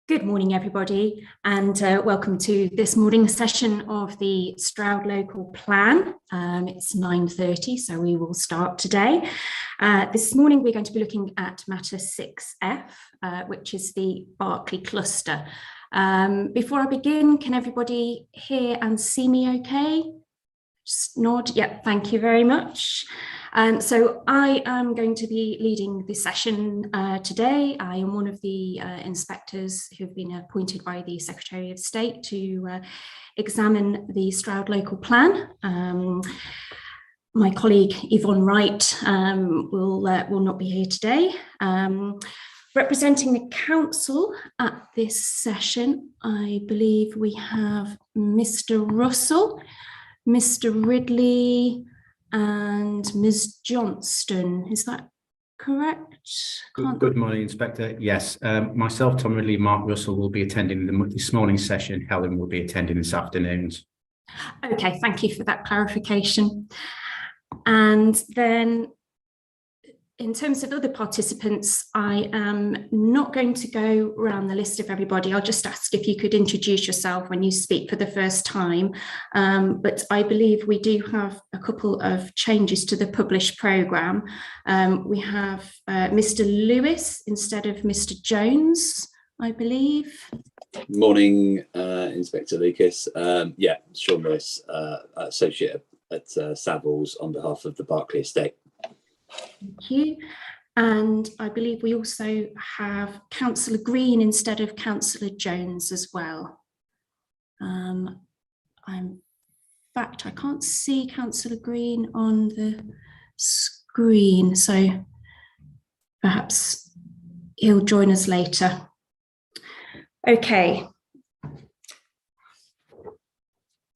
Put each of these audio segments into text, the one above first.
Good morning, everybody, and welcome to this morning's session of the Stroud Local Plan. It's 9:30, so we will start today. This morning, we're going to be looking at matter 6F, which is the Berkeley cluster. Before I begin, can everybody hear and see me okay? Just nod. Yep, thank you very much. So I am going to be leading this session today. I am one of the inspectors who've been appointed by the Secretary of State to examine the Stroud Local Plan. My colleague Yvonne Wright will not be here today. Representing the council at this session, I believe we have Mr. Russell, Mr. Ridley, and Ms. Johnston. Is that correct? Good morning, Inspector. Yes, myself, Tom Ridley, Mark Russell will be attending this morning's session. Helen will be attending this afternoon's. Okay, thank you for that clarification. And then in terms of other participants, I am not going to go around the list of everybody. I'll just ask if you could introduce yourself when you speak for the first time. But I believe we do have a couple of changes to the published programme. We have Mr. Lewis instead of Mr. Jones, I believe. Morning, Inspector Lucas. Yeah, Sean Lewis, Associate at Savills on behalf of the Berkeley estate. Thank you. And I believe we also have Councillor Green instead of Councillor Jones as well. In fact, I can't see Councillor Green on the screen, so perhaps he'll join us later. Okay.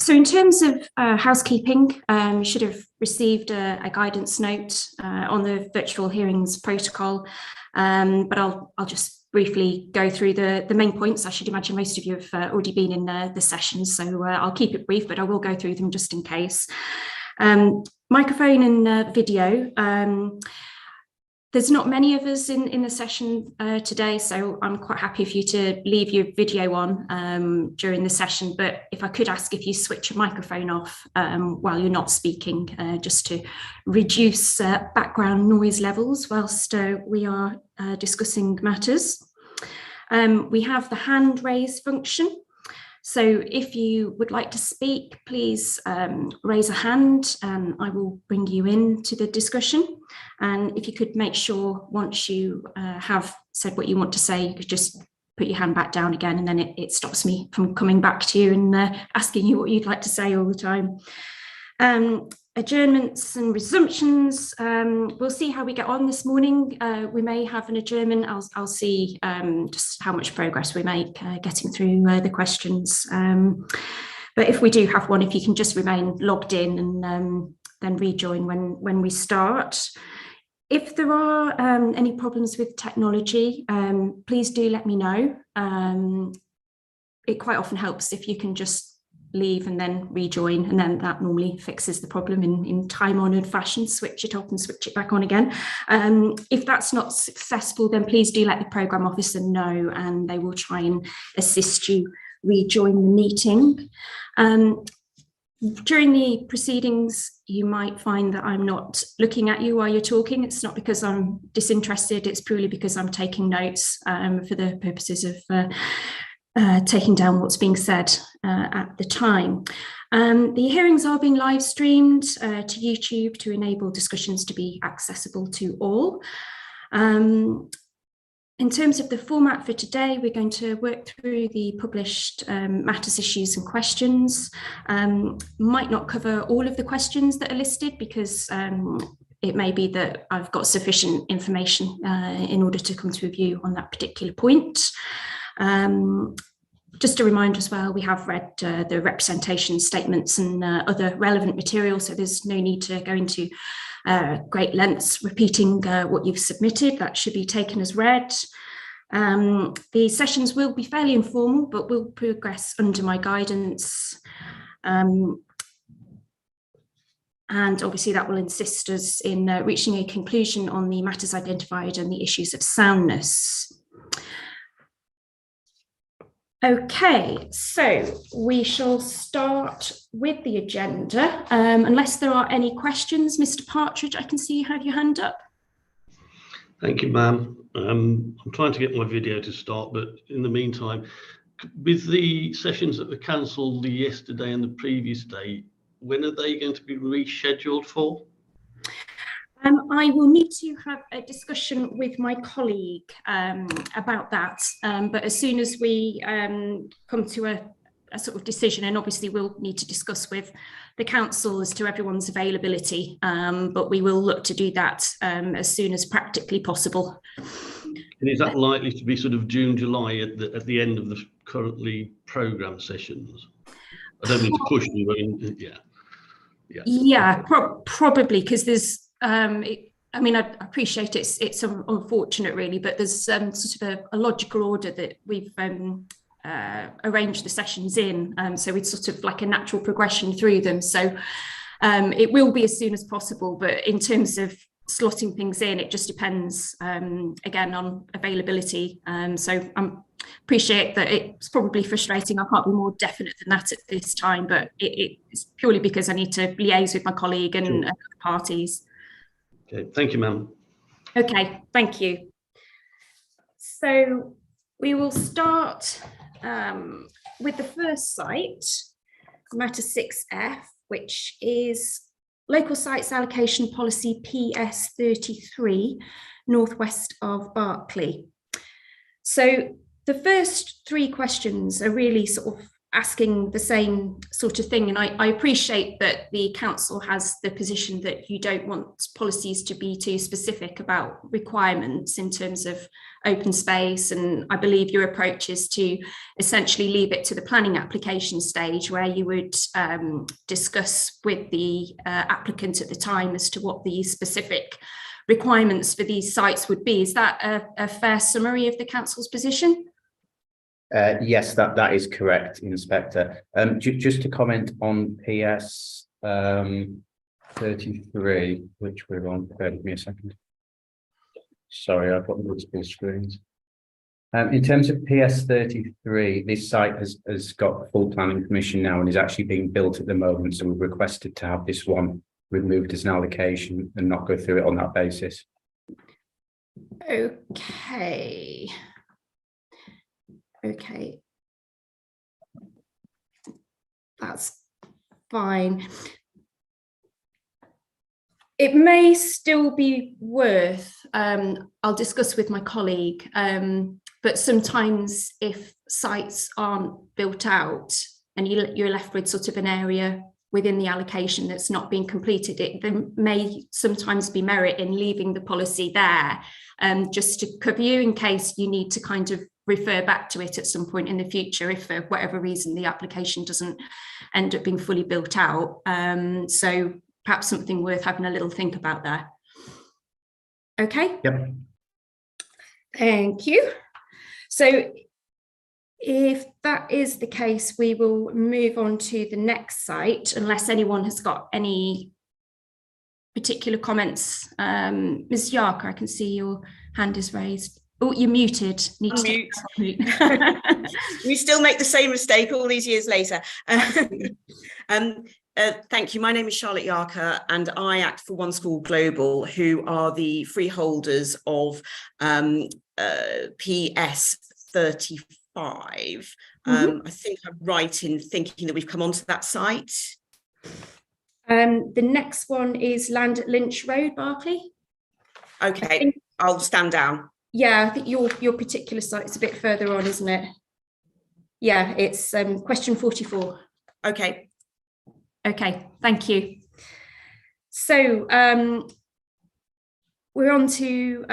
So in terms of housekeeping, you should have received a guidance note on the virtual hearings protocol, but I'll just briefly go through the main points. I should imagine most of you have already been in the session, so I'll keep it brief, but I will go through them just in case. Microphone and video. There's not many of us in the session today, so I'm quite happy for you to leave your video on during the session, but if I could ask if you switch your microphone off while you're not speaking, just to reduce background noise levels whilst we are discussing matters. We have the hand raise function. So if you would like to speak, please raise a hand and I will bring you into the discussion. And if you could make sure once you have said what you want to say, you could just put your hand back down again, and then it stops me from coming back to you and asking you what you'd like to say all the time. Adjournments and resumptions, we'll see how we get on this morning. We may have an adjournment. I'll see just how much progress we make getting through the questions. But if we do have one, if you can just remain logged in and then rejoin when we start. If there are any problems with technology, please do let me know. It quite often helps if you can just leave and then rejoin, and then that normally fixes the problem in time-honoured fashion. Switch it off and switch it back on again. If that's not successful, then please do let the programme officer know and they will try and assist you rejoin the meeting. During the proceedings, you might find that I'm not looking at you while you're talking. It's not because I'm disinterested, it's purely because I'm taking notes for the purposes of taking down what's being said at the time. The hearings are being live streamed to YouTube to enable discussions to be accessible to all. In terms of the format for today, we're going to work through the published matters, issues and questions. Might not cover all of the questions that are listed because it may be that I've got sufficient information in order to come to a view on that particular point. Just a reminder as well, we have read the representation statements and other relevant material, so there's no need to go into great lengths repeating what you've submitted. That should be taken as read. The sessions will be fairly informal, but will progress under my guidance. And obviously that will assist us in reaching a conclusion on the matters identified and the issues of soundness. Okay, so we shall start with the agenda. Unless there are any questions, Mr. Partridge, I can see you have your hand up. Thank you, ma'am. I'm trying to get my video to start, but in the meantime, with the sessions that were cancelled yesterday and the previous day, when are they going to be rescheduled for? I will need to have a discussion with my colleague about that, but as soon as we come to a sort of decision, and obviously we'll need to discuss with the council as to everyone's availability, but we will look to do that as soon as practically possible. And is that likely to be sort of June, July at the end of the currently programmed sessions? I don't mean to push you, but yeah, probably, because there's I mean, I appreciate it's unfortunate really, but there's sort of a logical order that we've arranged the sessions in, so it's sort of like a natural progression through them. So it will be as soon as possible, but in terms of slotting things in, it just depends again on availability. So I appreciate that it's probably frustrating. I can't be more definite than that at this time, but it's purely because I need to liaise with my colleague and Sure. other parties. Okay, thank you, ma'am. Okay, thank you. So we will start with the first site, matter 6F, which is Local Sites Allocation Policy PS33, northwest of Berkeley. So the first three questions are really sort of asking the same sort of thing, and I appreciate that the council has the position that you don't want policies to be too specific about requirements in terms of open space, and I believe your approach is to essentially leave it to the planning application stage, where you would discuss with the applicant at the time as to what the specific requirements for these sites would be. Is that a fair summary of the council's position? Yes, that is correct, Inspector. Just to comment on PS 33, which we're on. Bear with me a second. Sorry, I've got multiple screens. In terms of PS 33, this site has got full planning permission now and is actually being built at the moment. So we've requested to have this one removed as an allocation and not go through it on that basis. Okay. Okay, that's fine. It may still be worth, I'll discuss with my colleague, but sometimes if sites aren't built out and you're left with sort of an area within the allocation that's not being completed, there may sometimes be merit in leaving the policy there, just to cover you in case you need to kind of refer back to it at some point in the future if for whatever reason the application doesn't end up being fully built out. So perhaps something worth having a little think about there. Okay. Yep. Thank you. So if that is the case, we will move on to the next site, unless anyone has got any particular comments. Ms. Yarker, I can see your hand is raised. Oh, you're muted. Need to mute. We still make the same mistake all these years later. Thank you. My name is Charlotte Yarker and I act for One School Global, who are the freeholders of PS 35. I think I'm right in thinking that we've come onto that site. The next one is land at Lynch Road, Berkeley. Okay, I'll stand down. Yeah, I think your particular site is a bit further on, isn't it? Yeah, it's question 44. Okay. Okay, thank you. So we're on to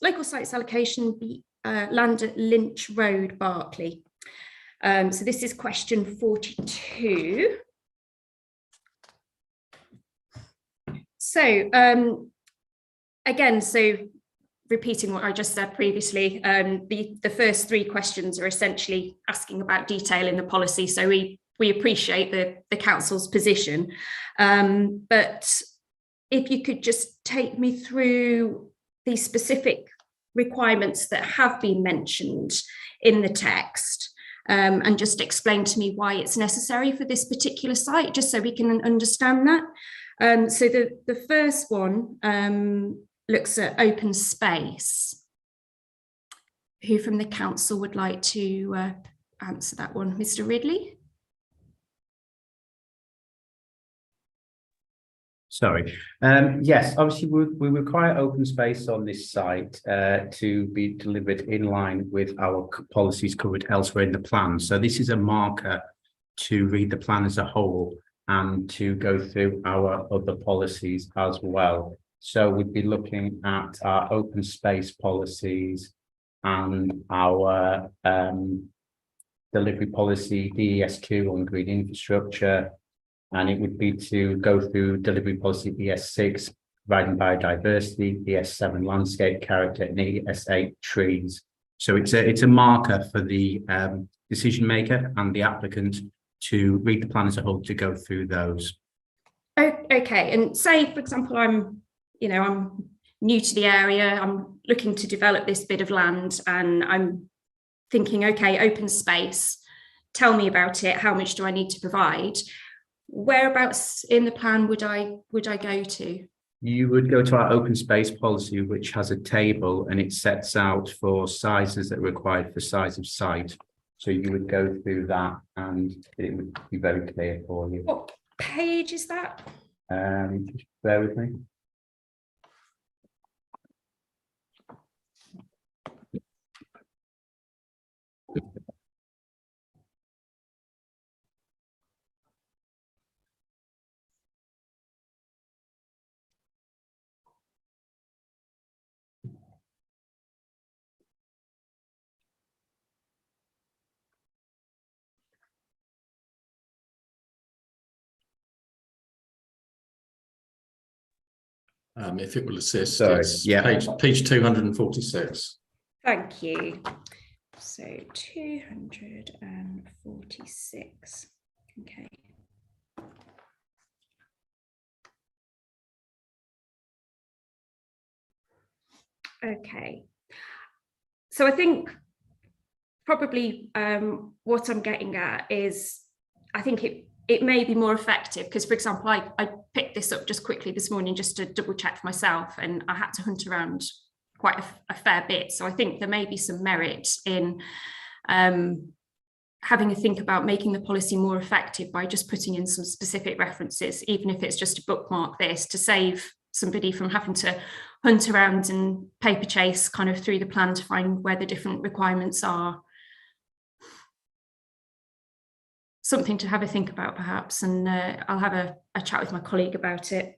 local sites allocation, land at Lynch Road, Berkeley. So this is question 42. So again, so repeating what I just said previously, the first three questions are essentially asking about detail in the policy. So we appreciate the council's position, but if you could just take me through the specific requirements that have been mentioned in the text, and just explain to me why it's necessary for this particular site, just so we can understand that. So the first one looks at open space. Who from the council would like to answer that one? Mr. Ridley? Sorry. Yes, obviously we require open space on this site to be delivered in line with our policies covered elsewhere in the plan. So this is a marker to read the plan as a whole and to go through our other policies as well. So we'd be looking at our open space policies and our delivery policy, DESQ on green infrastructure. And it would be to go through delivery policy ES6, providing biodiversity, ES7 landscape character, and ES8 trees. So it's a marker for the decision maker and the applicant to read the plan as a whole to go through those. Okay, and say for example I'm new to the area, I'm looking to develop this bit of land, and I'm thinking, okay, open space, tell me about it, how much do I need to provide? Whereabouts in the plan would I go to? You would go to our open space policy, which has a table and it sets out for sizes that are required for size of site. So you would go through that and it would be very clear for you. What page is that? Just bear with me. If it will assist, Sorry, it's yeah. page 246. Thank you. So 246. Okay. Okay. So I think probably what I'm getting at is, I think it may be more effective because, for example, I picked this up just quickly this morning just to double check for myself, and I had to hunt around quite a fair bit. So I think there may be some merit in having a think about making the policy more effective by just putting in some specific references, even if it's just to bookmark this, to save somebody from having to hunt around and paper chase kind of through the plan to find where the different requirements are. Something to have a think about perhaps, and I'll have a chat with my colleague about it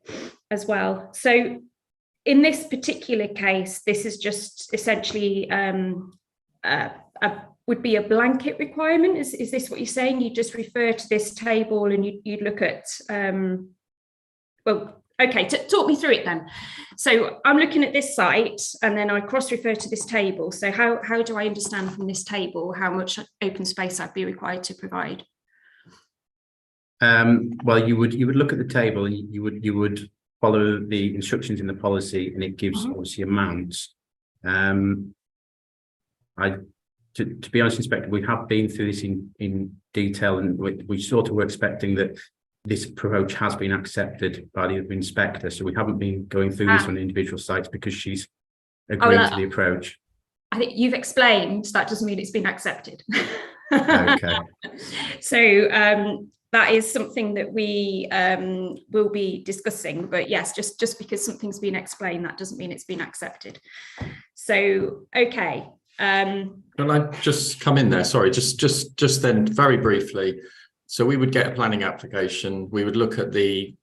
as well. So in this particular case, this is just essentially would be a blanket requirement. Is this what you're saying? You just refer to this table and you'd look at, well, okay, talk me through it then. So I'm looking at this site and then I cross-refer to this table. So how do I understand from this table how much open space I'd be required to provide? Well, you would look at the table and you would follow the instructions in the policy, and it gives obviously amounts. To be honest, Inspector, we have been through this in detail, and we sort of were expecting that this approach has been accepted by the inspector. So we haven't been going through this on individual sites because she's agreed to the approach. I think you've explained that doesn't mean it's been accepted. Okay. So that is something that we will be discussing, but yes, just because something's been explained, that doesn't mean it's been accepted. So, okay. Can I just come in there? Sorry, just then very briefly. So we would get a planning application. We would look at the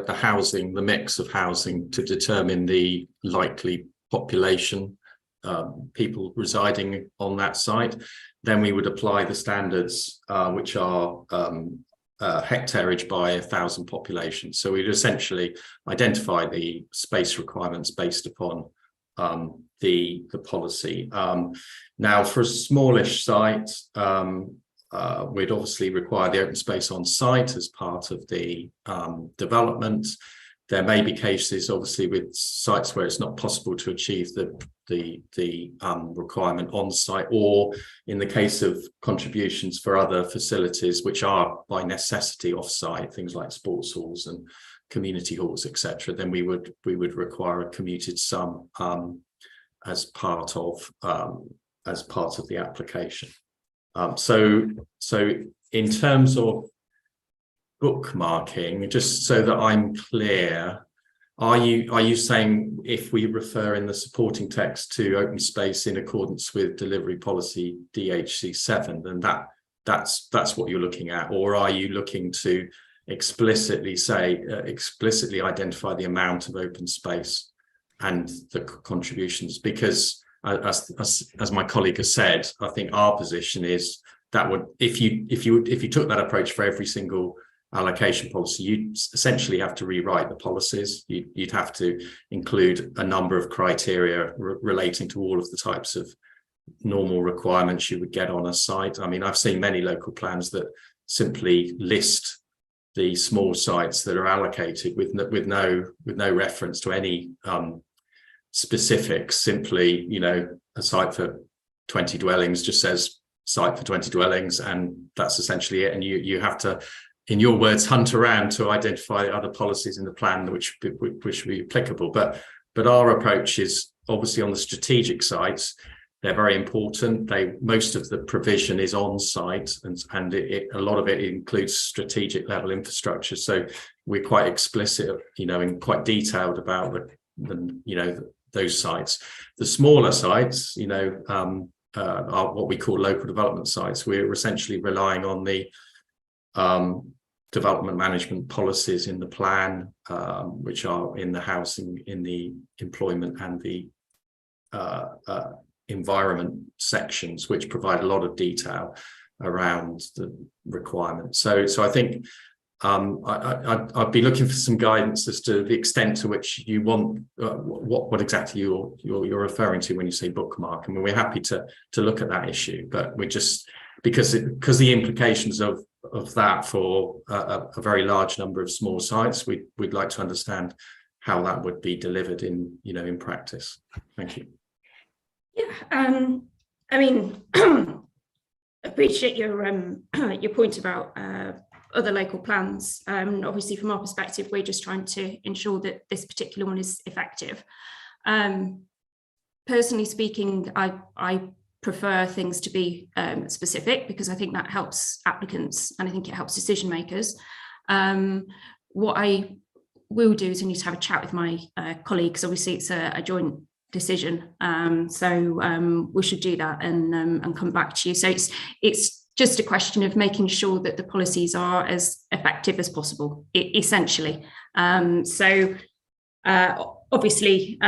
housing, the mix of housing to determine the likely population, people residing on that site. Then we would apply the standards, which are hectareage by 1,000 population. So we'd essentially identify the space requirements based upon the policy. Now, for a smallish site, we'd obviously require the open space on site as part of the development. There may be cases, obviously, with sites where it's not possible to achieve the requirement on site, or in the case of contributions for other facilities which are by necessity off site, things like sports halls and community halls, etc. Then we would require a commuted sum as part of the application. So in terms of bookmarking, just so that I'm clear, are you saying if we refer in the supporting text to open space in accordance with delivery policy DHC7, then that's what you're looking at, or are you looking to explicitly identify the amount of open space and the contributions? Because as my colleague has said, I think our position is that would, if you took that approach for every single allocation policy, you'd essentially have to rewrite the policies. You'd have to include a number of criteria relating to all of the types of normal requirements you would get on a site. I mean, I've seen many local plans that simply list the small sites that are allocated with no reference to any specifics. Simply, you know, a site for 20 dwellings just says site for 20 dwellings, and that's essentially it. And you have to, in your words, hunt around to identify other policies in the plan which would be applicable. But our approach is obviously on the strategic sites. They're very important. Most of the provision is on site, and a lot of it includes strategic level infrastructure. So we're quite explicit, you know, and quite detailed about those sites. The smaller sites, you know, are what we call local development sites. We're essentially relying on the development management policies in the plan, which are in the housing, in the employment and the environment sections, which provide a lot of detail around the requirements. So I think I'd be looking for some guidance as to the extent to which you want what exactly you're referring to when you say bookmark. I mean, we're happy to look at that issue, but we're just because the implications of that for a very large number of small sites, we'd like to understand how that would be delivered in practice. Thank you. Yeah, I mean, appreciate your point about other local plans. Obviously, from our perspective, we're just trying to ensure that this particular one is effective. Personally speaking, I prefer things to be specific, because I think that helps applicants and I think it helps decision makers. What I will do is I need to have a chat with my colleagues. Obviously, it's a joint decision, so we should do that and come back to you. So it's just a question of making sure that the policies are as effective as possible, essentially. Obviously,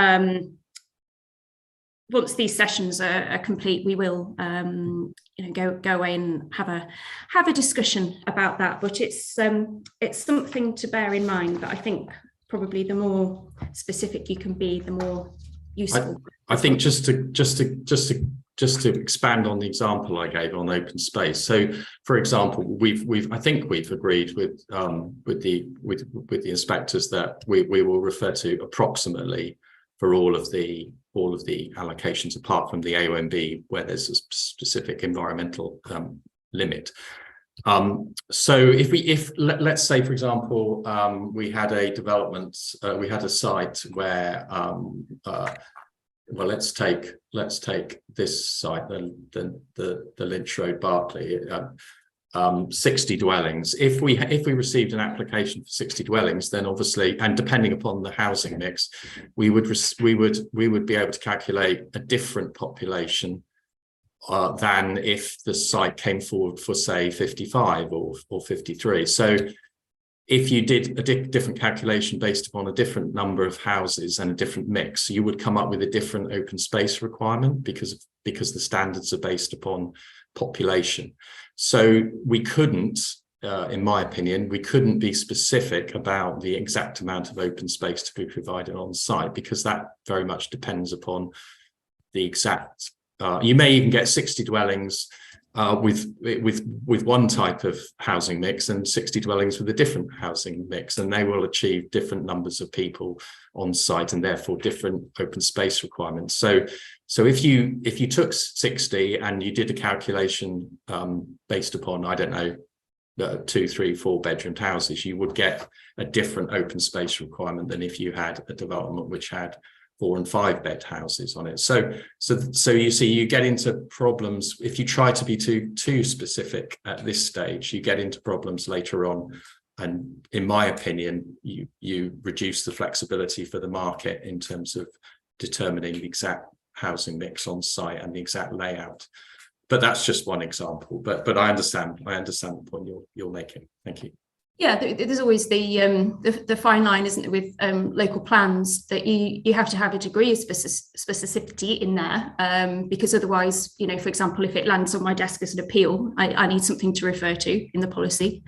once these sessions are complete, we will go away and have a discussion about that. But it's something to bear in mind, that I think probably the more specific you can be, the more useful. I think just to expand on the example I gave on open space. So, for example, I think we've agreed with the inspectors that we will refer to approximately for all of the allocations, apart from the AONB where there's a specific environmental limit. So if let's say, for example, we had a development, we had a site where well, let's take this site, the Lynch Road Berkeley, 60 dwellings. If we received an application for 60 dwellings, then obviously, and depending upon the housing mix, we would be able to calculate a different population than if the site came forward for, say, 55 or 53. So if you did a different calculation based upon a different number of houses and a different mix, you would come up with a different open space requirement because the standards are based upon population. So we couldn't, in my opinion, we couldn't be specific about the exact amount of open space to be provided on site, because that very much depends upon the exact. You may even get 60 dwellings with one type of housing mix and 60 dwellings with a different housing mix, and they will achieve different numbers of people on site and therefore different open space requirements. So if you took 60 and you did a calculation based upon, I don't know, 2, 3, 4 bedroomed houses, you would get a different open space requirement than if you had a development which had 4 and 5 bed houses on it. So you see, you get into problems if you try to be too specific at this stage. You get into problems later on, and in my opinion, you reduce the flexibility for the market in terms of determining the exact housing mix on site and the exact layout. But that's just one example. But I understand the point you're making. Thank you. Yeah, there's always the fine line, isn't it, with local plans, that you have to have a degree of specificity in there, because otherwise, you know, for example, if it lands on my desk as an appeal, I need something to refer to in the policy.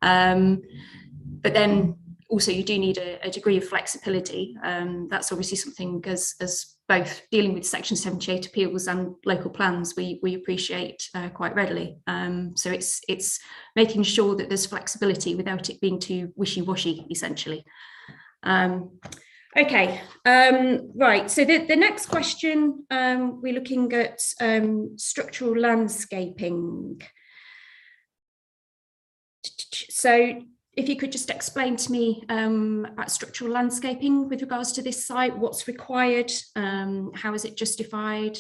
But then also you do need a degree of flexibility. That's obviously something as both dealing with Section 78 appeals and local plans we appreciate quite readily. So it's making sure that there's flexibility without it being too wishy-washy, essentially. Okay, right, so the next question, we're looking at structural landscaping. So if you could just explain to me about structural landscaping with regards to this site, what's required, how is it justified?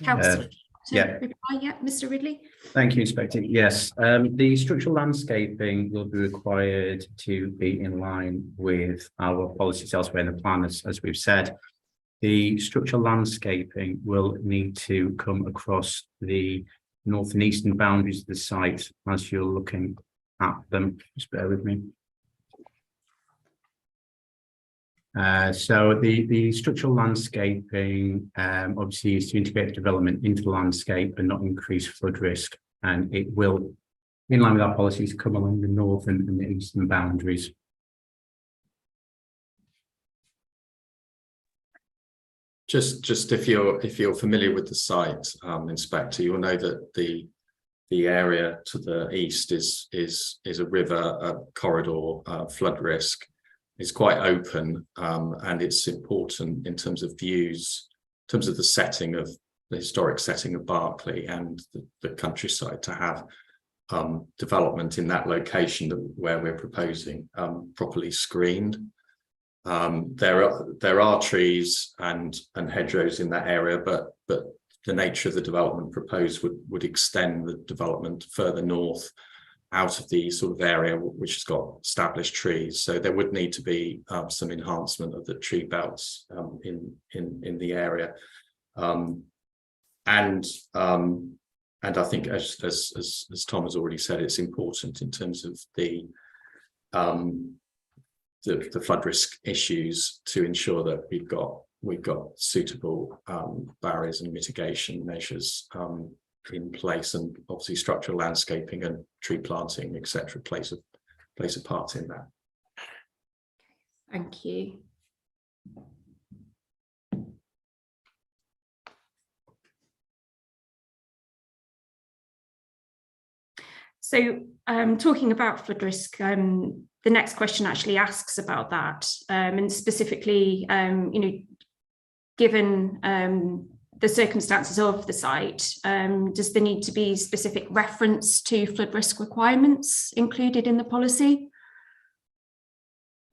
Councillor, yeah, Mr. Ridley. Thank you, Inspector. Yes, the structural landscaping will be required to be in line with our policies elsewhere in the plan, as we've said. The structural landscaping will need to come across the north and eastern boundaries of the site as you're looking at them. Just bear with me. So the structural landscaping obviously is to integrate development into the landscape and not increase flood risk, and it will, in line with our policies, come along the northern and the eastern boundaries. Just if you're familiar with the site, Inspector, you'll know that the area to the east is a river, a corridor, flood risk. It's quite open, and it's important in terms of views, in terms of the historic setting of Berkeley and the countryside, to have development in that location where we're proposing properly screened. There are trees and hedgerows in that area, but the nature of the development proposed would extend the development further north out of the sort of area which has got established trees. So there would need to be some enhancement of the tree belts in the area, and I think as Tom has already said, it's important in terms of the flood risk issues to ensure that we've got suitable barriers and mitigation measures in place, and obviously structural landscaping and tree planting, etc., plays a part in that. Thank you. So talking about flood risk, the next question actually asks about that, and specifically, you know, given the circumstances of the site, does there need to be specific reference to flood risk requirements included in the policy?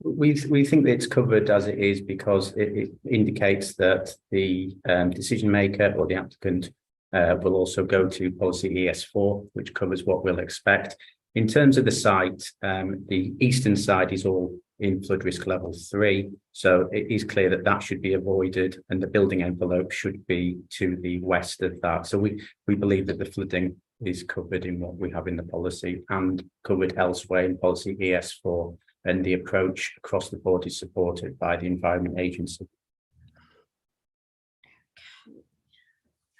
We think that it's covered as it is because it indicates that the decision maker or the applicant will also go to policy ES4, which covers what we'll expect. In terms of the site, the eastern side is all in flood risk level 3, so it is clear that that should be avoided, and the building envelope should be to the west of that. So we believe that the flooding is covered in what we have in the policy and covered elsewhere in policy ES4, and the approach across the board is supported by the Environment Agency.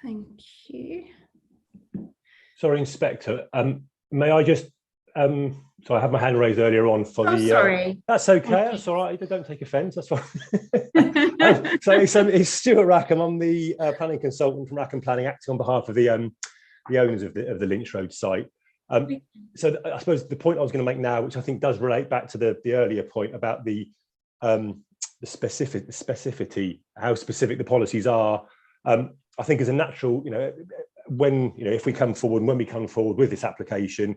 Thank you. Sorry, Inspector, may I just so I had my hand raised earlier on for sorry. that's okay, that's all right, don't take offence, that's fine. It's Stuart Rackham. I'm the planning consultant from Rackham Planning, acting on behalf of the owners of the Lynch Road site. So I suppose the point I was going to make now, which I think does relate back to the earlier point about the specificity, how specific the policies are. I think as a natural, when if we come forward, and when we come forward with this application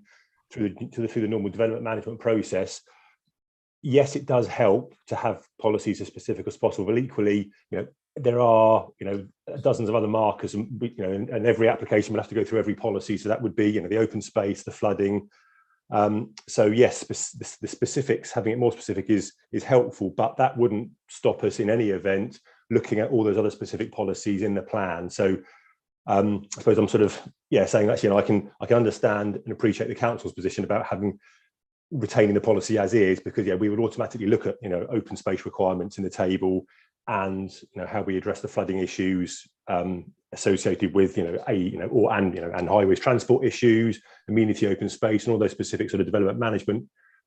through the normal development management process, yes, it does help to have policies as specific as possible. But equally, there are dozens of other markers, and every application will have to go through every policy. So that would be the open space, the flooding. So yes, the specifics, having it more specific is helpful, but that wouldn't stop us in any event looking at all those other specific policies in the plan. So I suppose I'm sort of saying that I can understand and appreciate the council's position about retaining the policy as is, because we would automatically look at open space requirements in the table, and how we address the flooding issues associated with and highways transport issues, amenity open space, and all those specific sort of development management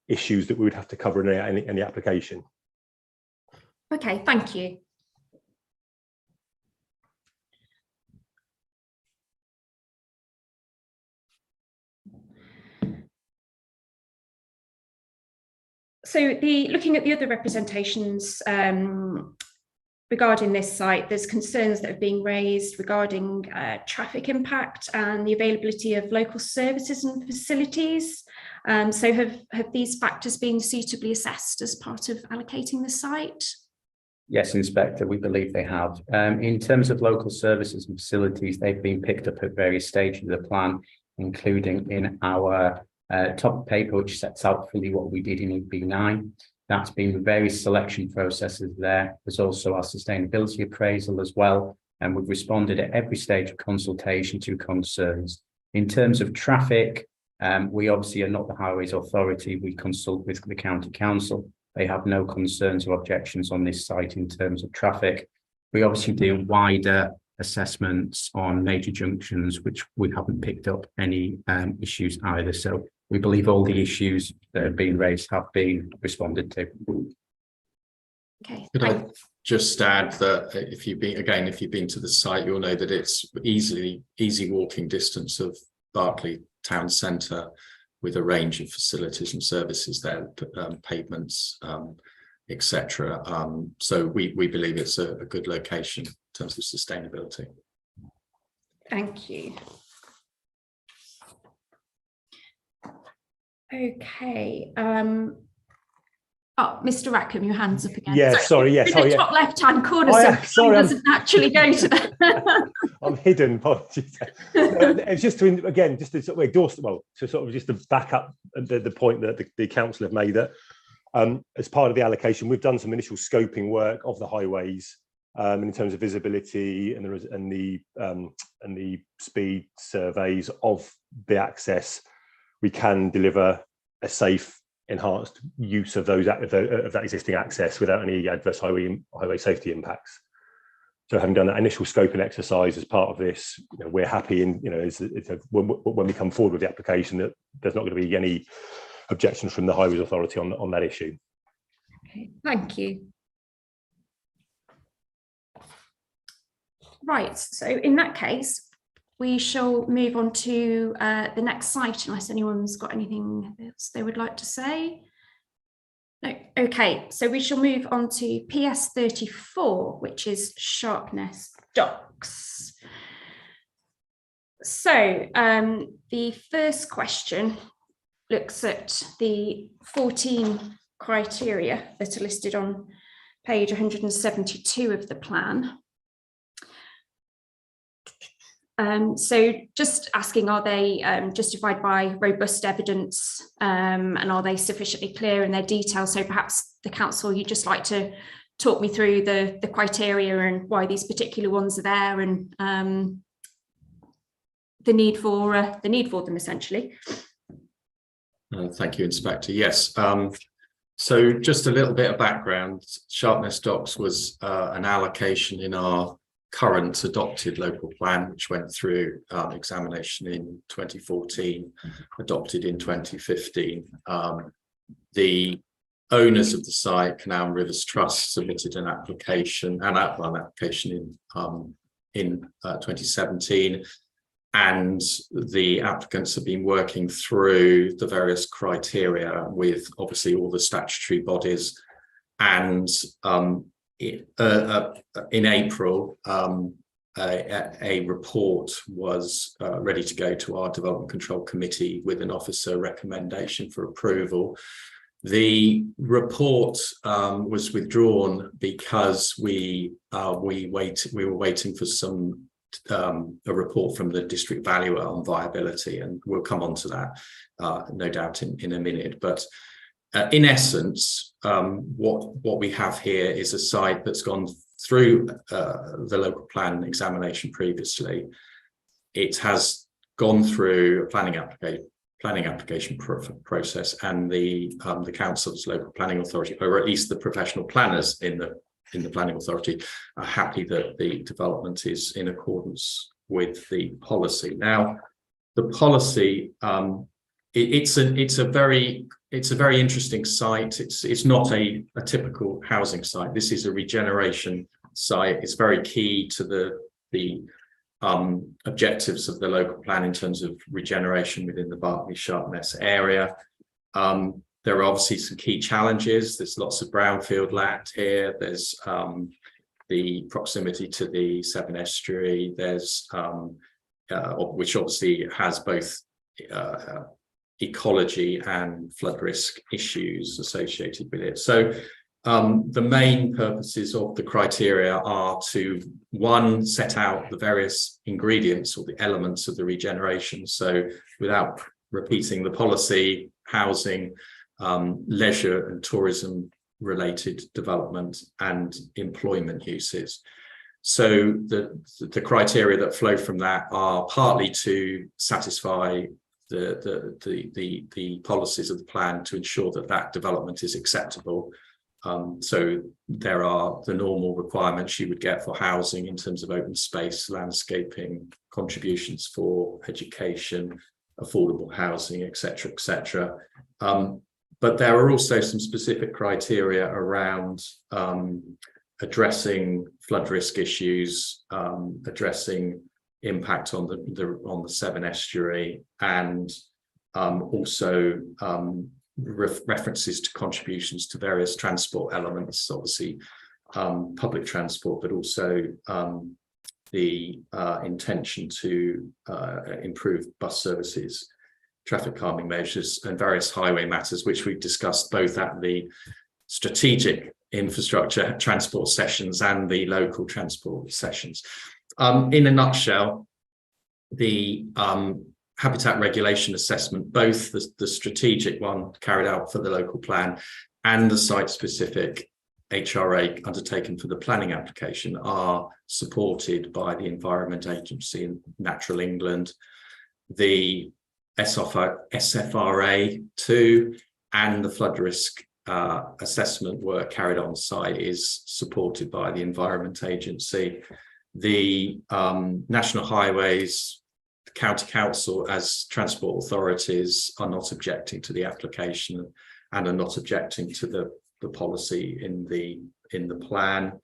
issues that we would have to cover in the application. Okay, thank you. So looking at the other representations regarding this site, there's concerns that are being raised regarding traffic impact and the availability of local services and facilities. So have these factors been suitably assessed as part of allocating the site? Yes, Inspector, we believe they have. In terms of local services and facilities, they've been picked up at various stages of the plan, including in our top paper, which sets out fully what we did in EB9. That's been various selection processes there. There's also our sustainability appraisal as well, and we've responded at every stage of consultation to concerns. In terms of traffic, we obviously are not the Highways Authority. We consult with the County Council. They have no concerns or objections on this site in terms of traffic. We obviously do wider assessments on major junctions, which we haven't picked up any issues either. So we believe all the issues that have been raised have been responded to. Okay. Could I just add that if you've been to the site, you'll know that it's easy walking distance of Berkeley town centre, with a range of facilities and services there, pavements, etc. So we believe it's a good location in terms of sustainability. Thank you. Okay. Mr. Rackham, your hand's up again. Yeah, sorry. Yes. In the top left-hand corner, so doesn't actually go to that. I'm hidden. Apologies. It's just to sort of endorse, just to back up the point that the council have made, that as part of the allocation, we've done some initial scoping work of the highways in terms of visibility and the speed surveys of the access. We can deliver a safe, enhanced use of that existing access without any adverse highway safety impacts. So having done that initial scoping exercise as part of this, we're happy when we come forward with the application that there's not going to be any objections from the Highways Authority on that issue. Okay, thank you. Right, so in that case, we shall move on to the next site, unless anyone's got anything else they would like to say. No. Okay, so we shall move on to PS34, which is Sharpness Docks. So the first question looks at the 14 criteria that are listed on page 172 of the plan. So just asking, are they justified by robust evidence, and are they sufficiently clear in their detail? So perhaps the council, you'd just like to talk me through the criteria and why these particular ones are there, and the need for them, essentially. Thank you, Inspector. Yes. So just a little bit of background. Sharpness Docks was an allocation in our current adopted local plan, which went through examination in 2014, adopted in 2015. The owners of the site, Canal and Rivers Trust, submitted an application, an outline application in 2017, and the applicants have been working through the various criteria with obviously all the statutory bodies. And in April, a report was ready to go to our Development Control Committee with an officer recommendation for approval. The report was withdrawn because we were waiting for a report from the district valuer on viability, and we'll come on to that no doubt in a minute. But in essence, what we have here is a site that's gone through the local plan examination previously. It has gone through a planning application process, and the council's local planning authority, or at least the professional planners in the planning authority, are happy that the development is in accordance with the policy. Now, the policy, it's a very interesting site. It's not a typical housing site. This is a regeneration site. It's very key to the objectives of the local plan in terms of regeneration within the Berkeley Sharpness area. There are obviously some key challenges. There's lots of brownfield land here. There's the proximity to the Severn Estuary. There's which obviously has both ecology and flood risk issues associated with it. So the main purposes of the criteria are to, one, set out the various ingredients or the elements of the regeneration. So without repeating the policy, housing, leisure and tourism related development, and employment uses. So the criteria that flow from that are partly to satisfy the policies of the plan to ensure that development is acceptable. So there are the normal requirements you would get for housing in terms of open space, landscaping, contributions for education, affordable housing, etc., etc. But there are also some specific criteria around addressing flood risk issues, addressing impact on the Severn Estuary, and also references to contributions to various transport elements, obviously public transport, but also the intention to improve bus services, traffic calming measures, and various highway matters, which we've discussed both at the strategic infrastructure transport sessions and the local transport sessions. In a nutshell, the habitat regulation assessment, both the strategic one carried out for the local plan and the site-specific HRA undertaken for the planning application, are supported by the Environment Agency and Natural England. The SFRA 2 and the flood risk assessment work carried on site is supported by the Environment Agency. The National Highways, the County Council as transport authorities are not objecting to the application and are not objecting to the policy in the plan.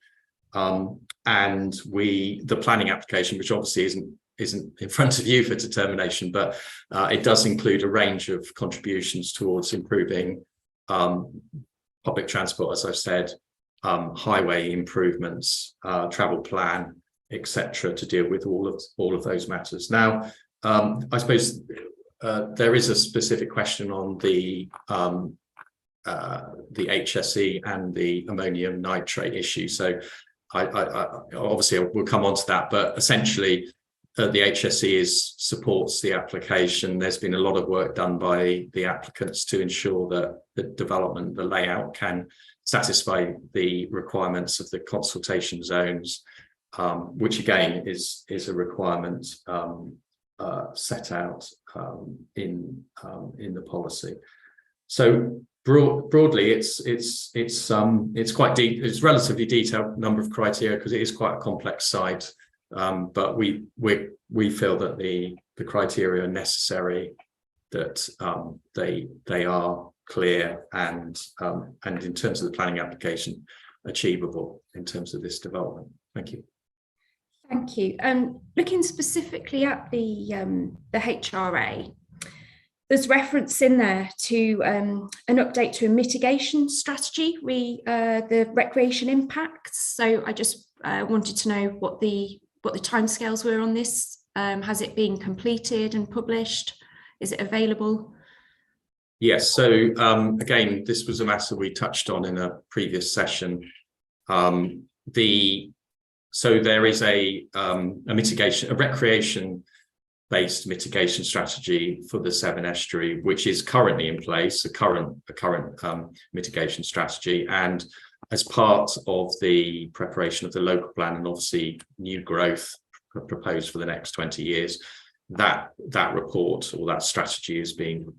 And the planning application, which obviously isn't in front of you for determination, but it does include a range of contributions towards improving public transport, as I've said, highway improvements, travel plan, etc., to deal with all of those matters. Now, I suppose there is a specific question on the HSE and the ammonium nitrate issue. So I obviously will come on to that, but essentially the HSE supports the application. There's been a lot of work done by the applicants to ensure that the development, the layout, can satisfy the requirements of the consultation zones, which again is a requirement set out in the policy. So broadly, it's quite deep. It's a relatively detailed number of criteria because it is quite a complex site. But we feel that the criteria are necessary, that they are clear and in terms of the planning application, achievable in terms of this development. Thank you. Thank you. Looking specifically at the HRA, there's reference in there to an update to a mitigation strategy, the recreation impacts. So I just wanted to know what the timescales were on this. Has it been completed and published? Is it available? Yes. So again, this was a matter we touched on in a previous session. So there is a recreation-based mitigation strategy for the Severn Estuary, which is currently in place, a current mitigation strategy. And as part of the preparation of the local plan and obviously new growth proposed for the next 20 years, that report or that strategy is being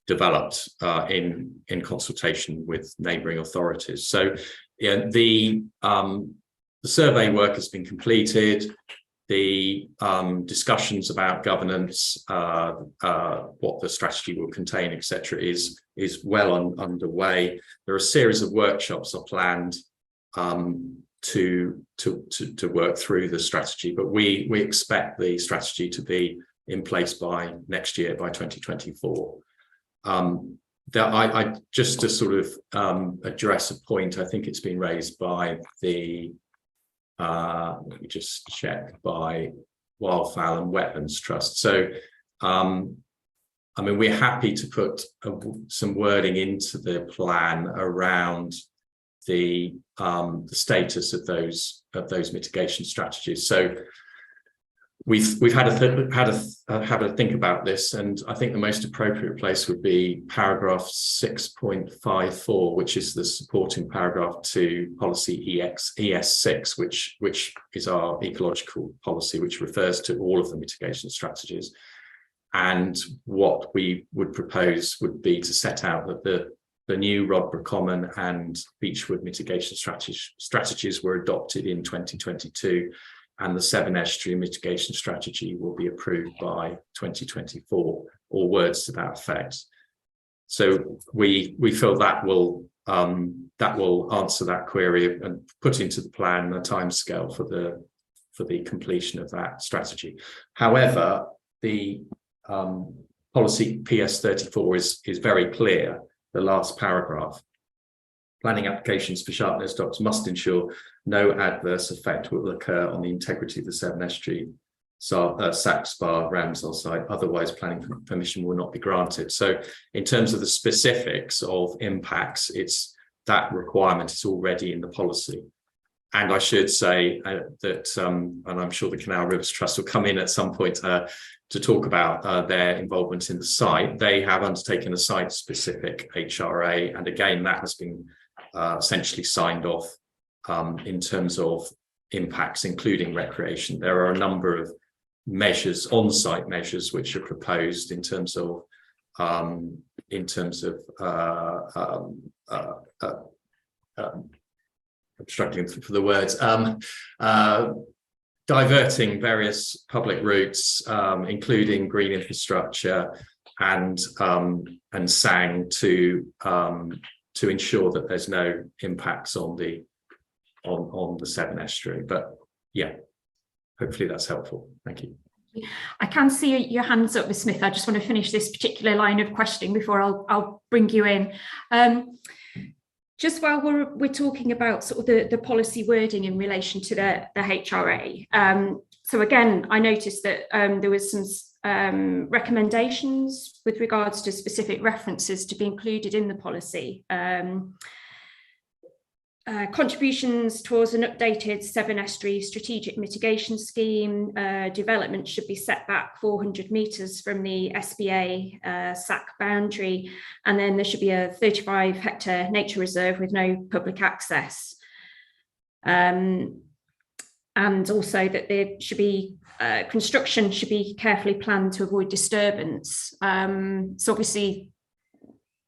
developed in consultation with neighbouring authorities. So yeah, the survey work has been completed. The discussions about governance, what the strategy will contain, etc., is well underway. There are a series of workshops are planned to work through the strategy, but we expect the strategy to be in place by next year, by 2024. I just to sort of address a point, I think it's been raised by the let me just check, by Wildfowl and Wetlands Trust. So I mean, we're happy to put some wording into the plan around the status of those mitigation strategies. So we've had a think about this, and I think the most appropriate place would be paragraph 6.54, which is the supporting paragraph to policy ES6, which is our ecological policy, which refers to all of the mitigation strategies. And what we would propose would be to set out that the new Rodborough Common and Beechwood mitigation strategies were adopted in 2022. And the Severn Estuary mitigation strategy will be approved by 2024, or words to that effect. So we feel that will answer that query and put into the plan a timescale for the completion of that strategy. However, the policy PS34 is very clear. The last paragraph. Planning applications for Sharpness Docks must ensure no adverse effect will occur on the integrity of the Severn Estuary, Sack Spa, Ramsell site. Otherwise, planning permission will not be granted. So, in terms of the specifics of impacts, it's that requirement is already in the policy. And I should say that, and I'm sure the Canal Rivers Trust will come in at some point to talk about their involvement in the site. They have undertaken a site-specific HRA, and again, that has been essentially signed off in terms of impacts, including recreation. There are a number of measures, on-site measures, which are proposed in terms of I'm struggling for the words, diverting various public routes, including green infrastructure and SANG to ensure that there's no impacts on the Severn Estuary. But yeah, hopefully that's helpful. Thank you. I can see your hands up, Ms. Smith. I just want to finish this particular line of questioning before I'll bring you in. Just while we're talking about sort of the policy wording in relation to the HRA. So again, I noticed that there was some recommendations with regards to specific references to be included in the policy. Contributions towards an updated Severn Estuary strategic mitigation scheme. Development should be set back 400 metres from the SBA SAC boundary, and then there should be a 35-hectare nature reserve with no public access. And also that there should be construction should be carefully planned to avoid disturbance. So obviously,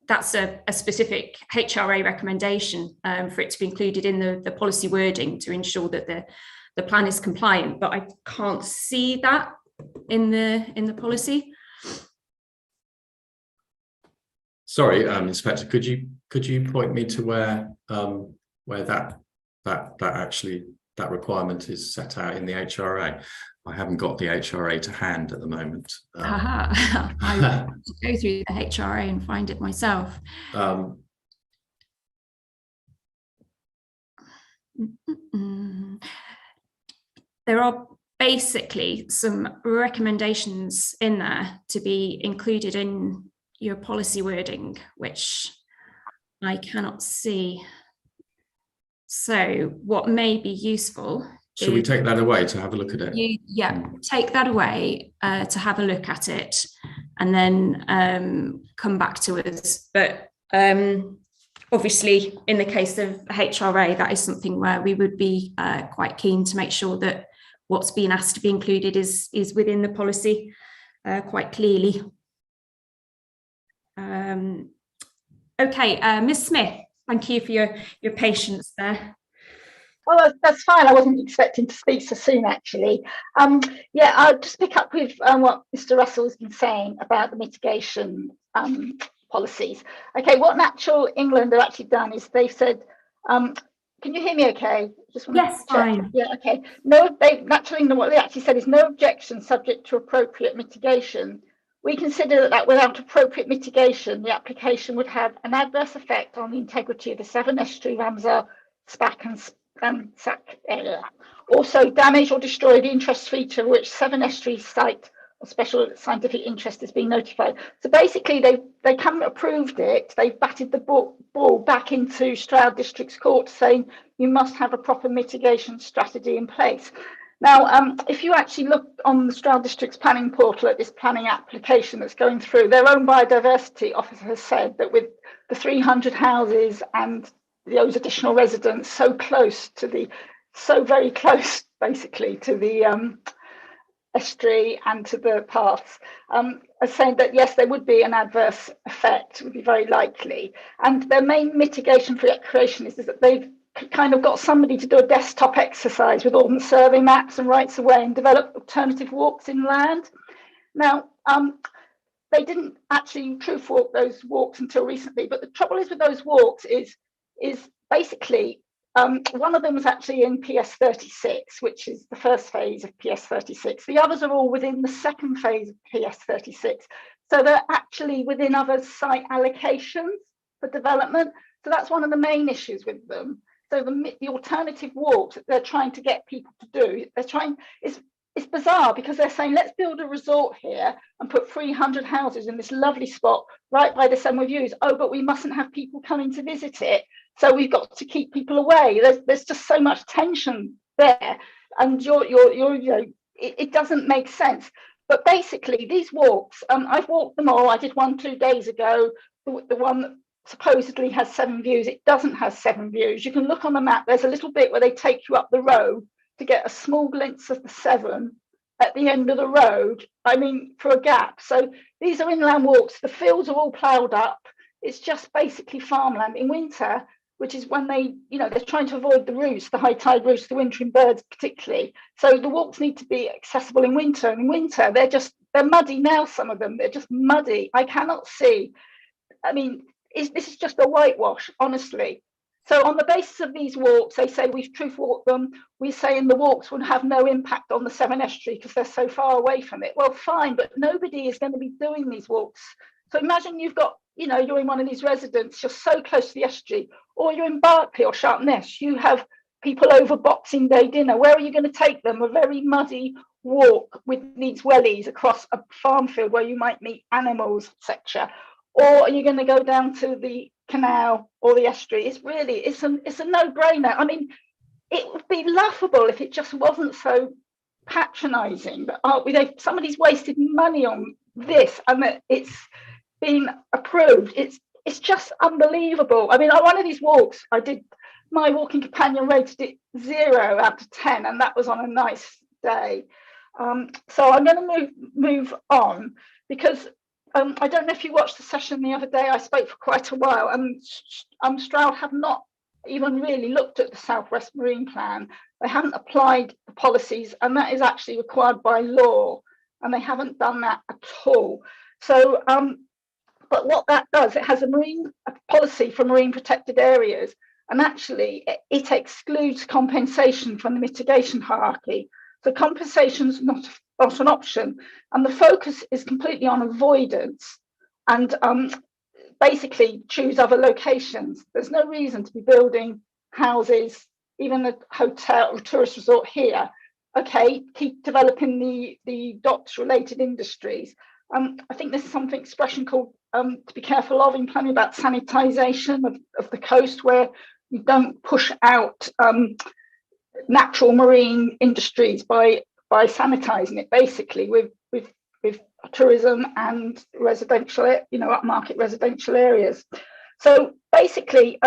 that's a specific HRA recommendation for it to be included in the policy wording to ensure that the plan is compliant, but I can't see that in the policy. Sorry, Inspector, could you point me to where that requirement is set out in the HRA? I haven't got the HRA to hand at the moment. I will go through the HRA and find it myself. There are basically some recommendations in there to be included in your policy wording, which I cannot see. So what may be useful. Should we take that away to have a look at it? Take that away to have a look at it, and then come back to us. But obviously, in the case of HRA, that is something where we would be quite keen to make sure that what's being asked to be included is within the policy quite clearly. Okay, Ms. Smith, thank you for your patience there. Well, that's fine. I wasn't expecting to speak so soon, actually. Yeah, I'll just pick up with what Mr. Russell's been saying about the mitigation policies. Okay, what Natural England have actually done is they've said, can you hear me okay? Just want yes, to check. fine. Yeah, okay. No, Natural England, what they actually said is no objection subject to appropriate mitigation. We consider that without appropriate mitigation, the application would have an adverse effect on the integrity of the Severn Estuary, Ramsar, Spack and Sack area. Also damage or destroy the interest feature which Severn Estuary site of special scientific interest is being notified. So basically they haven't approved it. They've batted the ball back into Stroud District's court saying you must have a proper mitigation strategy in place. Now, if you actually look on the Stroud District's planning portal at this planning application that's going through, their own biodiversity officer has said that with the 300 houses and those additional residents so very close basically to the estuary and to the paths, are saying that yes, there would be an adverse effect, would be very likely. And their main mitigation for recreation is that they've kind of got somebody to do a desktop exercise with all the survey maps and rights of way and develop alternative walks inland. Now, they didn't actually truth walk those walks until recently, but the trouble is with those walks is basically one of them was actually in PS46, which is the first phase of PS46. The others are all within the second phase of PS36. So they're actually within other site allocations for development. So that's one of the main issues with them. So the alternative walks that they're trying to get people to do, it's bizarre because they're saying, let's build a resort here and put 300 houses in this lovely spot right by the Severn views. Oh, but we mustn't have people coming to visit it. So we've got to keep people away. There's just so much tension there. And it doesn't make sense. But basically these walks, I've walked them all. I did one 2 days ago, the one that supposedly has 7 views. It doesn't have 7 views. You can look on the map. There's a little bit where they take you up the road to get a small glimpse of the Severn at the end of the road, I mean, for a gap. So these are inland walks. The fields are all ploughed up. It's just basically farmland in winter, which is when they're trying to avoid the roost, the high tide roost, the wintering birds particularly. So the walks need to be accessible in winter. And in winter, they're muddy now, some of them. They're just muddy. I cannot see. I mean, this is just a whitewash, honestly. So on the basis of these walks, they say we've truth walked them. We say in the walks would have no impact on the Severn Estuary because they're so far away from it. Well, fine, but nobody is going to be doing these walks. So imagine you've got, you're in one of these residents, you're so close to the estuary, or you're in Berkeley or Sharpness, you have people over Boxing Day dinner. Where are you going to take them? A very muddy walk with these wellies across a farm field where you might meet animals, etc. Or are you going to go down to the canal or the estuary? It's a no-brainer. I mean, it would be laughable if it just wasn't so patronizing, but somebody's wasted money on this and that it's been approved. It's just unbelievable. I mean, on one of these walks, my walking companion rated it 0 out of 10, and that was on a nice day. So I'm going to move on because I don't know if you watched the session the other day. I spoke for quite a while, and Stroud have not even really looked at the Southwest Marine Plan. They haven't applied the policies, and that is actually required by law, and they haven't done that at all. So But what that does, it has a policy for marine protected areas, and actually it excludes compensation from the mitigation hierarchy. So compensation is not an option, and the focus is completely on avoidance and basically choose other locations. There's no reason to be building houses, even a hotel or tourist resort here. Okay, keep developing the docks related industries. I think there's something expression called to be careful of in planning about sanitisation of the coast, where you don't push out natural marine industries by sanitising it, basically with tourism and residential, upmarket residential areas. So basically,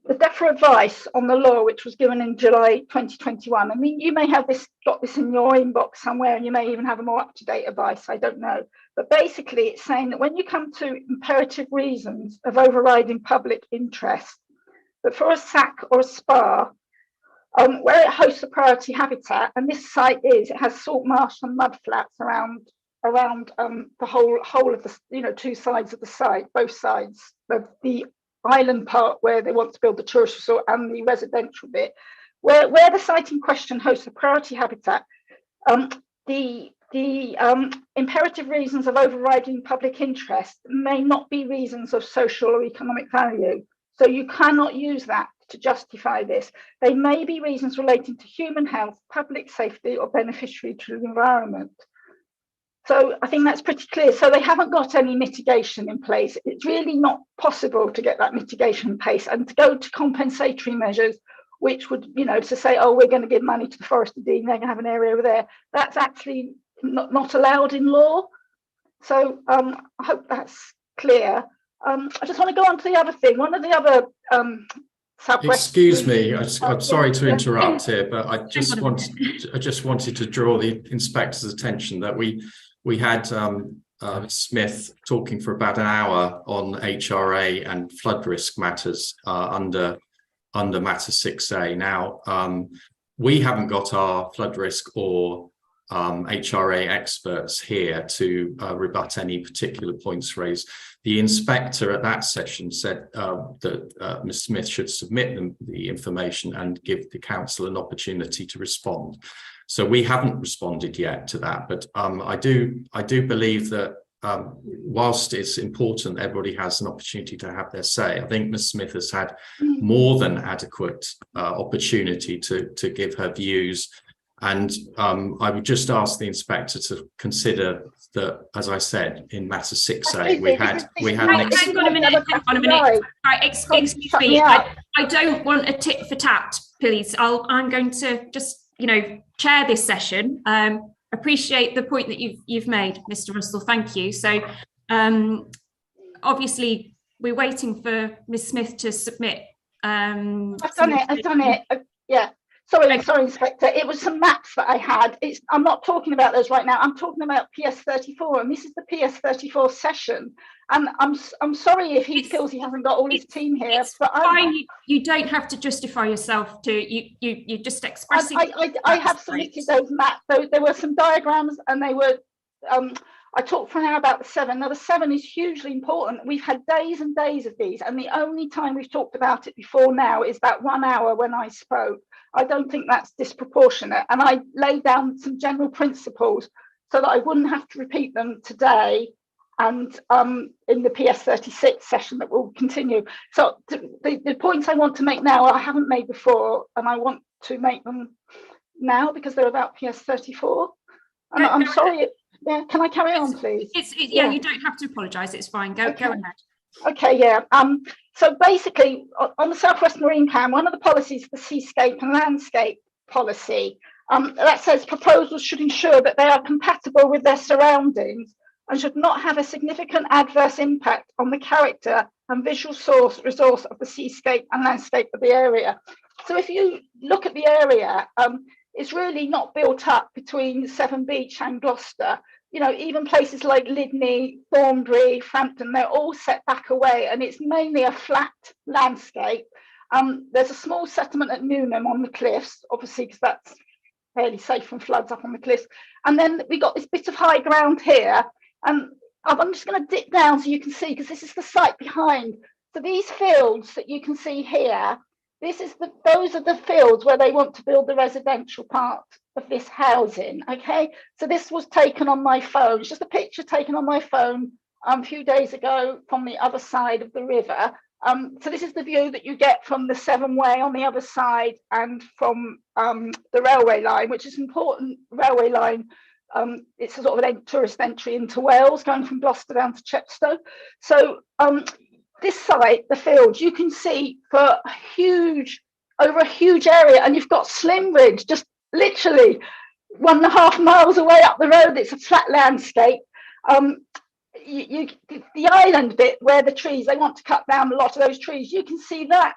the DEFRA advice on the law, which was given in July 2021, I mean, you may have got this in your inbox somewhere, and you may even have a more up-to-date advice, I don't know. But basically, it's saying that when you come to imperative reasons of overriding public interest, that for a SAC or a SPA, where it hosts a priority habitat, and this site it has salt marsh and mud flats around the whole of the, two sides of the site, both sides of the island part where they want to build the tourist resort and the residential bit, where the site in question hosts a priority habitat. The imperative reasons of overriding public interest may not be reasons of social or economic value. So you cannot use that to justify this. They may be reasons relating to human health, public safety, or beneficiary to the environment. So I think that's pretty clear. So they haven't got any mitigation in place. It's really not possible to get that mitigation in place, and to go to compensatory measures, which would, to say, oh, we're going to give money to the Forest of Dean, they're going to have an area over there. That's actually not allowed in law. So I hope that's clear. I just want to go on to the other thing. One of the other Excuse me, I'm sorry to interrupt here, but I just wanted to draw the inspector's attention that we had Smith talking for about an hour on HRA and flood risk matters under matter 6A. Now, we haven't got our flood risk or HRA experts here to rebut any particular points raised. The inspector at that session said that Ms. Smith should submit the information and give the council an opportunity to respond. So we haven't responded yet to that, but I do believe that whilst it's important everybody has an opportunity to have their say, I think Ms. Smith has had more than adequate opportunity to give her views. And I would just ask the inspector to consider that, as I said, in matter 6A, we had Hang on a minute. Right, excuse me. I don't want a tit for tat, please. I'm going to just, chair this session. Appreciate the point that you've made, Mr. Russell. Thank you. So, obviously, we're waiting for Ms. Smith to submit. I've done it. Yeah. Sorry, Inspector. It was some maps that I had. I'm not talking about those right now. I'm talking about PS34, and this is the PS34 session. And I'm sorry if he feels he hasn't got all his team here. It's fine. You don't have to justify yourself. You just expressing. I have submitted those maps. There were some diagrams, and they were. I talked for an hour about the 7. Now the 7 is hugely important. We've had days and days of these, and the only time we've talked about it before now is that 1 hour when I spoke. I don't think that's disproportionate, and I laid down some general principles so that I wouldn't have to repeat them today and in the PS46 session that will continue. So the points I want to make now I haven't made before, and I want to make them now because they're about PS34. And I'm sorry. Yeah, can I carry on, please? Yeah, you don't have to apologise. It's fine. Go ahead. Okay, yeah. So basically, on the South West Marine Plan, one of the policies is the seascape and landscape policy. That says proposals should ensure that they are compatible with their surroundings and should not have a significant adverse impact on the character and visual resource of the seascape and landscape of the area. So if you look at the area, it's really not built up between Severn Beach and Gloucester. Even places like Lydney, Thornbury, Frampton, they're all set back away, and it's mainly a flat landscape. There's a small settlement at Newnham on the cliffs, obviously, because that's fairly safe from floods up on the cliffs. And then we got this bit of high ground here. And I'm just going to dip down so you can see, because this is the site behind. So these fields that you can see here, those are the fields where they want to build the residential part of this housing. Okay, so this was taken on my phone. It's just a picture taken on my phone a few days ago from the other side of the river. So this is the view that you get from the Severn Way on the other side, and from the railway line, which is an important railway line. It's a sort of a tourist entry into Wales, going from Gloucester down to Chepstow. So this site, the fields, you can see for over a huge area, and you've got Slimbridge just literally 1.5 miles away up the road. It's a flat landscape. The island bit where the trees, they want to cut down a lot of those trees. You can see that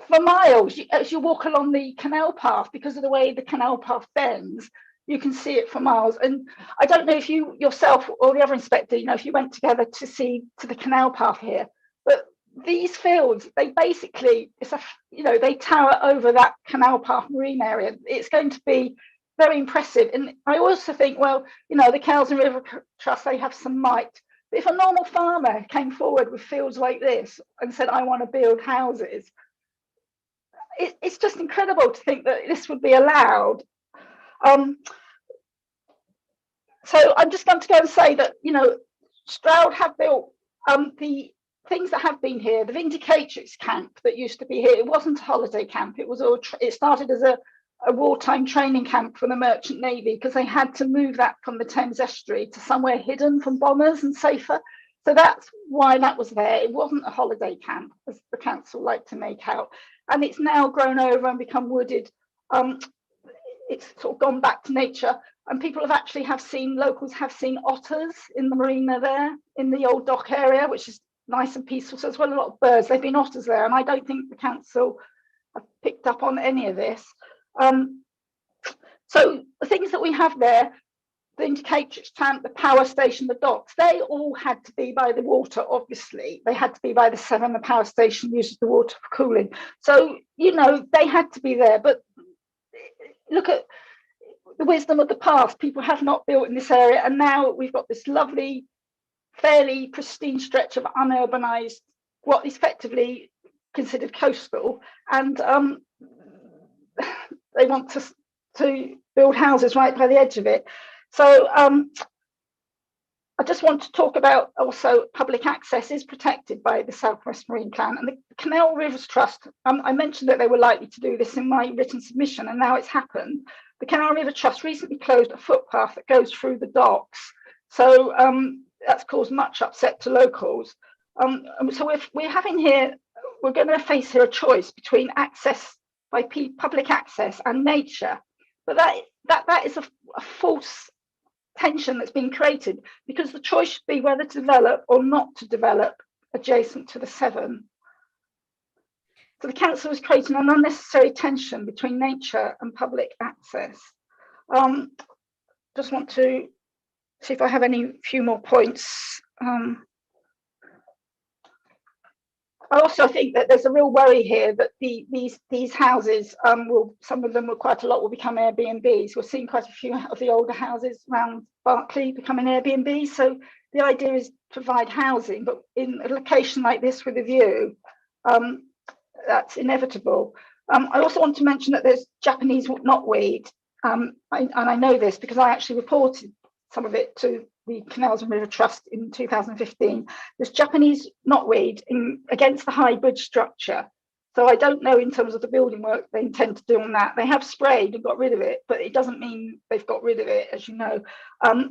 for miles as you walk along the canal path, because of the way the canal path bends. You can see it for miles. And I don't know if you yourself or the other inspector, if you went together to see to the canal path here, but these fields, they basically, they tower over that canal path marine area. It's going to be very impressive. And I also think, well, the Canals and River Trust, they have some might. But if a normal farmer came forward with fields like this and said, I want to build houses, it's just incredible to think that this would be allowed. So I'm just going to go and say that, Stroud have built the things that have been here. The Vindicatrix camp that used to be here, it wasn't a holiday camp. It started as a wartime training camp for the Merchant Navy, because they had to move that from the Thames estuary to somewhere hidden from bombers and safer. So that's why that was there. It wasn't a holiday camp, as the council like to make out. And it's now grown over and become wooded. It's sort of gone back to nature, and people locals have seen otters in the marina there, in the old dock area, which is nice and peaceful. So as well, a lot of birds. There've been otters there, and I don't think the council have picked up on any of this. So the things that we have there, the Indicatrix camp, the power station, the docks, they all had to be by the water, obviously. They had to be by the Severn. The power station uses the water for cooling. So, they had to be there. But look at the wisdom of the past. People have not built in this area, and now we've got this lovely, fairly pristine stretch of unurbanized, what is effectively considered coastal, and they want to build houses right by the edge of it. So I just want to talk about also public access is protected by the South West Marine Plan, and the Canal Rivers Trust. I mentioned that they were likely to do this in my written submission, and now it's happened. The Canal River Trust recently closed a footpath that goes through the docks. So that's caused much upset to locals. So we're going to face here a choice between access by public access and nature. But that is a false tension that's been created, because the choice should be whether to develop or not to develop adjacent to the Severn. So the council is creating an unnecessary tension between nature and public access. Just want to see if I have few more points. I also think that there's a real worry here that these houses some of them quite a lot will become Airbnbs. We're seeing quite a few of the older houses around Berkeley becoming Airbnbs. So the idea is to provide housing, but in a location like this with a view, that's inevitable. I also want to mention that there's Japanese knotweed, and I know this because I actually reported some of it to the Canals and River Trust in 2015. There's Japanese knotweed against the high bridge structure. So I don't know in terms of the building work they intend to do on that. They have sprayed and got rid of it, but it doesn't mean they've got rid of it, as you know.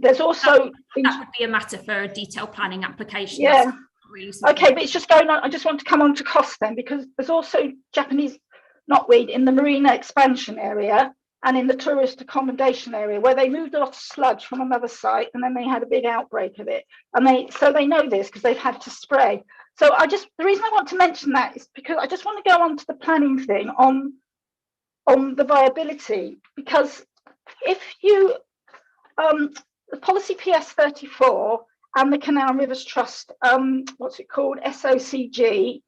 There's also that would be a matter for a detailed planning application. Yeah. Really okay, but it's just going on. I just want to come on to cost then, because there's also Japanese knotweed in the marina expansion area and in the tourist accommodation area, where they moved a lot of sludge from another site, and then they had a big outbreak of it. And they know this because they've had to spray. So the reason I want to mention that is because I just want to go on to the planning thing on the viability, because if you the policy PS34 and the Canal Rivers Trust, what's it called, SOCG,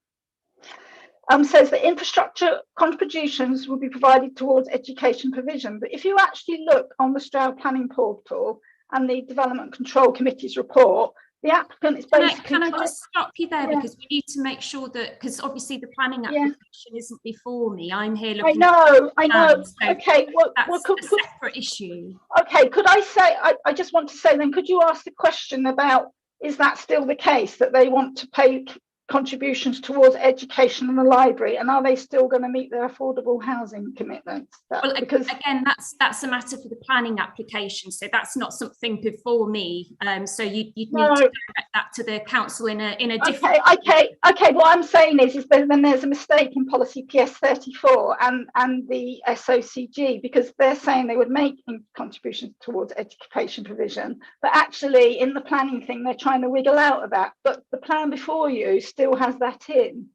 says that infrastructure contributions will be provided towards education provision. But if you actually look on the Stroud Planning Portal and the Development Control Committee's report, The applicant is Can basically. I just stop you there, Yeah. because we need to make sure that, because obviously the planning Yeah. application isn't before me. I'm here I looking. know. So Okay, well, that's could, a separate issue. okay, could I say, I just want to say then, could you ask the question about, is that still the case, that they want to pay contributions towards education in the library, and are they still going to meet their affordable housing commitments? Well, because again, that's a matter for the planning application, so that's not something before me. So you'd need to direct that to the council in a different. Okay. What I'm saying is that then there's a mistake in policy PS34 and the SOCG, because they're saying they would make contributions towards education provision, but actually in the planning thing they're trying to wiggle out of that. But the plan before you still has that in.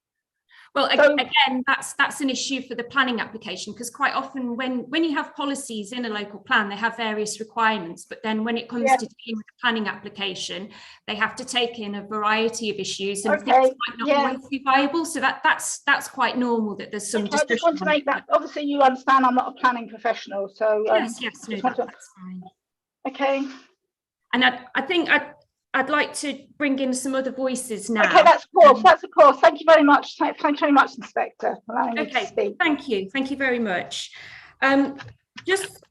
Well, again, that's an issue for the planning application, because quite often when you have policies in a local plan, they have various requirements, but then when it comes to dealing with the planning application, they have to take in a variety of issues, and things might not always be viable. So that's quite normal, that there's some discussion. I just want to make that, obviously you understand I'm not a planning professional, so yes, no, that's fine. Okay. And I think I'd like to bring in some other voices now. Okay, that's of course. Thank you very much. Thank you very much, Inspector. Okay, thank you very much. Just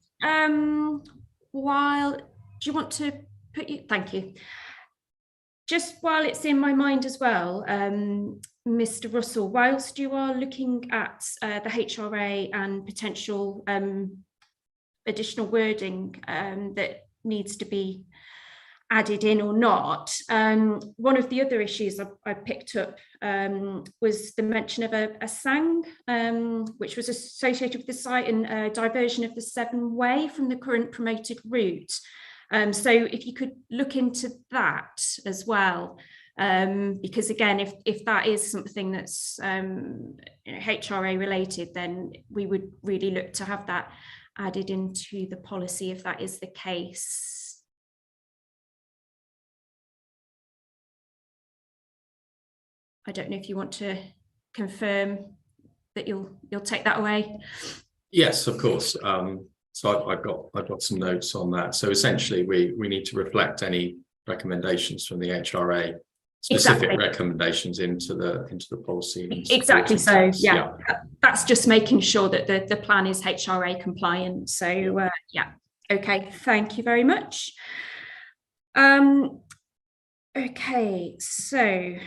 while, do you want to put you? Thank you. Just while it's in my mind as well, Mr. Russell, whilst you are looking at the HRA and potential additional wording that needs to be added in or not, one of the other issues I picked up was the mention of a sang, which was associated with the site and diversion of the Severn Way from the current promoted route. So if you could look into that as well, because again, if that is something that's HRA related, then we would really look to have that added into the policy if that is the case. I don't know if you want to confirm that you'll take that away. Yes, of course. So I've got some notes on that. So essentially, we need to reflect any recommendations from the HRA, specific recommendations into the policy. Exactly. So yeah, that's just making sure that the plan is HRA compliant. So yeah, okay. Thank you very much. Okay, so.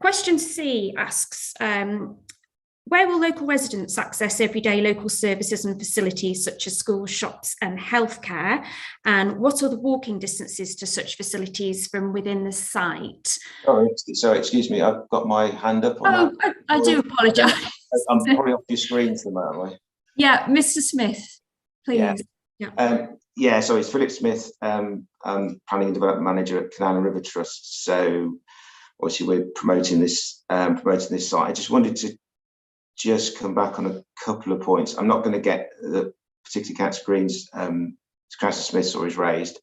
Question C asks, where will local residents access everyday local services and facilities such as schools, shops and healthcare? And what are the walking distances to such facilities from within the site? Sorry, excuse me, I've got my hand up on that. I do apologise. I'm probably off your screen for the moment, am I? Yeah, Mr. Smith, please. Yeah, sorry, it's Philip Smith. I'm Planning and Development Manager at Canal and River Trust. So obviously we're promoting this site. I just wanted to come back on a couple of points. I'm not going to get the particular Councillor Green's, Councillor Smith's always raised.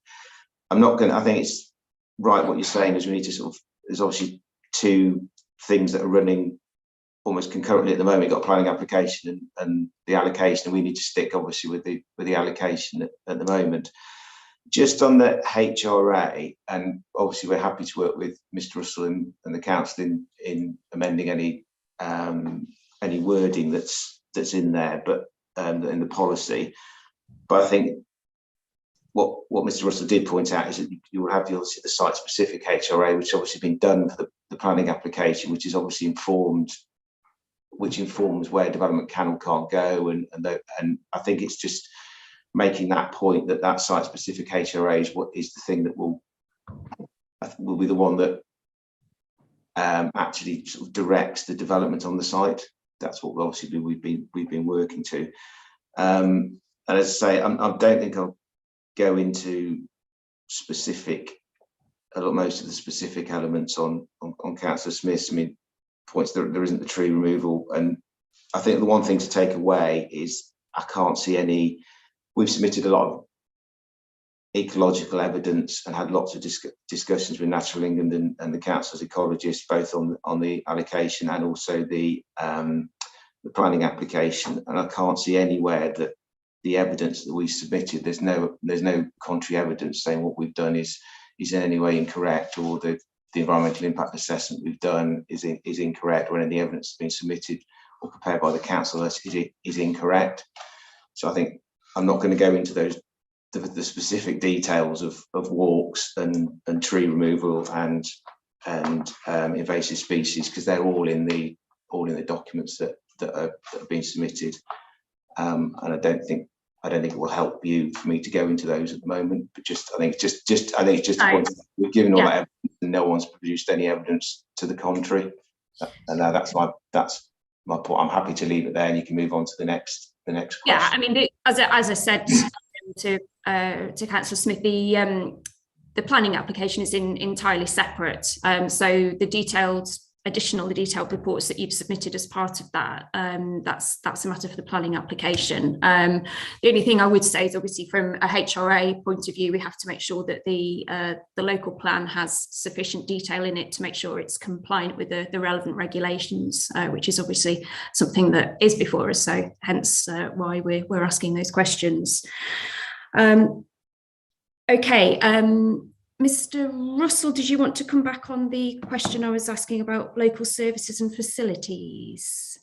I think it's right what you're saying is we need to there's obviously two things that are running almost concurrently at the moment. You've got planning application and the allocation, and we need to stick obviously with the allocation at the moment. Just on the HRA, and obviously we're happy to work with Mr. Russell and the council in amending any wording that's in there, but in the policy. But I think what Mr. Russell did point out is that you will have obviously the site-specific HRA, which has obviously been done for the planning application, which is obviously informs where development can or can't go, and I think it's just making that point that site-specific HRA is the thing that will be the one that actually sort of directs the development on the site. That's what obviously we've been working to. And as I say, I don't think I'll go into most of the specific elements on Councillor Smith's. I mean, points there isn't the tree removal, and I think the one thing to take away is I can't see any. We've submitted a lot of ecological evidence and had lots of discussions with Natural England and the council's ecologists, both on the allocation and also the planning application. And I can't see anywhere that the evidence that we submitted. There's no contrary evidence saying what we've done is in any way incorrect, or the environmental impact assessment we've done is incorrect, or any of the evidence that's been submitted or prepared by the council is incorrect. So I think I'm not going to go into the specific details of walks and tree removal and invasive species, because they're all in the documents that have been submitted, and I don't think it will help you for me to go into those at the moment. But I think it's just we've given all that evidence and no one's produced any evidence to the contrary. And that's my point. I'm happy to leave it there, and you can move on to the next question. Yeah, I mean, as I said to Councillor Smith, the planning application is entirely separate. So the detailed reports that you've submitted as part of that, that's a matter for the planning application. The only thing I would say is, obviously from a HRA point of view, we have to make sure that the local plan has sufficient detail in it to make sure it's compliant with the relevant regulations, which is obviously something that is before us. So hence why we're asking those questions. Okay. Mr. Russell, did you want to come back on the question I was asking about local services and facilities?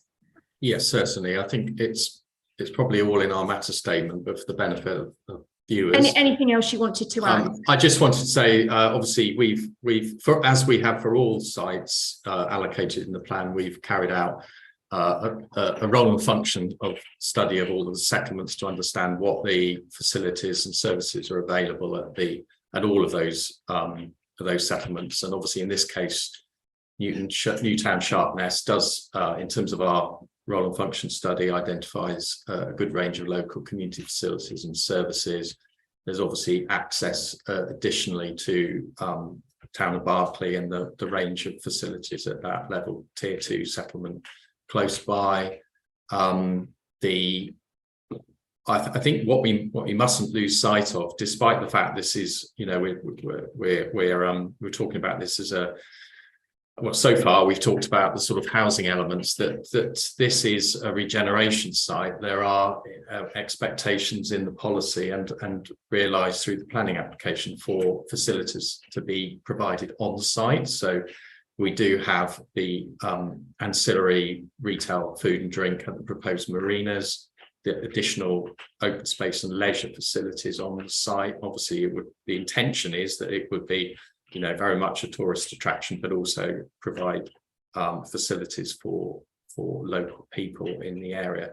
Yes, certainly. I think it's probably all in our matter statement, but for the benefit of viewers. Anything else you wanted to add? I just wanted to say, obviously, as we have for all sites allocated in the plan, we've carried out a role and function of study of all of the settlements to understand what the facilities and services are available at all of those settlements. And obviously in this case, Newtown Sharpness does, in terms of our role and function study, identifies a good range of local community facilities and services. There's obviously access additionally to Town of Berkeley and the range of facilities at that level, tier 2 settlement close by. I think what we mustn't lose sight of, despite the fact this is, we're talking about this as so far we've talked about the sort of housing elements, that this is a regeneration site. There are expectations in the policy and realised through the planning application for facilities to be provided on site. So we do have the ancillary retail, food and drink at the proposed marinas, the additional open space and leisure facilities on the site. Obviously, the intention is that it would be, very much a tourist attraction, but also provide facilities for local people in the area.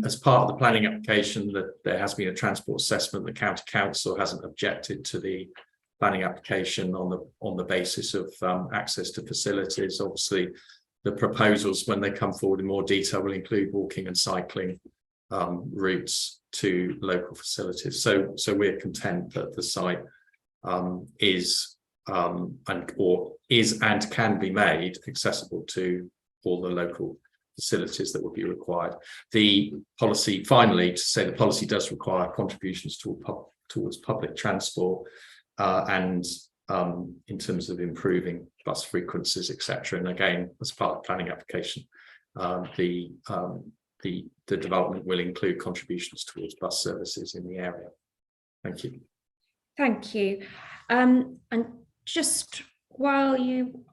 As part of the planning application, that there has been a transport assessment. The county council hasn't objected to the planning application on the basis of access to facilities. Obviously, the proposals, when they come forward in more detail, will include walking and cycling routes to local facilities. So we're content that the site is and can be made accessible to all the local facilities that would be required. The policy, finally, to say the policy does require contributions towards public transport and in terms of improving bus frequencies, etc. And again, as part of the planning application, the development will include contributions towards bus services in the area. Thank you. Thank you. And just while you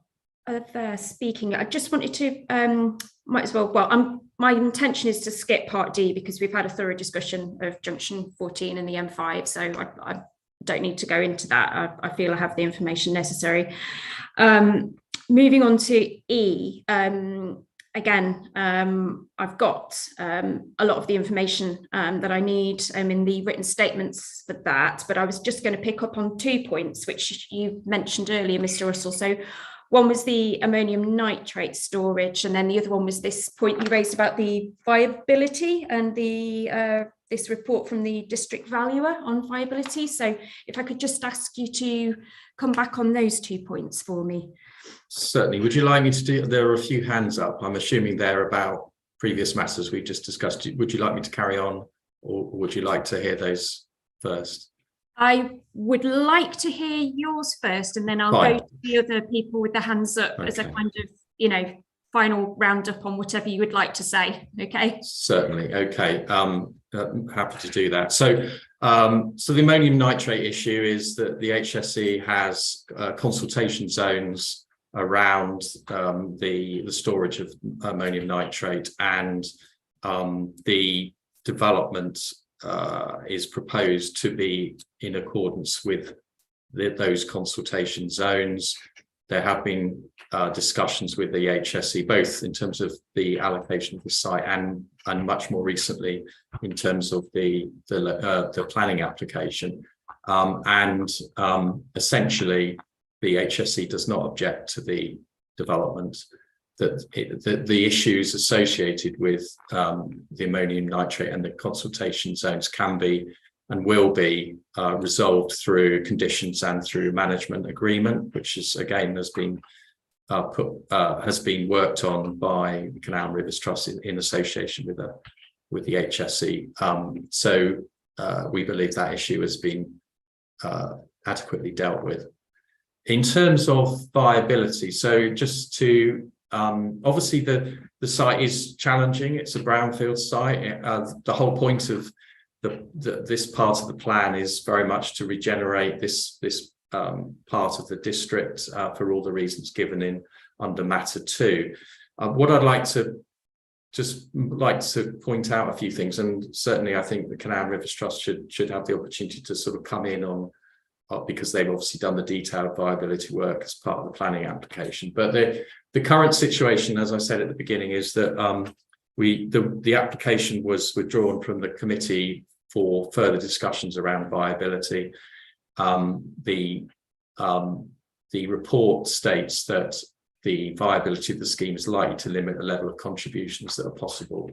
are there speaking, I just wanted to, my intention is to skip part D because we've had a thorough discussion of junction 14 and the M5, so I don't need to go into that. I feel I have the information necessary. Moving on to E, again, I've got a lot of the information that I need in the written statements for that, but I was just going to pick up on 2 points which you mentioned earlier, Mr. Russell. So one was the ammonium nitrate storage, and then the other one was this point you raised about the viability and this report from the district valuer on viability. So if I could just ask you to come back on those 2 points for me. Certainly. Would you like me to do? There are a few hands up. I'm assuming they're about previous matters we just discussed. Would you like me to carry on, or would you like to hear those first? I would like to hear yours first, and then I'll go to the other people with their hands up as a kind of, final roundup on whatever you would like to say. Okay. Certainly. Okay. happy to do that. So, so the ammonium nitrate issue is that the HSE has consultation zones around the storage of ammonium nitrate, and the development is proposed to be in accordance with those consultation zones. There have been discussions with the HSE, both in terms of the allocation of the site and much more recently in terms of the planning application. Essentially, the HSE does not object to the development. That the issues associated with the ammonium nitrate and the consultation zones can be and will be resolved through conditions and through management agreement, which is again has been worked on by the Canal and Rivers Trust in association with the HSE. So we believe that issue has been adequately dealt with. In terms of viability, so just to obviously the site is challenging. It's a brownfield site. The whole point of this part of the plan is very much to regenerate this part of the district for all the reasons given under matter 2. What I'd like to point out a few things, and certainly I think the Canal and Rivers Trust should have the opportunity to sort of come in on, because they've obviously done the detailed viability work as part of the planning application. But the current situation, as I said at the beginning, is that the application was withdrawn from the committee for further discussions around viability. The report states that the viability of the scheme is likely to limit the level of contributions that are possible.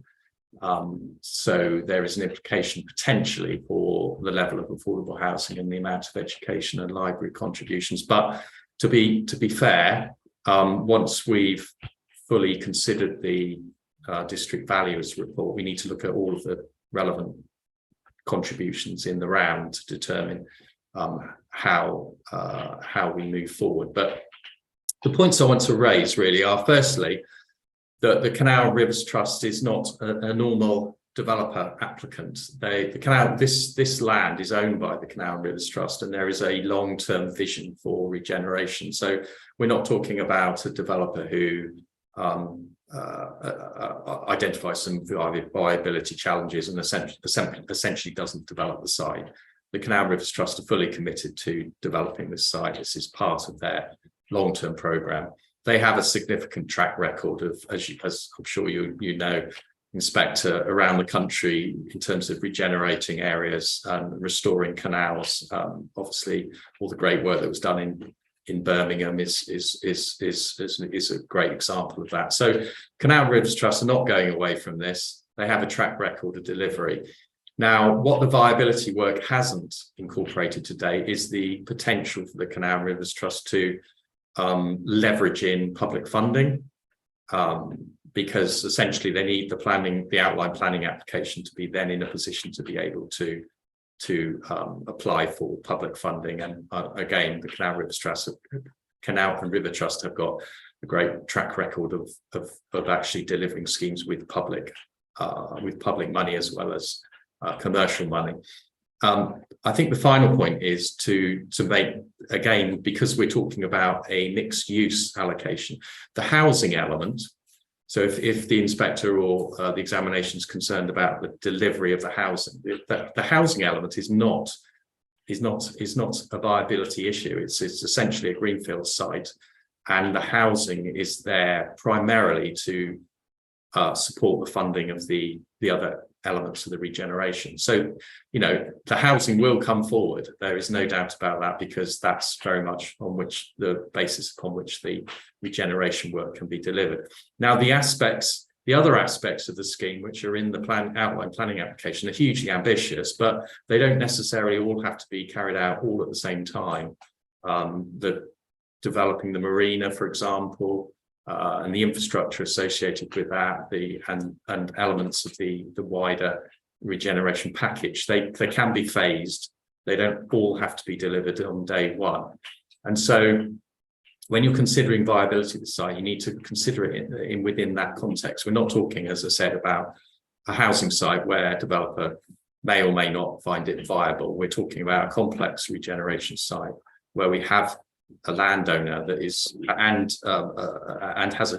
So there is an implication potentially for the level of affordable housing and the amount of education and library contributions. But to be fair, once we've fully considered the district values report, we need to look at all of the relevant contributions in the round to determine how we move forward. But the points I want to raise really are, firstly, that the Canal and Rivers Trust is not a normal developer applicant. This land is owned by the Canal and Rivers Trust, and there is a long-term vision for regeneration. So we're not talking about a developer who identifies some viability challenges and essentially doesn't develop the site. The Canal and Rivers Trust are fully committed to developing this site. This is part of their long-term programme. They have a significant track record of, as I'm sure you know, inspect around the country in terms of regenerating areas and restoring canals. Obviously, all the great work that was done in Birmingham is a great example of that. So Canal and Rivers Trust are not going away from this. They have a track record of delivery. Now, what the viability work hasn't incorporated today is the potential for the Canal and Rivers Trust to leverage in public funding, because essentially they need the outline planning application to be then in a position to be able to apply for public funding. And again, the Canal and River Trust have got a great track record of actually delivering schemes with public money as well as commercial money. I think the final point is to make, again, because we're talking about a mixed use allocation, the housing element. So if the inspector or the examination is concerned about the delivery of the housing, the housing element is not a viability issue. It's essentially a greenfield site, and the housing is there primarily to support the funding of the other elements of the regeneration. So, the housing will come forward. There is no doubt about that, because that's very much on which the basis upon which the regeneration work can be delivered. Now, the other aspects of the scheme, which are in the outline planning application, are hugely ambitious, but they don't necessarily all have to be carried out all at the same time. Developing the marina, for example, and the infrastructure associated with that, and elements of the wider regeneration package, they can be phased. They don't all have to be delivered on day one. And so when you're considering viability of the site, you need to consider it within that context. We're not talking, as I said, about housing site where a developer may or may not find it viable. We're talking about a complex regeneration site where we have a landowner that is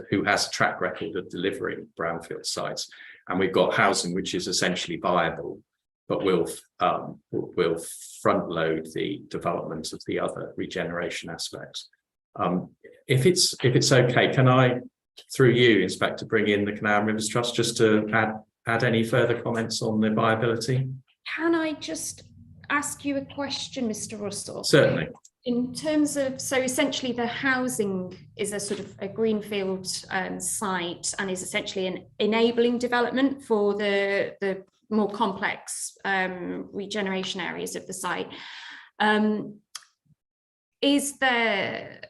who has a track record of delivering brownfield sites, and we've got housing which is essentially viable, but will front load the development of the other regeneration aspects. If it's okay, can I, through you, Inspector, bring in the Canal and Rivers Trust just to add any further comments on the viability? Can I just ask you a question, Mr. Russell? Certainly. In terms of, so essentially the housing is a sort of a greenfield site and is essentially an enabling development for the more complex regeneration areas of the site. Is there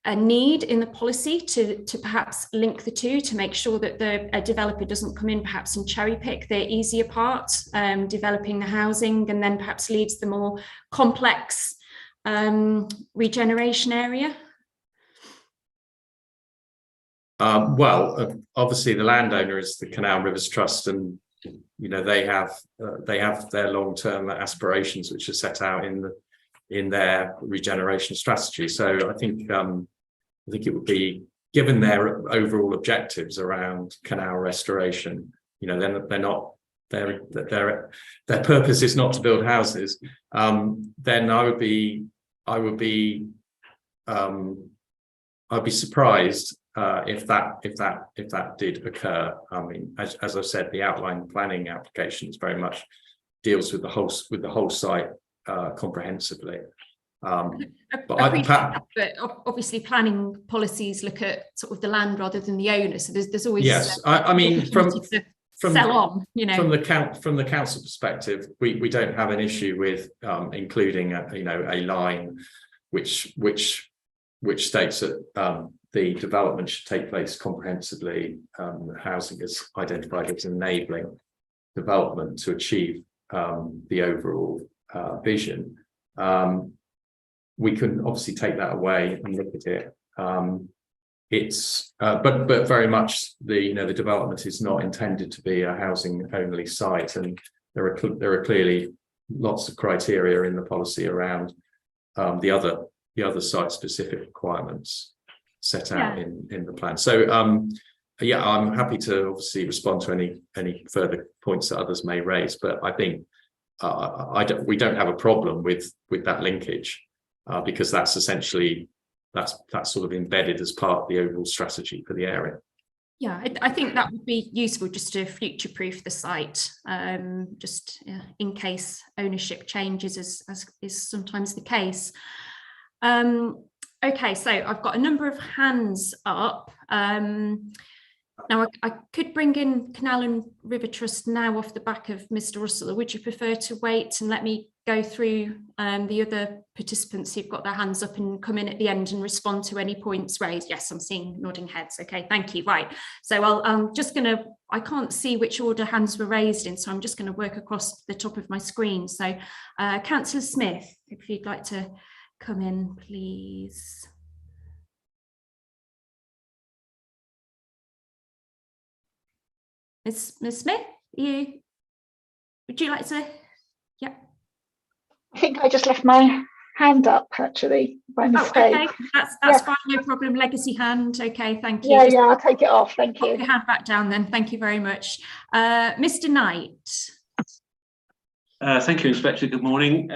a need in the policy to perhaps link the two to make sure that a developer doesn't come in perhaps and cherry pick the easier part, developing the housing, and then perhaps leads the more complex regeneration area? Well, obviously the landowner is the Canal and Rivers Trust, and they have their long-term aspirations which are set out in their regeneration strategy. So I think it would be, given their overall objectives around canal restoration, then their purpose is not to build houses. Then I'd be surprised if that did occur. I mean, as I said, the outline planning applications very much deals with the whole site comprehensively. But obviously planning policies look at sort of the land rather than the owner, so there's always I mean from sell on, from the council perspective, we don't have an issue with including a line which states that the development should take place comprehensively. Housing is identified as enabling development to achieve the overall vision. We can obviously take that away and look at it. But very much the development is not intended to be a housing only site, and there are clearly lots of criteria in the policy around the other site specific requirements set out in the plan. So I'm happy to obviously respond to any further points that others may raise, but I think we don't have a problem with that linkage because that's essentially that's sort of embedded as part of the overall strategy for the area. Yeah, I think that would be useful just to future-proof the site, just in case ownership changes, as is sometimes the case. Okay, so I've got a number of hands up. Now, I could bring in Canal and River Trust now off the back of Mr. Russell, or would you prefer to wait and let me go through the other participants who've got their hands up and come in at the end and respond to any points raised? Yes, I'm seeing nodding heads. Okay, thank you. Right, so I'm just going to, I can't see which order hands were raised in, so I'm just going to work across the top of my screen. So Councillor Smith, if you'd like to come in, please. Ms. Smith, would you like to? Yeah. I think I just left my hand up actually by mistake. Okay, that's fine, no problem. Legacy hand. Okay, thank you. Yeah, I'll take it off. Thank you. Put your hand back down then. Thank you very much. Mr. Knight. Thank you, Inspector. Good morning.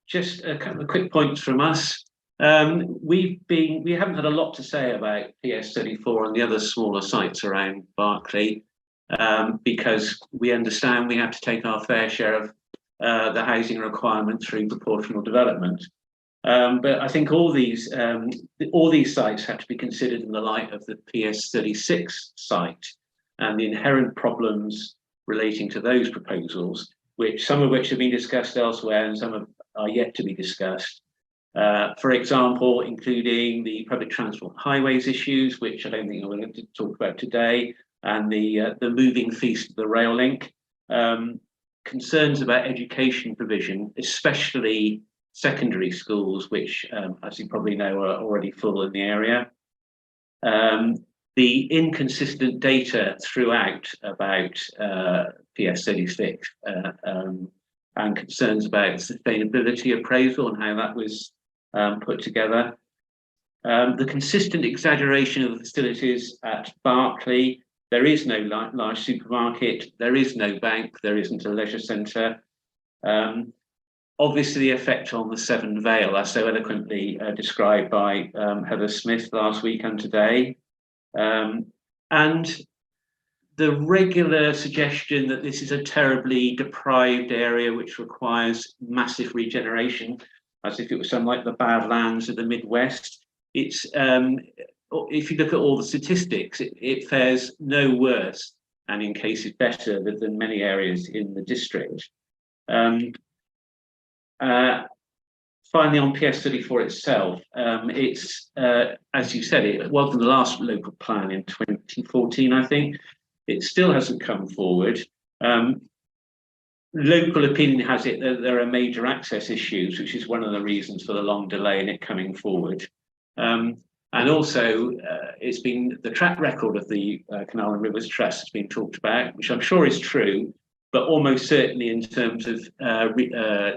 Just a couple of quick points from us. We haven't had a lot to say about PS34 and the other smaller sites around Berkeley. Because we understand we have to take our fair share of the housing requirement through proportional development. But I think all these sites have to be considered in the light of the PS36 site and the inherent problems relating to those proposals, some of which have been discussed elsewhere and some are yet to be discussed. For example, including the public transport highways issues, which I don't think we're going to talk about today, and the moving feast of the rail link, concerns about education provision, especially secondary schools, which, as you probably know, are already full in the area. the inconsistent data throughout about PS36 and concerns about sustainability appraisal and how that was put together. The consistent exaggeration of the facilities at Berkeley. There is no large supermarket, there is no bank, there isn't a leisure centre. Obviously, the effect on the Severn Vale, as so eloquently described by Heather Smith last week and today. And the regular suggestion that this is a terribly deprived area which requires massive regeneration, as if it was something like the Badlands of the Midwest. It's if you look at all the statistics, it fares no worse, and in cases better than many areas in the district. Finally, on PS34 itself, it's as you said, it was in the last local plan in 2014, I think. It still hasn't come forward. Local opinion has it that there are major access issues, which is one of the reasons for the long delay in it coming forward. And also, it's been the track record of the Canal and Rivers Trust has been talked about, which I'm sure is true, but almost certainly in terms of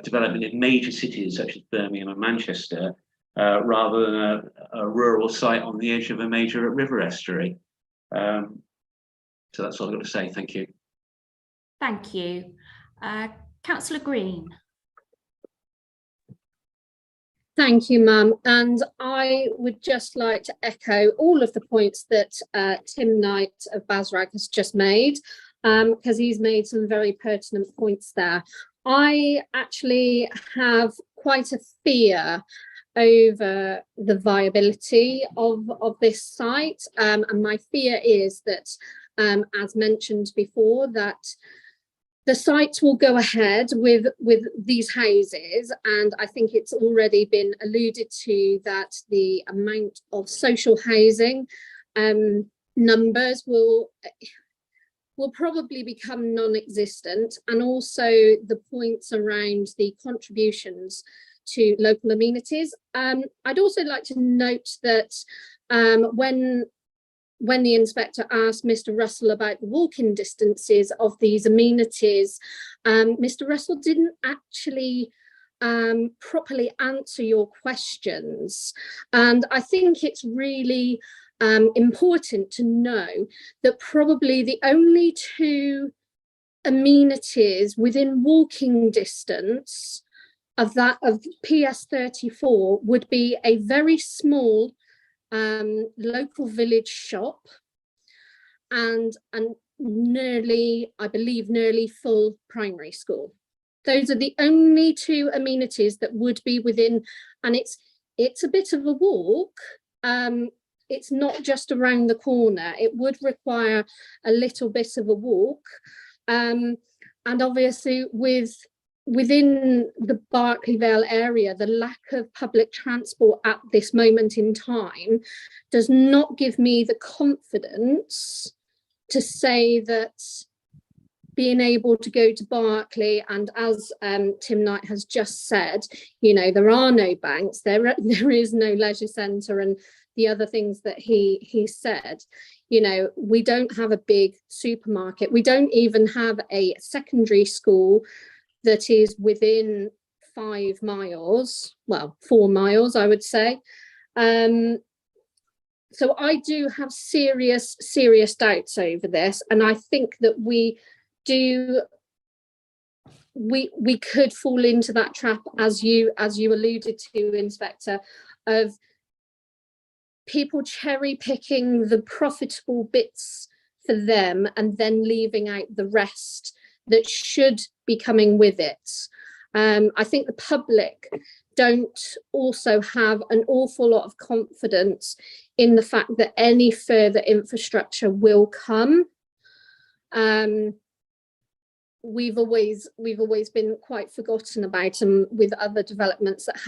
development in major cities such as Birmingham and Manchester, rather than a rural site on the edge of a major river estuary. So that's all I've got to say. Thank you. Thank you. Councillor Green. Thank you, ma'am. And I would just like to echo all of the points that Tim Knight of Basrag has just made, because he's made some very pertinent points there. I actually have quite a fear over the viability of this site. And my fear is that, as mentioned before, that the sites will go ahead with these houses, and I think it's already been alluded to that the amount of social housing numbers will probably become non-existent, and also the points around the contributions to local amenities. I'd also like to note that when the inspector asked Mr. Russell about the walking distances of these amenities, Mr. Russell didn't actually properly answer your questions. And I think it's really important to know that probably the only two amenities within walking distance of PS34 would be a very small local village shop and nearly full primary school. Those are the only two amenities that would be within, and it's a bit of a walk. It's not just around the corner. It would require a little bit of a walk, and obviously within the Berkeley Vale area, the lack of public transport at this moment in time does not give me the confidence to say that being able to go to Berkeley, and as Tim Knight has just said, you know, there are no banks, there is no leisure centre, and the other things that he said. You know, we don't have a big supermarket. We don't even have a secondary school that is within 5 miles, well, 4 miles, I would say. So I do have serious doubts over this, and I think that we could fall into that trap, as you alluded to, Inspector, of people cherry picking the profitable bits for them and then leaving out the rest that should be coming with it. I think the public don't also have an awful lot of confidence in the fact that any further infrastructure will come. We've always been quite forgotten about them with other developments that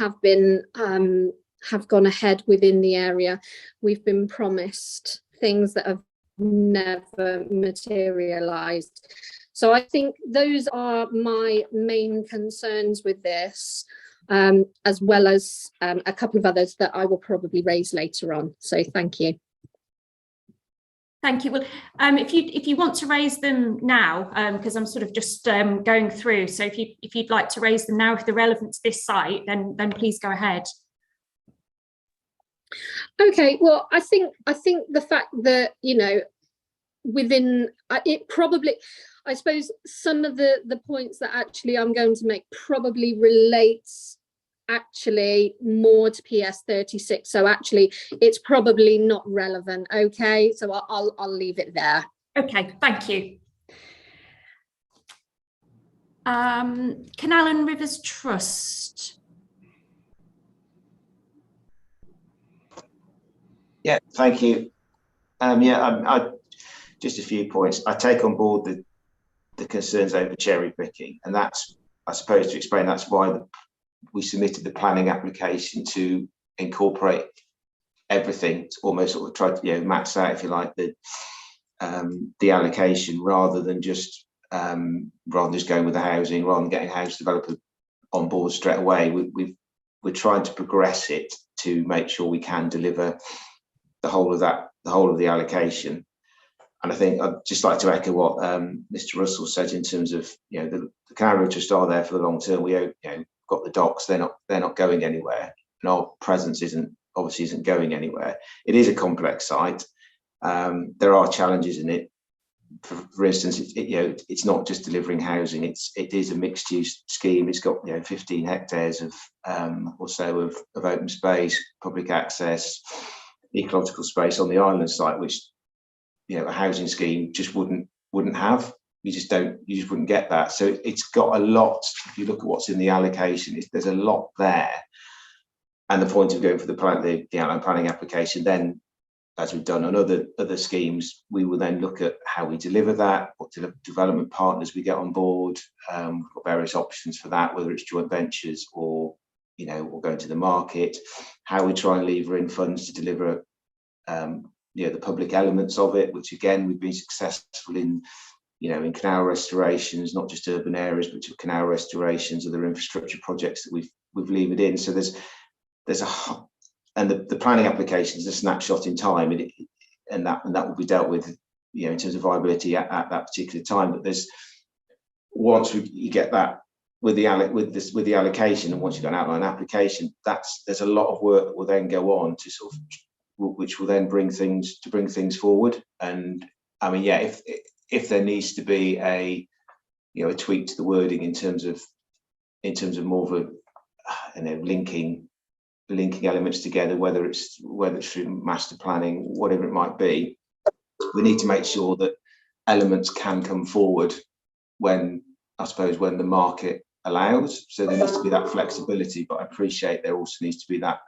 have gone ahead within the area. We've been promised things that have never materialized. So I think those are my main concerns with this, as well as a couple of others that I will probably raise later on. So thank you. Thank you. Well, if you want to raise them now, because I'm sort of just going through. So if you'd like to raise them now, if they're relevant to this site, then please go ahead. Okay. Well, I think the fact that, you know, within it probably, I suppose some of the points that actually I'm going to make probably relates actually more to PS46, so actually it's probably not relevant. Okay, so I'll leave it there. Okay, thank you. Canal and Rivers Trust. Yeah, thank you. I just a few points. I take on board the concerns over cherry picking, and that's, I suppose, to explain, that's why we submitted the planning application to incorporate everything, to almost sort of try to, you know, max out, if you like, the allocation, rather than just going with the housing, rather than getting a house developer on board straight away. We're trying to progress it to make sure we can deliver the whole of the allocation. And I think I'd just like to echo what Mr. Russell said in terms of, you know, the Canal River Trust are there for the long term. We, you know, got the docks, they're not going anywhere, and our presence obviously isn't going anywhere. It is a complex site. There are challenges in it. For instance, it's not just delivering housing. It is a mixed use scheme. It's got, you know, 15 hectares of or so of open space, public access, ecological space on the island site, which, you know, a housing scheme just wouldn't have. You just wouldn't get that. So it's got a lot. If you look at what's in the allocation, there's a lot there. And the point of going for the outline planning application, then, as we've done on other schemes, we will then look at how we deliver that, what development partners we get on board. We've got various options for that, whether it's joint ventures or, you know, or going to the market, how we try and lever in funds to deliver the public elements of it, which again, we've been successful in, you know, in canal restorations, not just urban areas, but canal restorations, other infrastructure projects that we've levered in. So and the planning application is a snapshot in time, and that will be dealt with, you know, in terms of viability at that particular time. But once you get that with the allocation, and once you've got an outline application, there's a lot of work that will then go on to sort of, which will then bring things forward. And I mean, yeah, if there needs to be a tweak to the wording in terms of more of a, you know, linking elements together, whether it's through master planning, whatever it might be, we need to make sure that elements can come forward when the market allows. So there needs to be that flexibility, but I appreciate there also needs to be that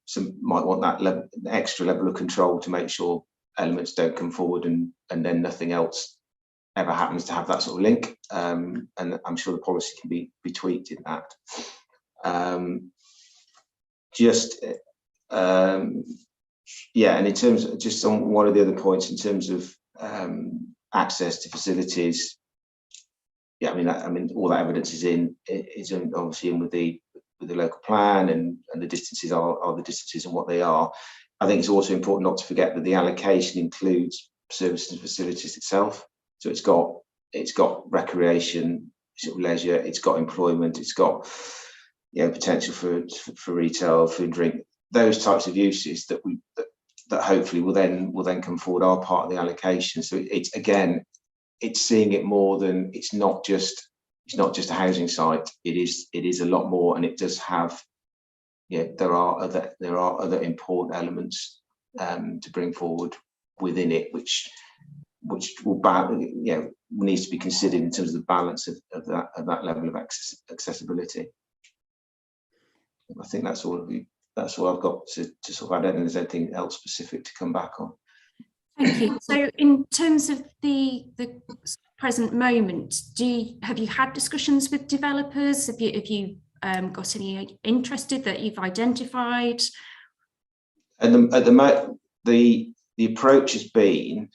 some might want that extra level of control to make sure elements don't come forward and then nothing else ever happens to have that sort of link. And I'm sure the policy can be tweaked in that. And in terms of just on one of the other points, in terms of access to facilities, I mean all that evidence is obviously in with the local plan, and the distances are the distances and what they are. I think it's also important not to forget that the allocation includes services and facilities itself. So it's got recreation, sort of leisure, it's got employment, it's got, you know, potential for retail, food and drink, those types of uses that hopefully will then come forward are part of the allocation. So it's seeing it more than it's not just a housing site. It is a lot more, and it does have, there are other important elements to bring forward within it, which will needs to be considered in terms of the balance of that level of accessibility. I think that's all I've got to sort of add. I don't think there's anything else specific to come back on. Thank you. So in terms of the present moment, have you had discussions with developers? Have you got any interested that you've identified? At the moment, the approach has been,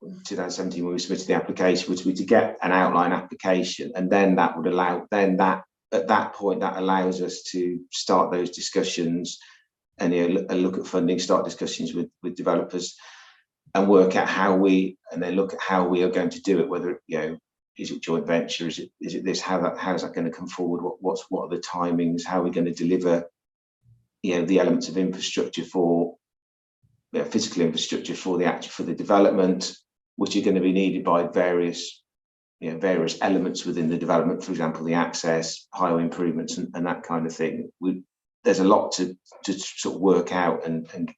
2017 when we submitted the application, was to get an outline application, and then that would allow, at that point that allows us to start those discussions and look at funding, start discussions with developers, and work out then look at how we are going to do it. Whether is it joint venture? Is it this? How is that going to come forward? What are the timings? How are we going to deliver? The elements of infrastructure for physical infrastructure for the development, which are going to be needed by various elements within the development. For example, the access, highway improvements, and that kind of thing. There's a lot to sort of work out and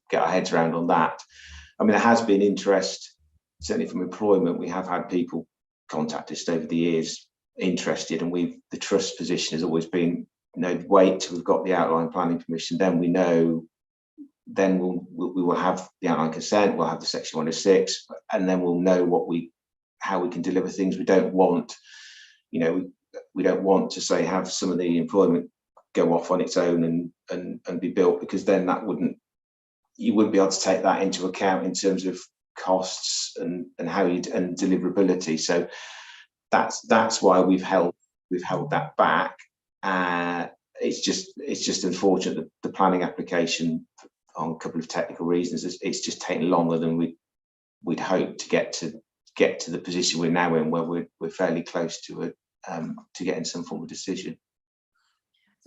get our heads around on that. I mean, there has been interest, certainly from employment. We have had people contact us over the years interested, and the trust position has always been, wait till we've got the outline planning permission, then we know, then we will have the outline consent, we'll have the section 106, and then we'll know how we can deliver things. We don't want, we don't want to say have some of the employment go off on its own and be built, because then you wouldn't be able to take that into account in terms of costs and deliverability. So that's why we've held that back. It's just unfortunate that the planning application, on a couple of technical reasons, it's just taken longer than we'd hoped to get to the position we're now in, where we're fairly close to getting some form of decision.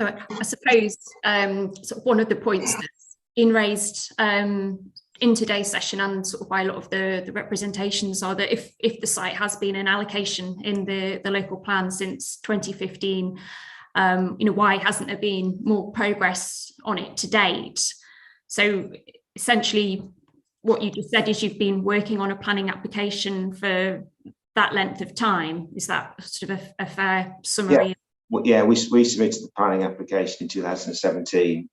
So I suppose sort of one of the points that's been raised in today's session, and sort of by a lot of the representations, are that if the site has been an allocation in the local plan since 2015, why hasn't there been more progress on it to date? So essentially what you just said is you've been working on a planning application for that length of time. Is that sort of a fair summary? Yeah, we submitted the planning application in 2017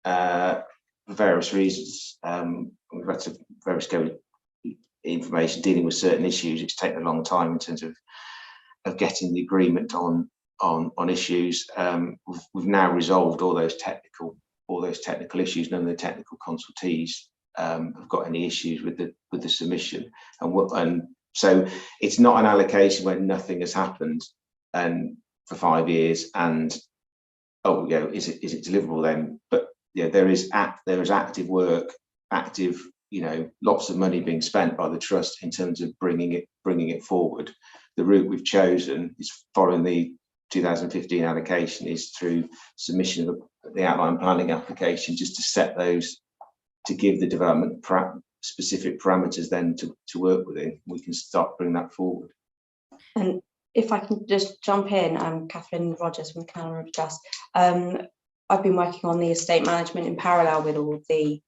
for various reasons. We've had to various information dealing with certain issues. It's taken a long time in terms of getting the agreement on issues. We've now resolved all those technical issues. None of the technical consultees have got any issues with the submission, and so it's not an allocation where nothing has happened and for 5 years and is it deliverable then? But there is active work, lots of money being spent by the trust in terms of bringing it forward. The route we've chosen is following the 2015 allocation, is through submission of the outline planning application, just to set those, to give the development specific parameters then to work within. We can start bringing that forward. And if I can just jump in, I'm Catherine Rogers from the Canal River Trust. I've been working on the estate management in parallel with all the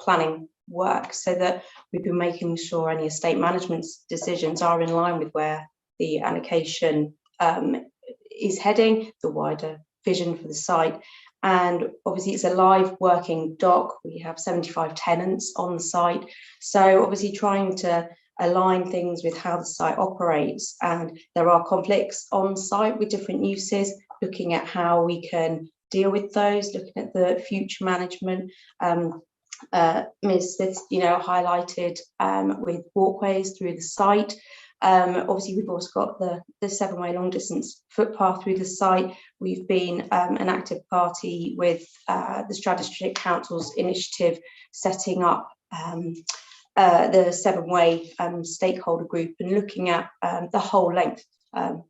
planning work, so that we've been making sure any estate management decisions are in line with where the allocation is heading, the wider vision for the site. And obviously it's a live working dock. We have 75 tenants on the site. So obviously trying to align things with how the site operates, and there are conflicts on site with different uses, looking at how we can deal with those, looking at the future management. Ms. Smith, highlighted with walkways through the site. Obviously, we've also got the 7-way long distance footpath through the site. We've been an active party with the Stroud District Council's initiative, setting up the 7-way stakeholder group and looking at the whole length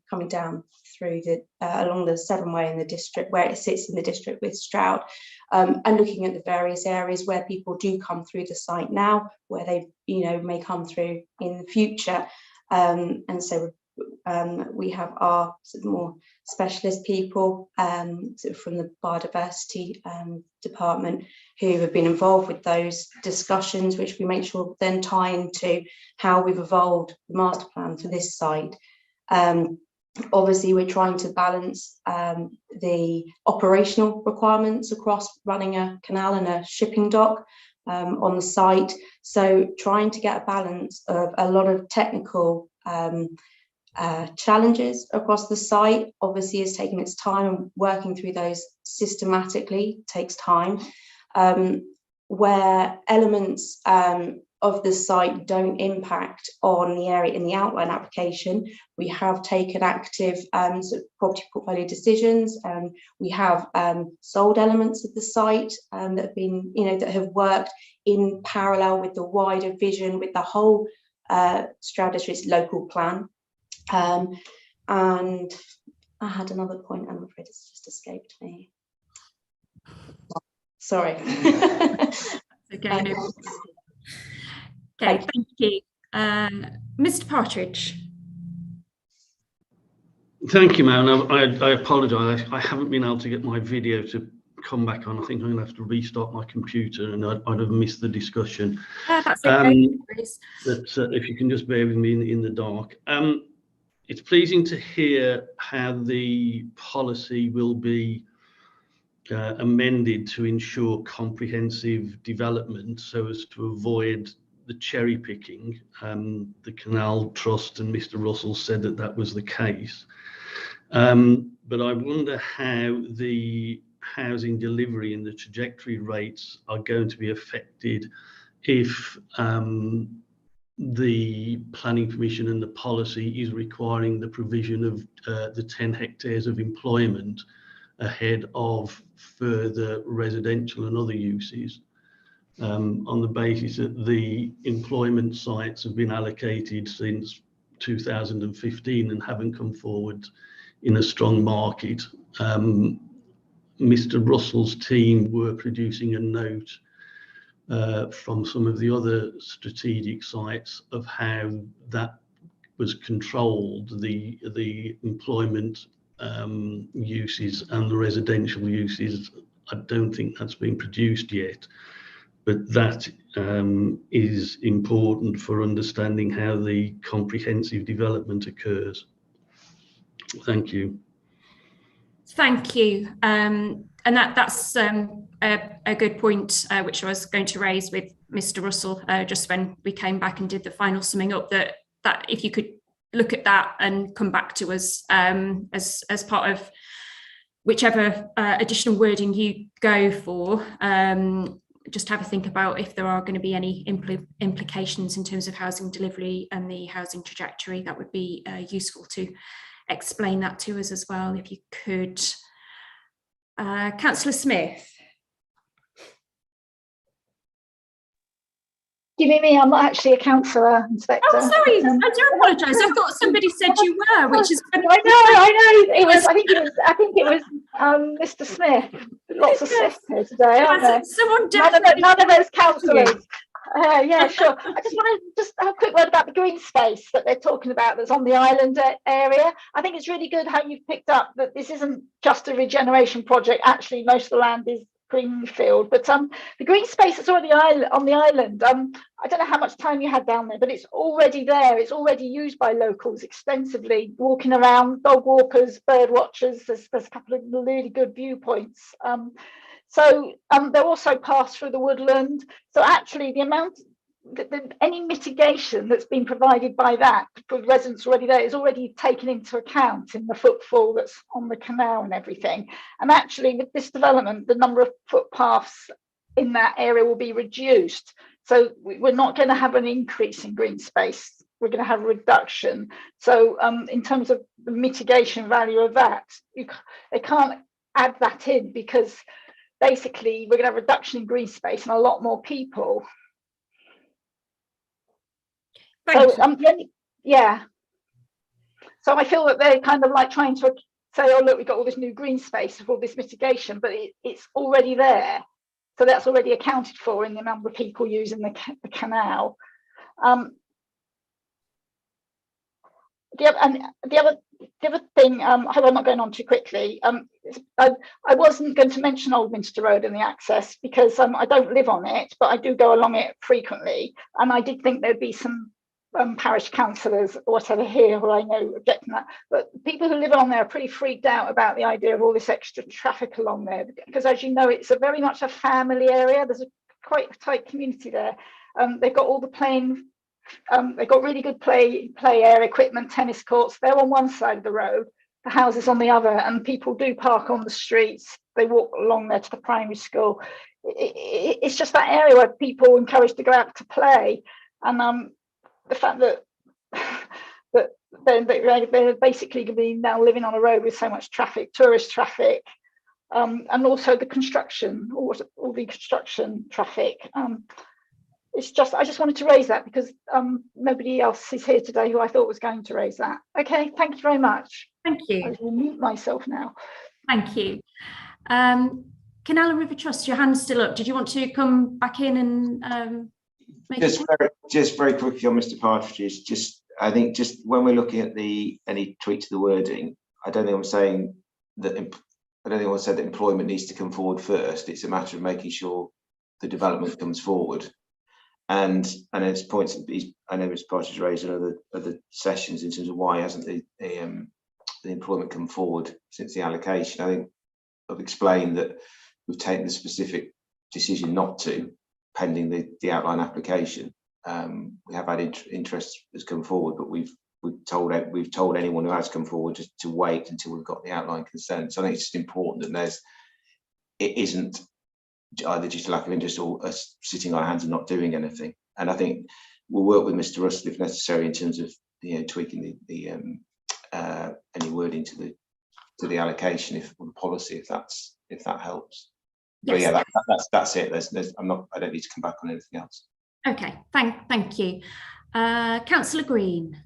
coming down through along the 7-way in the district, where it sits in the district with Stroud, and looking at the various areas where people do come through the site now, where they may come through in the future. And so we have our sort of more specialist people sort of from the biodiversity department who have been involved with those discussions, which we make sure then tie into how we've evolved the master plan for this site. Obviously, we're trying to balance the operational requirements across running a canal and a shipping dock on the site. So trying to get a balance of a lot of technical challenges across the site obviously is taking its time, and working through those systematically takes time. Where elements of the site don't impact on the area in the outline application. We have taken active sort of property portfolio decisions. We have sold elements of the site that have been, that have worked in parallel with the wider vision, with the whole Stroud District's local plan. And I had another point, I'm afraid it's just escaped me. Sorry. Okay, no problem. Okay, thank you. Mr. Partridge. Thank you, Mel. I apologise. I haven't been able to get my video to come back on. I think I'm going to have to restart my computer, and I'd have missed the discussion. That's okay. But if you can just bear with me in the dark. It's pleasing to hear how the policy will be amended to ensure comprehensive development so as to avoid the cherry picking. The Canal Trust and Mr. Russell said that was the case. But I wonder how the housing delivery and the trajectory rates are going to be affected if the planning permission and the policy is requiring the provision of the 10 hectares of employment ahead of further residential and other uses, on the basis that the employment sites have been allocated since 2015 and haven't come forward in a strong market. Mr. Russell's team were producing a note from some of the other strategic sites of how that was controlled, the employment uses and the residential uses. I don't think that's been produced yet, but that is important for understanding how the comprehensive development occurs. Thank you. Thank you. And that's a good point, which I was going to raise with Mr. Russell just when we came back and did the final summing up, that if you could look at that and come back to us as part of whichever additional wording you go for, just have a think about if there are going to be any implications in terms of housing delivery and the housing trajectory. That would be useful to explain that to us as well, if you could. Councillor Smith. Give me, I'm not actually a councillor, Inspector. Oh, sorry, I do apologise. I thought somebody said you were, which is. I know. It was. I think it was Mr. Smith. Lots of Smiths here today, aren't there? Someone none of those councillors. Yeah, sure. I just want to have a quick word about the green space that they're talking about that's on the island area. I think it's really good how you've picked up that this isn't just a regeneration project. Actually, most of the land is greenfield, but the green space that's already on the island, I don't know how much time you had down there, but it's already there. It's already used by locals extensively, walking around, dog walkers, bird watchers. There's a couple of really good viewpoints. So they're also passed through the woodland. So actually the amount, any mitigation that's been provided by that for residents already there is already taken into account in the footfall that's on the canal and everything. And actually with this development, the number of footpaths in that area will be reduced. So we're not going to have an increase in green space. We're going to have a reduction. So in terms of the mitigation value of that, they can't add that in because basically we're going to have a reduction in green space and a lot more people. So yeah. So I feel that they're kind of like trying to say, oh look, we've got all this new green space for all this mitigation, but it's already there. So that's already accounted for in the number of people using the canal. The other thing, I hope I'm not going on too quickly. I wasn't going to mention Old Minster Road and the access because I don't live on it, but I do go along it frequently. And I did think there'd be some parish councillors or whatever here who I know objecting that. But people who live on there are pretty freaked out about the idea of all this extra traffic along there because, as you know, it's a very much a family area. There's a quite a tight community there. They've got all the playing. They've got really good play area equipment, tennis courts. They're on one side of the road. houses on the other, and people do park on the streets. They walk along there to the primary school. It's just that area where people are encouraged to go out to play, and the fact that they're basically going to be now living on a road with so much traffic, tourist traffic, and also the construction, all the construction traffic. It's just, I just wanted to raise that because nobody else is here today who I thought was going to raise that. Okay, thank you very much. Thank you. I will mute myself now. Thank you. Canal and River Trust, your hand's still up. Did you want to come back in and just very quickly on Mr. Partridge's, I think just when we're looking at any tweak to the wording, I don't think I'm saying that. I don't think I said that employment needs to come forward first. It's a matter of making sure the development comes forward. And it's points. I know Mr. Partridge raised in other sessions in terms of why hasn't the employment come forward since the allocation. I think I've explained that we've taken the specific decision not to, pending the outline application. We have had interest has come forward, but we've told anyone who has come forward just to wait until we've got the outline consent. So I think it's just important that it isn't either just a lack of interest or us sitting on our hands and not doing anything. And I think we'll work with Mr. Russell if necessary in terms of tweaking the any wording to the allocation or the policy if that helps. Yes. But yeah, that's it. I don't need to come back on anything else. Okay, thank you. Councillor Green.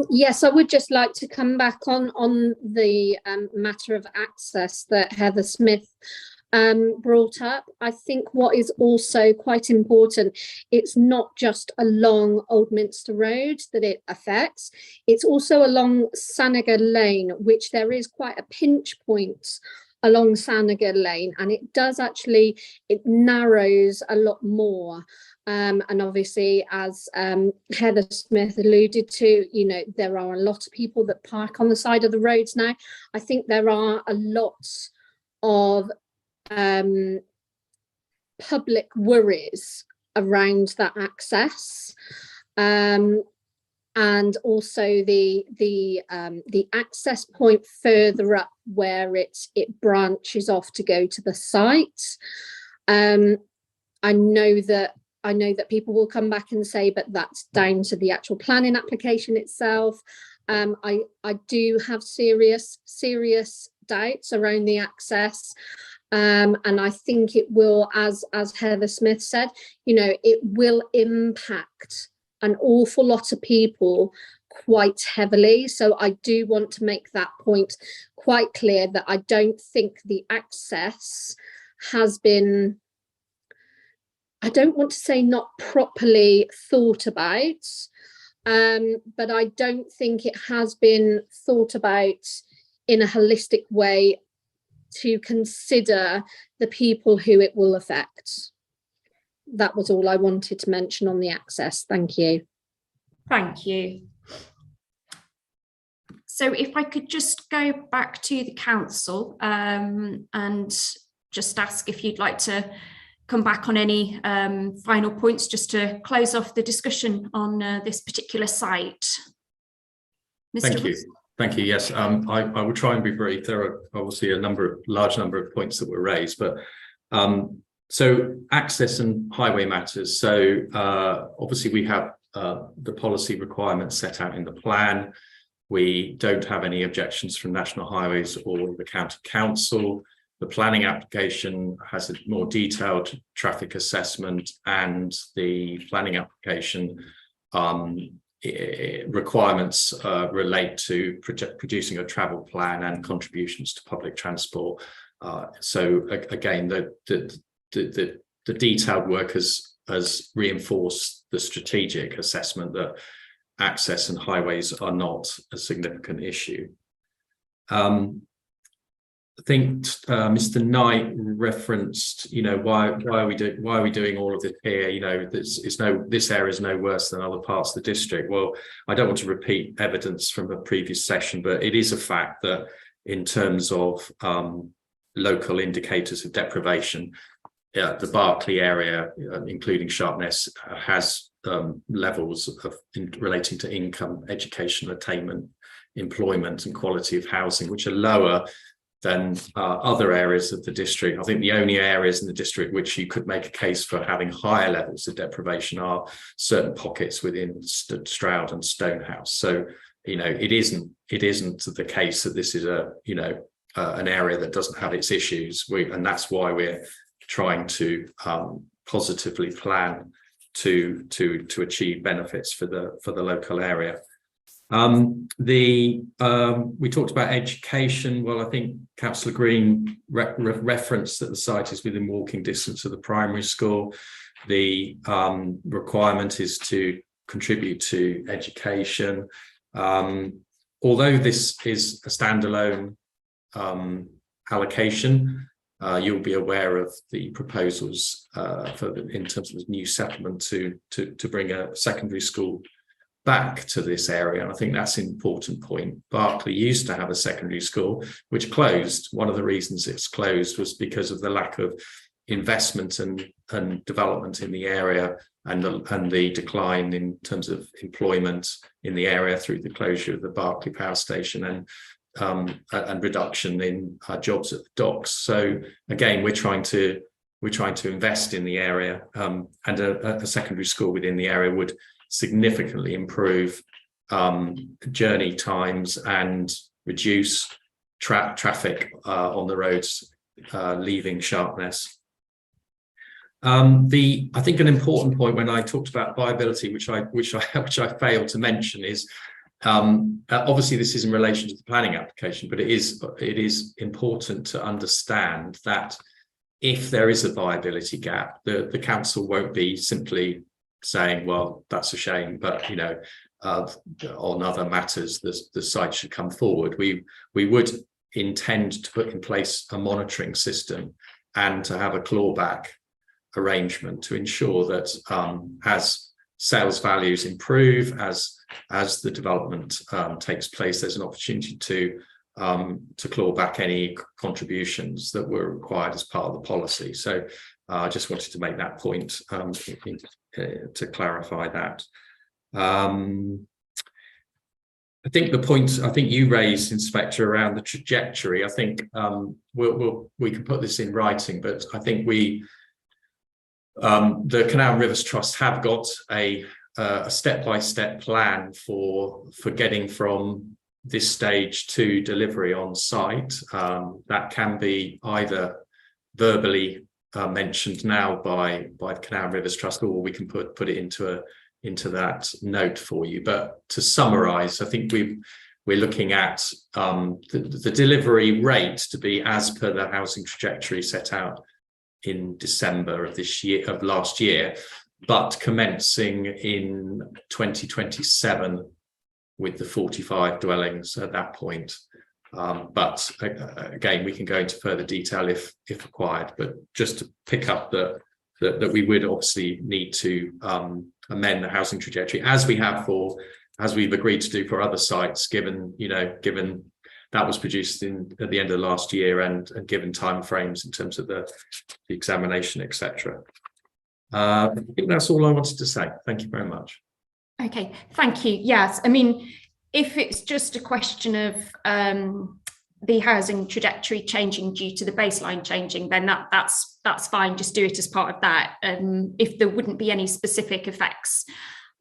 Yes, I would just like to come back on the matter of access that Heather Smith brought up. I think what is also quite important, it's not just along Oldminster Road that it affects, it's also along Sanager Lane, which there is quite a pinch point along Sanager Lane, and it does actually, it narrows a lot more. And obviously, as Heather Smith alluded to, there are a lot of people that park on the side of the roads now. I think there are a lot of public worries around that access. And also the access point further up where it branches off to go to the site. I know that people will come back and say, but that's down to the actual planning application itself. I do have serious doubts around the access. And I think it will, as Heather Smith said, it will impact an awful lot of people quite heavily. So I do want to make that point quite clear that I don't think the access has been, I don't want to say not properly thought about, but I don't think it has been thought about in a holistic way to consider the people who it will affect. That was all I wanted to mention on the access. Thank you. Thank you. So if I could just go back to the council and just ask if you'd like to come back on any final points just to close off the discussion on this particular site. Mr. Thank you. Russell. Thank you. Yes, I will try and be brief. There are obviously a large number of points that were raised, but so access and highway matters. So obviously we have the policy requirements set out in the plan. We don't have any objections from National Highways or the County Council. The planning application has a more detailed traffic assessment, and the planning application requirements relate to producing a travel plan and contributions to public transport. So again, the detailed work has reinforced the strategic assessment that access and highways are not a significant issue. I think Mr. Knight referenced, why are we doing all of this here? This area is no worse than other parts of the district. Well, I don't want to repeat evidence from a previous session, but it is a fact that in terms of local indicators of deprivation, the Berkeley area, including Sharpness, has levels of relating to income, educational attainment employment and quality of housing, which are lower than other areas of the district. I think the only areas in the district which you could make a case for having higher levels of deprivation are certain pockets within Stroud and Stonehouse. So, it isn't the case that this is an area that doesn't have its issues. And that's why we're trying to positively plan to achieve benefits for the local area. We talked about education. Well, I think Councillor Green referenced that the site is within walking distance of the primary school. The requirement is to contribute to education. Although this is a standalone allocation, you'll be aware of the proposals in terms of new settlement to bring a secondary school back to this area. And I think that's an important point. Berkeley used to have a secondary school which closed. One of the reasons it's closed was because of the lack of investment and development in the area, and the decline in terms of employment in the area through the closure of the Berkeley power station and reduction in jobs at the docks. So again, we're trying to invest in the area, and a secondary school within the area would significantly improve journey times and reduce traffic on the roads leaving Sharpness. I think an important point when I talked about viability, which I failed to mention, is obviously this is in relation to the planning application, but it is important to understand that if there is a viability gap, the council won't be simply saying, well, that's a shame, but on other matters the site should come forward. We would intend to put in place a monitoring system and to have a clawback arrangement to ensure that as sales values improve, as the development takes place, there's an opportunity to claw back any contributions that were required as part of the policy. So I just wanted to make that point to clarify that. I think the point you raised, Inspector, around the trajectory, I think we can put this in writing, but I think the Canal and Rivers Trust have got a step-by-step plan for getting from this stage to delivery on site. That can be either verbally mentioned now by the Canal and Rivers Trust, or we can put it into that note for you. But to summarise, I think we're looking at the delivery rate to be as per the housing trajectory set out in December of last year, but commencing in 2027 with the 45 dwellings at that point. But again, we can go into further detail if required, but just to pick up that we would obviously need to amend the housing trajectory as we've agreed to do for other sites, given that was produced at the end of last year and given timeframes in terms of the examination, etc. I think that's all I wanted to say. Thank you very much. Okay, thank you. Yes, I mean, if it's just a question of the housing trajectory changing due to the baseline changing, then that's fine. Just do it as part of that. If there wouldn't be any specific effects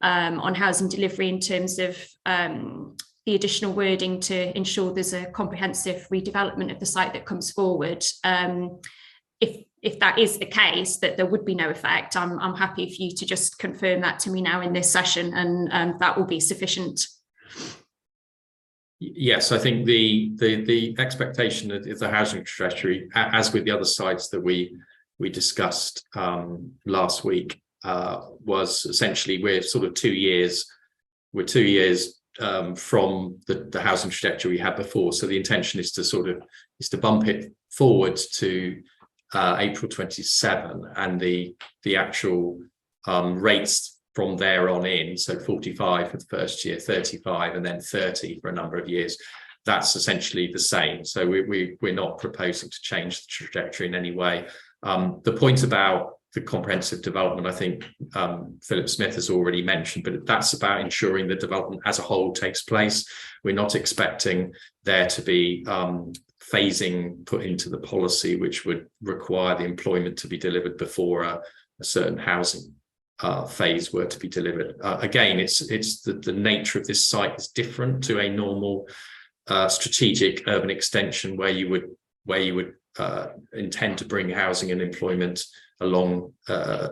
on housing delivery in terms of the additional wording to ensure there's a comprehensive redevelopment of the site that comes forward, if that is the case, that there would be no effect, I'm happy for you to just confirm that to me now in this session, and that will be sufficient. Yes, I think the expectation of the housing trajectory, as with the other sites that we discussed last week, was essentially we're sort of 2 years. We're 2 years from the housing trajectory we had before. So the intention is to bump it forward to April 27, and the actual rates from there on in, so 45 for the first year, 35, and then 30 for a number of years. That's essentially the same. So we're not proposing to change the trajectory in any way. The point about the comprehensive development, I think Philip Smith has already mentioned, but that's about ensuring the development as a whole takes place. We're not expecting there to be phasing put into the policy, which would require the employment to be delivered before a certain housing phase were to be delivered. Again, it's the nature of this site is different to a normal strategic urban extension where you would intend to bring housing and employment along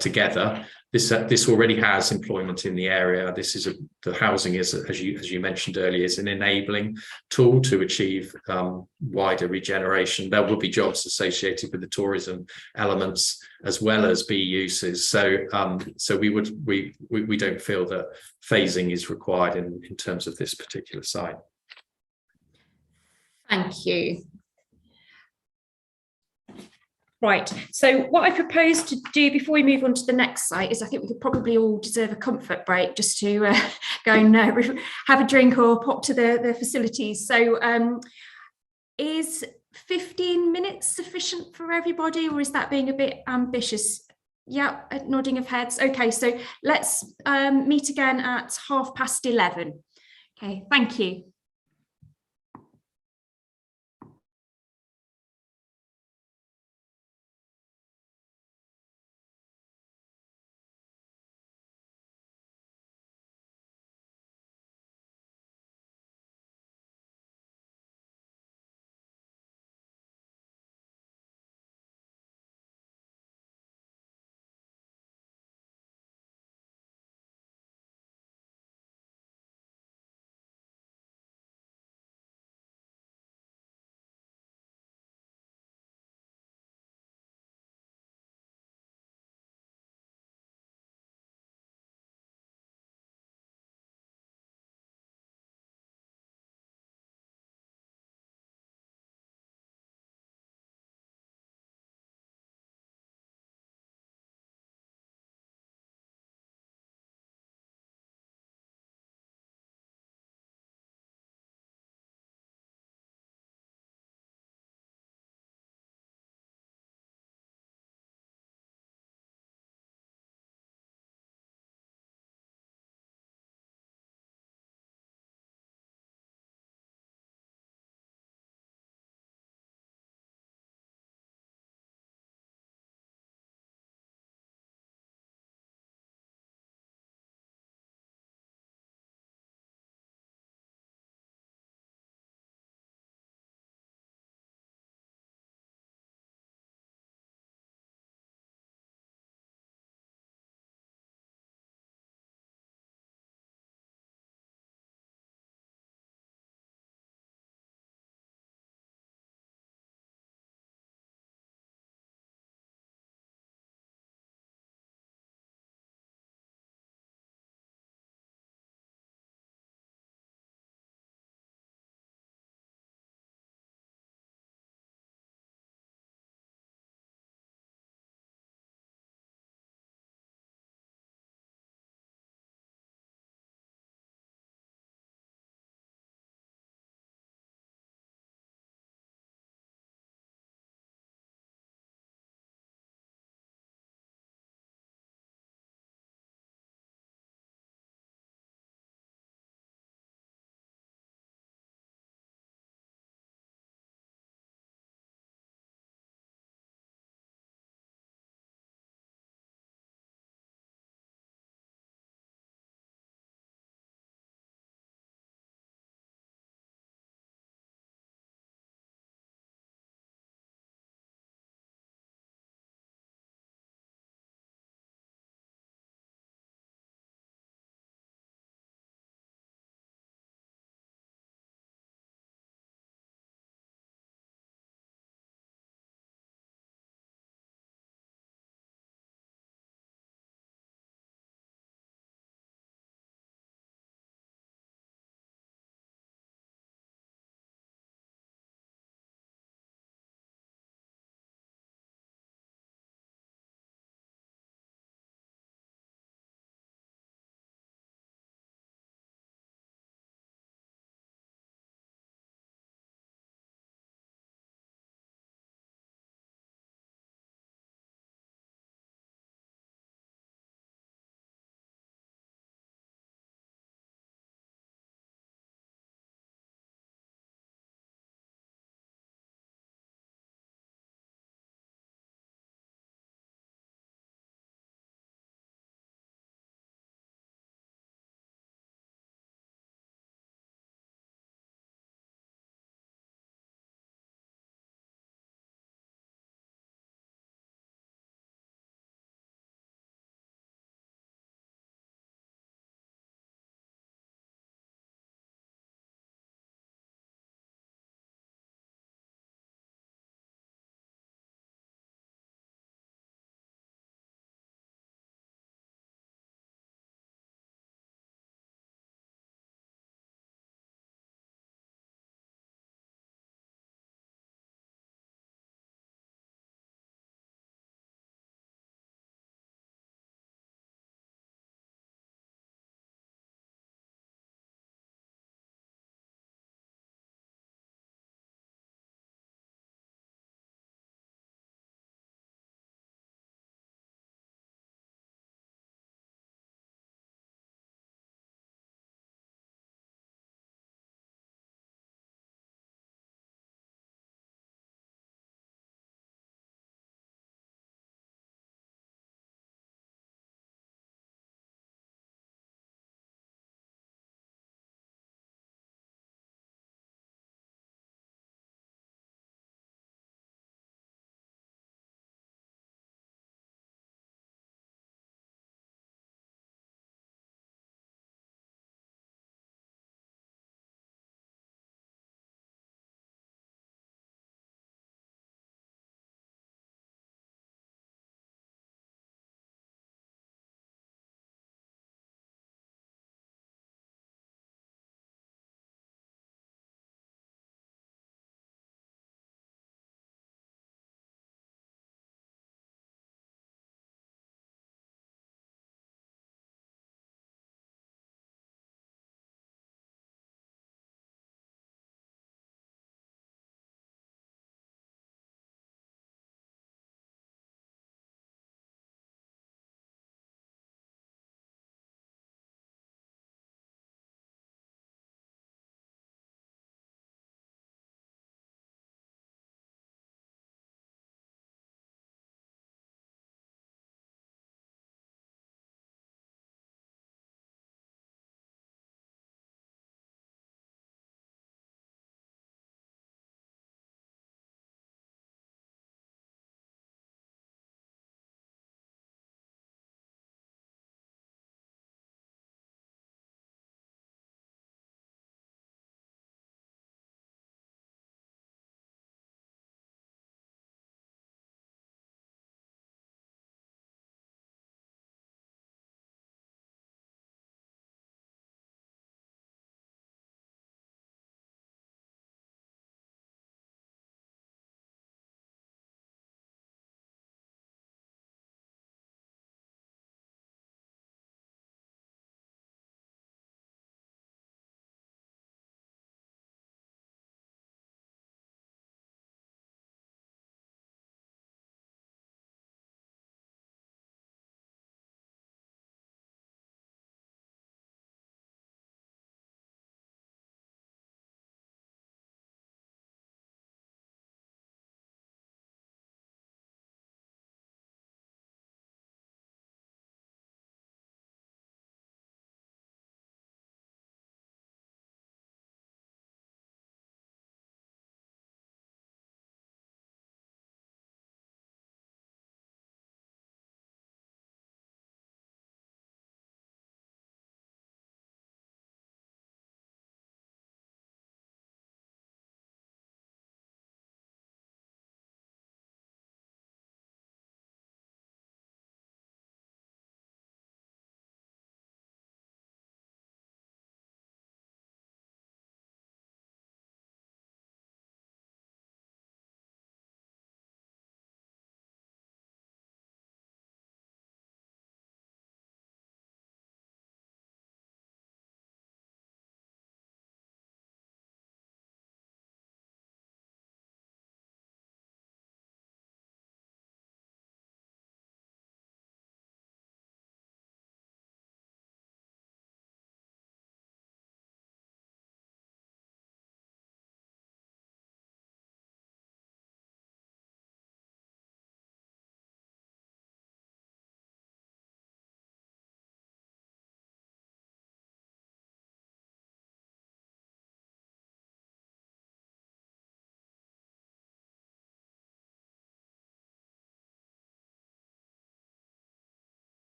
together. This already has employment in the area. This is the housing is, as you mentioned earlier, is an enabling tool to achieve wider regeneration. There will be jobs associated with the tourism elements as well as B uses. So we don't feel that phasing is required in terms of this particular site. Thank you. Right, so what I propose to do before we move on to the next site is I think we could probably all deserve a comfort break just to go and have a drink or pop to the facilities. So is 15 minutes sufficient for everybody, or is that being a bit ambitious? Yeah, nodding of heads. Okay, so let's meet again at 11:30. Okay, thank you.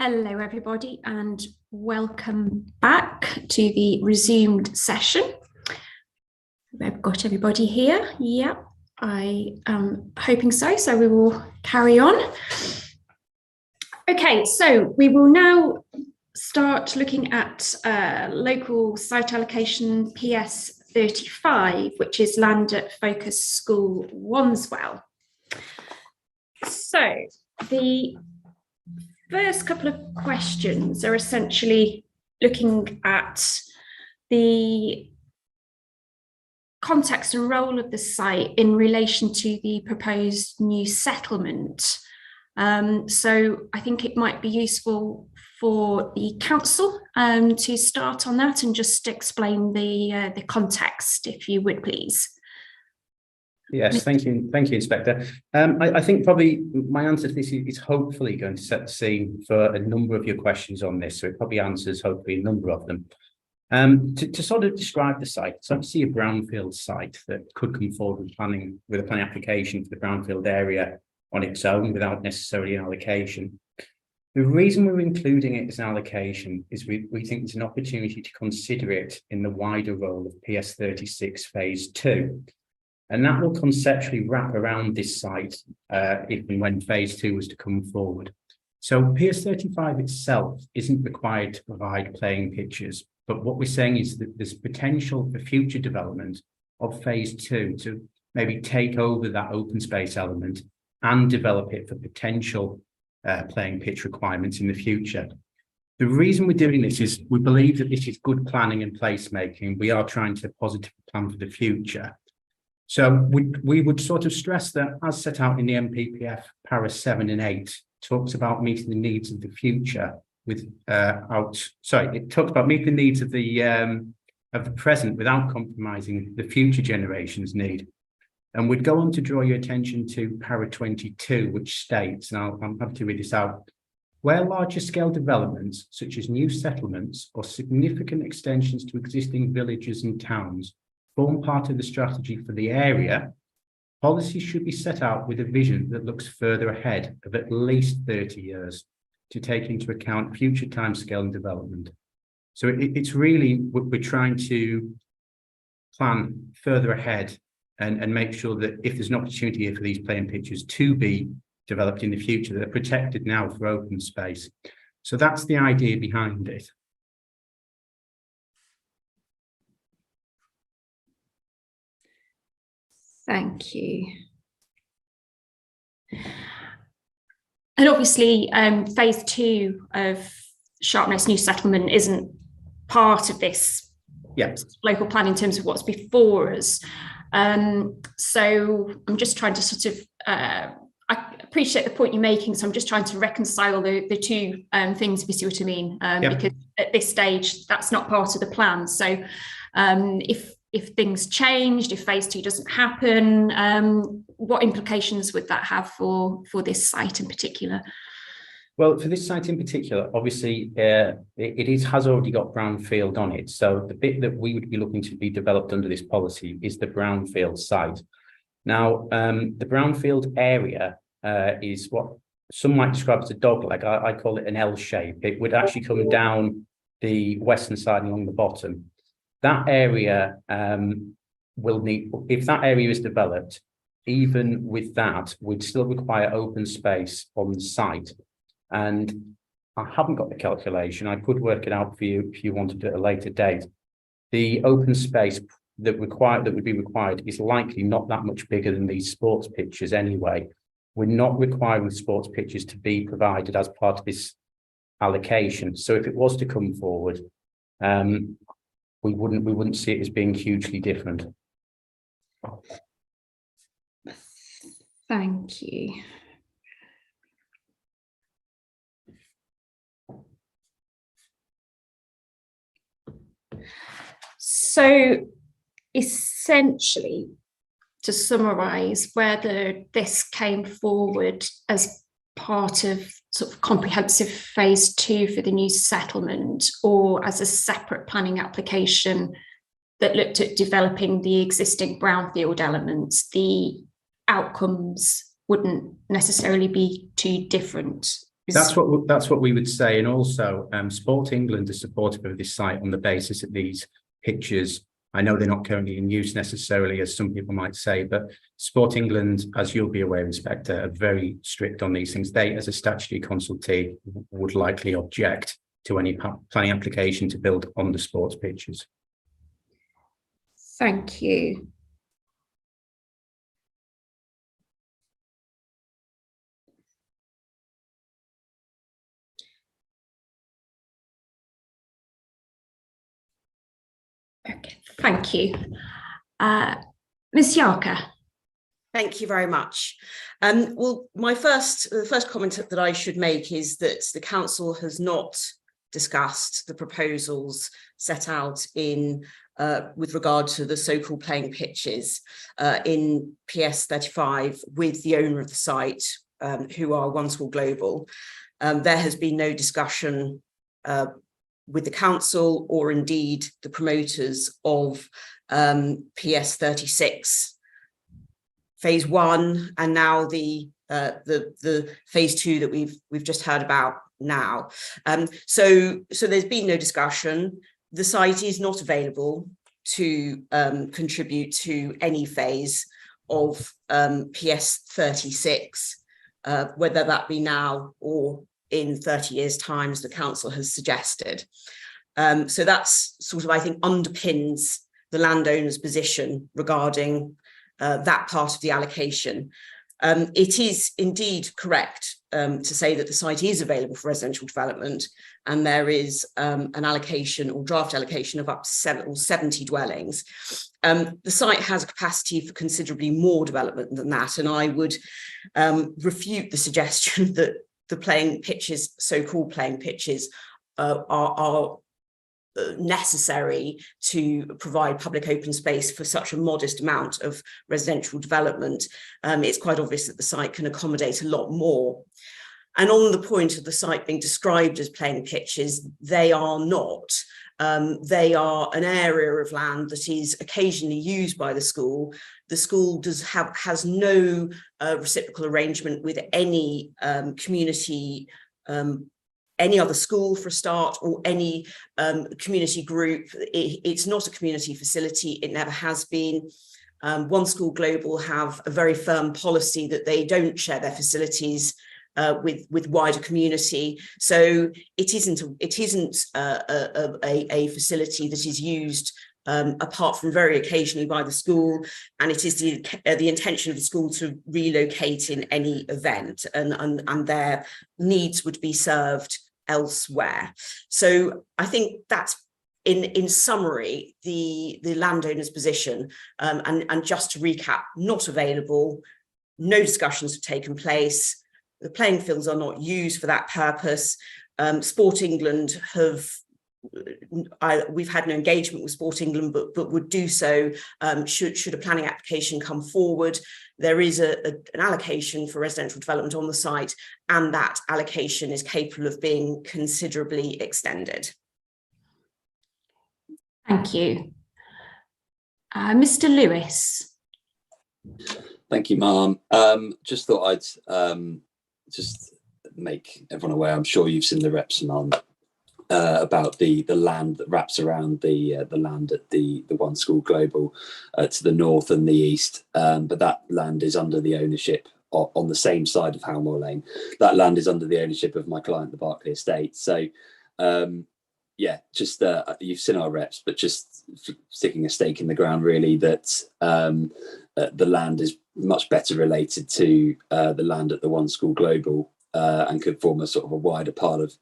Hello, everybody, and welcome back to the resumed session. I've got everybody here. Yeah, I am hoping so. So we will carry on. Okay, so we will now start looking at local site allocation PS35, which is Land at Focus School, Wandswell. So the first couple of questions are essentially looking at the context and role of the site in relation to the proposed new settlement. So I think it might be useful for the council to start on that and just explain the context, if you would, please. Yes, thank you, Inspector. I think probably my answer to this is hopefully going to set the scene for a number of your questions on this, so it probably answers hopefully a number of them. To sort of describe the site, it's obviously a brownfield site that could come forward with a planning application for the brownfield area on its own without necessarily an allocation. The reason we're including it as an allocation is we think there's an opportunity to consider it in the wider role of PS46 Phase 2. And that will conceptually wrap around this site if and when Phase 2 was to come forward. So PS35 itself isn't required to provide playing pitches, but what we're saying is that there's potential for future development of Phase 2 to maybe take over that open space element and develop it for potential playing pitch requirements in the future. The reason we're doing this is we believe that this is good planning and placemaking. We are trying to positively plan for the future. So we would sort of stress that, as set out in the MPPF para 7 and 8, talks about meeting the needs of the future it talks about meeting the needs of the present without compromising the future generations' need. And we'd go on to draw your attention to para 22, which states, and I'm happy to read this out, where larger scale developments, such as new settlements or significant extensions to existing villages and towns, form part of the strategy for the area, policies should be set out with a vision that looks further ahead of at least 30 years to take into account future timescale and development. So it's really, we're trying to plan further ahead and make sure that if there's an opportunity here for these playing pitches to be developed in the future, they're protected now for open space. So that's the idea behind it. Thank you. And obviously, Phase 2 of Sharpness New Settlement isn't part of this local plan in terms of what's before us. So I'm just trying to sort of, I appreciate the point you're making, so I'm just trying to reconcile the two things, if you see what I mean, because at this stage, that's not part of the plan. So if things changed, if Phase 2 doesn't happen, what implications would that have for this site in particular? Well, for this site in particular, obviously, it has already got brownfield on it. So the bit that we would be looking to be developed under this policy is the brownfield site. Now, the brownfield area is what some might describe as a dogleg. I call it an L shape. It would actually come down the western side along the bottom. That area will need, if that area is developed, even with that, we'd still require open space on the site. And I haven't got the calculation. I could work it out for you if you wanted it at a later date. The open space that would be required is likely not that much bigger than these sports pitches anyway. We're not requiring sports pitches to be provided as part of this allocation. So if it was to come forward, we wouldn't see it as being hugely different. Thank you. So essentially, to summarise, whether this came forward as part of sort of comprehensive Phase 2 for the new settlement, or as a separate planning application that looked at developing the existing brownfield elements, the outcomes wouldn't necessarily be too different. That's what we would say. And also, Sport England is supportive of this site on the basis that these pictures, I know they're not currently in use necessarily, as some people might say, but Sport England, as you'll be aware, Inspector, are very strict on these things. They, as a statutory consultee, would likely object to any planning application to build on the sports pitches. Thank you. Okay, thank you. Ms. Yarker. Thank you very much. Well, the first comment that I should make is that the council has not discussed the proposals set out in with regard to the so-called playing pitches in PS35 with the owner of the site, who are One School Global. There has been no discussion with the council or indeed the promoters of PS36 phase 1 and now the phase 2 that we've just heard about now. So there's been no discussion. The site is not available to contribute to any phase of PS36, whether that be now or in 30 years' time, as the council has suggested. So that's sort of, I think, underpins the landowner's position regarding that part of the allocation. It is indeed correct to say that the site is available for residential development, and there is an allocation or draft allocation of up to 70 dwellings. The site has a capacity for considerably more development than that, and I would refute the suggestion that the playing pitches, so-called playing pitches, are necessary to provide public open space for such a modest amount of residential development. It's quite obvious that the site can accommodate a lot more. And on the point of the site being described as playing pitches, they are not. They are an area of land that is occasionally used by the school. The school has no reciprocal arrangement with any community, any other school for a start, or any community group. It's not a community facility. It never has been. One School Global have a very firm policy that they don't share their facilities with wider community. So it isn't a facility that is used apart from very occasionally by the school, and it is the intention of the school to relocate in any event, and their needs would be served elsewhere. So I think that's in summary the landowner's position, and just to recap, not available, no discussions have taken place, the playing fields are not used for that purpose. Sport England we've had no engagement with Sport England, but would do so should a planning application come forward. There is an allocation for residential development on the site, and that allocation is capable of being considerably extended. Thank you. Mr. Lewis. Thank you, Ma'am. Just thought I'd just make everyone aware, I'm sure you've seen the reps, Ma'am, about the land that wraps around the land at the One School Global to the north and the east, but that land is under the ownership on the same side of Howmore Lane. That land is under the ownership of my client, the Berkeley Estate. So yeah, just you've seen our reps, but just sticking a stake in the ground really that the land is much better related to the land at the One School Global and could form a sort of a wider part of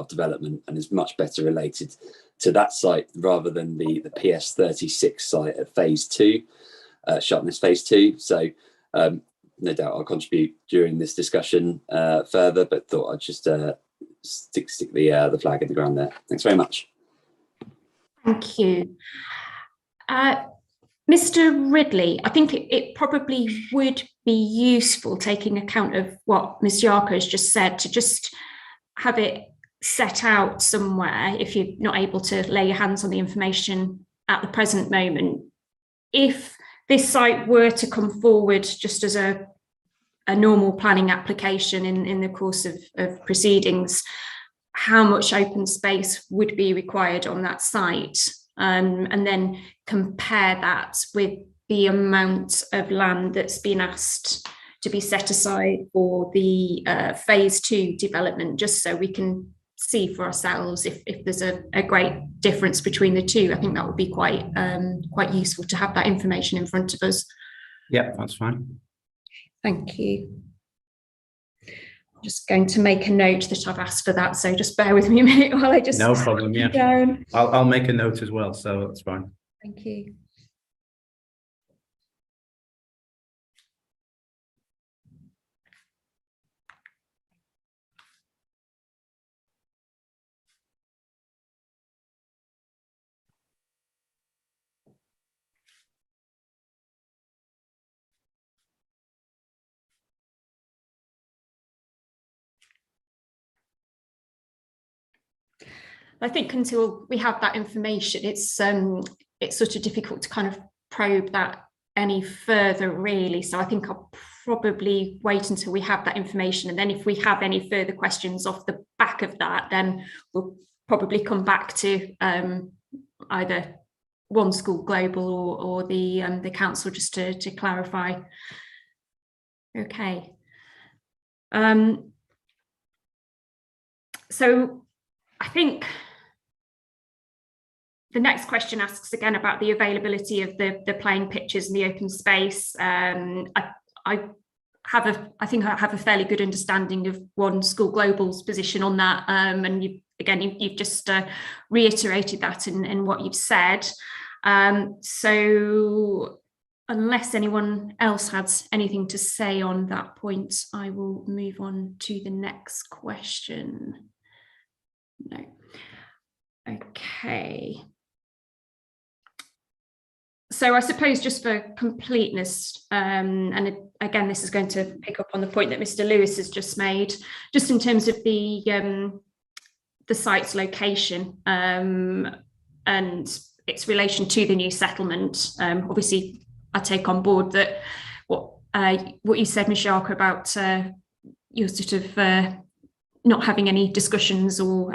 development, and is much better related to that site rather than the PS36 site at phase 2, Sharpness phase 2. So no doubt I'll contribute during this discussion further, but thought I'd just stick the flag in the ground there. Thanks very much. Thank you. Mr. Ridley, I think it probably would be useful, taking account of what Ms. Yarker has just said, to just have it set out somewhere, if you're not able to lay your hands on the information at the present moment. If this site were to come forward just as a a normal planning application in the course of proceedings, how much open space would be required on that site, and then compare that with the amount of land that's been asked to be set aside for the phase 2 development, just so we can see for ourselves if there's a great difference between the two. I think that would be quite useful to have that information in front of us. Yeah, that's fine. Thank you. I'm just going to make a note that I've asked for that, so just bear with me a minute while I just... No problem, yeah. Down. I'll make a note as well, so that's fine. Thank you. I think until we have that information, it's sort of difficult to kind of probe that any further, really. So I think I'll probably wait until we have that information, and then if we have any further questions off the back of that, then we'll probably come back to either One School Global or the council, just to clarify. Okay. So I think the next question asks again about the availability of the playing pitches and the open space. I think I have a fairly good understanding of One School Global's position on that, and you've just reiterated that in what you've said. So unless anyone else has anything to say on that point, I will move on to the next question. No. Okay. So I suppose, just for completeness, and again, this is going to pick up on the point that Mr. Lewis has just made, just in terms of the site's location and its relation to the new settlement. Obviously, I take on board that what you said, Ms. Yarker, about your sort of not having any discussions or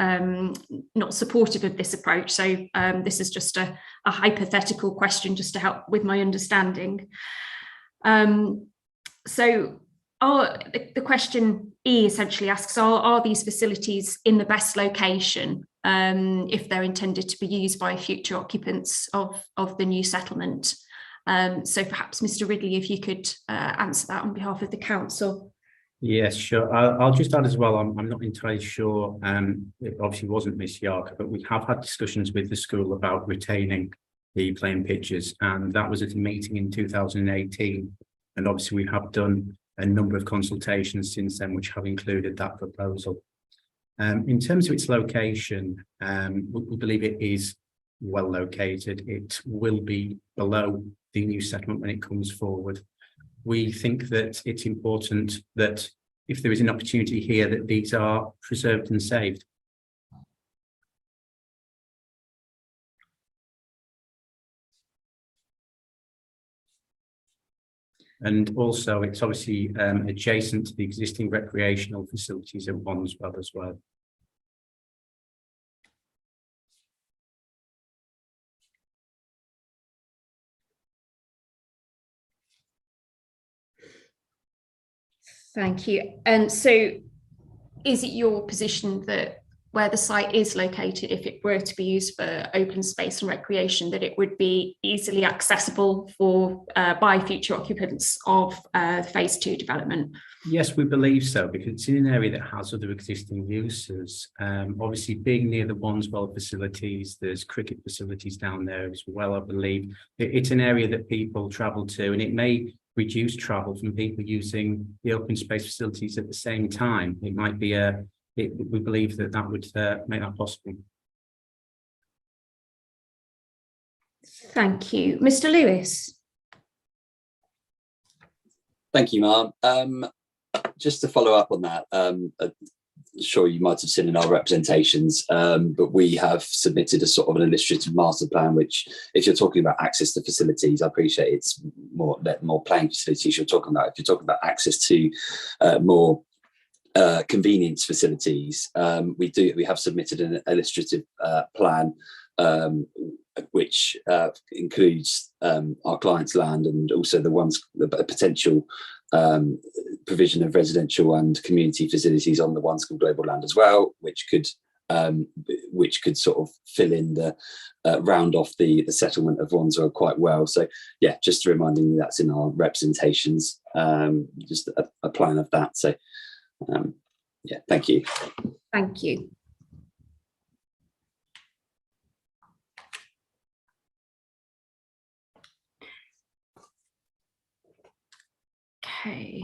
not supportive of this approach. So this is just a hypothetical question, just to help with my understanding. So the question E essentially asks, are these facilities in the best location if they're intended to be used by future occupants of the new settlement? So perhaps, Mr. Ridley, if you could answer that on behalf of the council. Yes, sure. I'll just add as well, I'm not entirely sure, it obviously wasn't Miss Yarker, but we have had discussions with the school about retaining the playing pitches, and that was at a meeting in 2018. And obviously we have done a number of consultations since then, which have included that proposal. In terms of its location, we believe it is well located. It will be below the new settlement when it comes forward. We think that it's important that if there is an opportunity here, that these are preserved and saved. And also, it's obviously adjacent to the existing recreational facilities at Wandswell as well. Thank you. And so is it your position that where the site is located, if it were to be used for open space and recreation, that it would be easily accessible for by future occupants of phase 2 development? Yes, we believe so, because it's in an area that has other existing uses. Obviously, being near the Wandswell facilities, there's cricket facilities down there as well, I believe. It's an area that people travel to, and it may reduce travel from people using the open space facilities at the same time. It might be we believe that would make that possible. Thank you. Mr. Lewis. Thank you, Ma'am. Just to follow up on that, sure you might have seen in our representations, but we have submitted a sort of an illustrative master plan, which, if you're talking about access to facilities, I appreciate it's more playing facilities you're talking about. If you're talking about access to more convenience facilities, we have submitted an illustrative plan, which includes our client's land and also the potential provision of residential and community facilities on the One School Global land as well, which could sort of fill in the round off the settlement of Wandsworth quite well. So yeah, just reminding you that's in our representations, just a plan of that. So yeah, thank you. Thank you. Okay.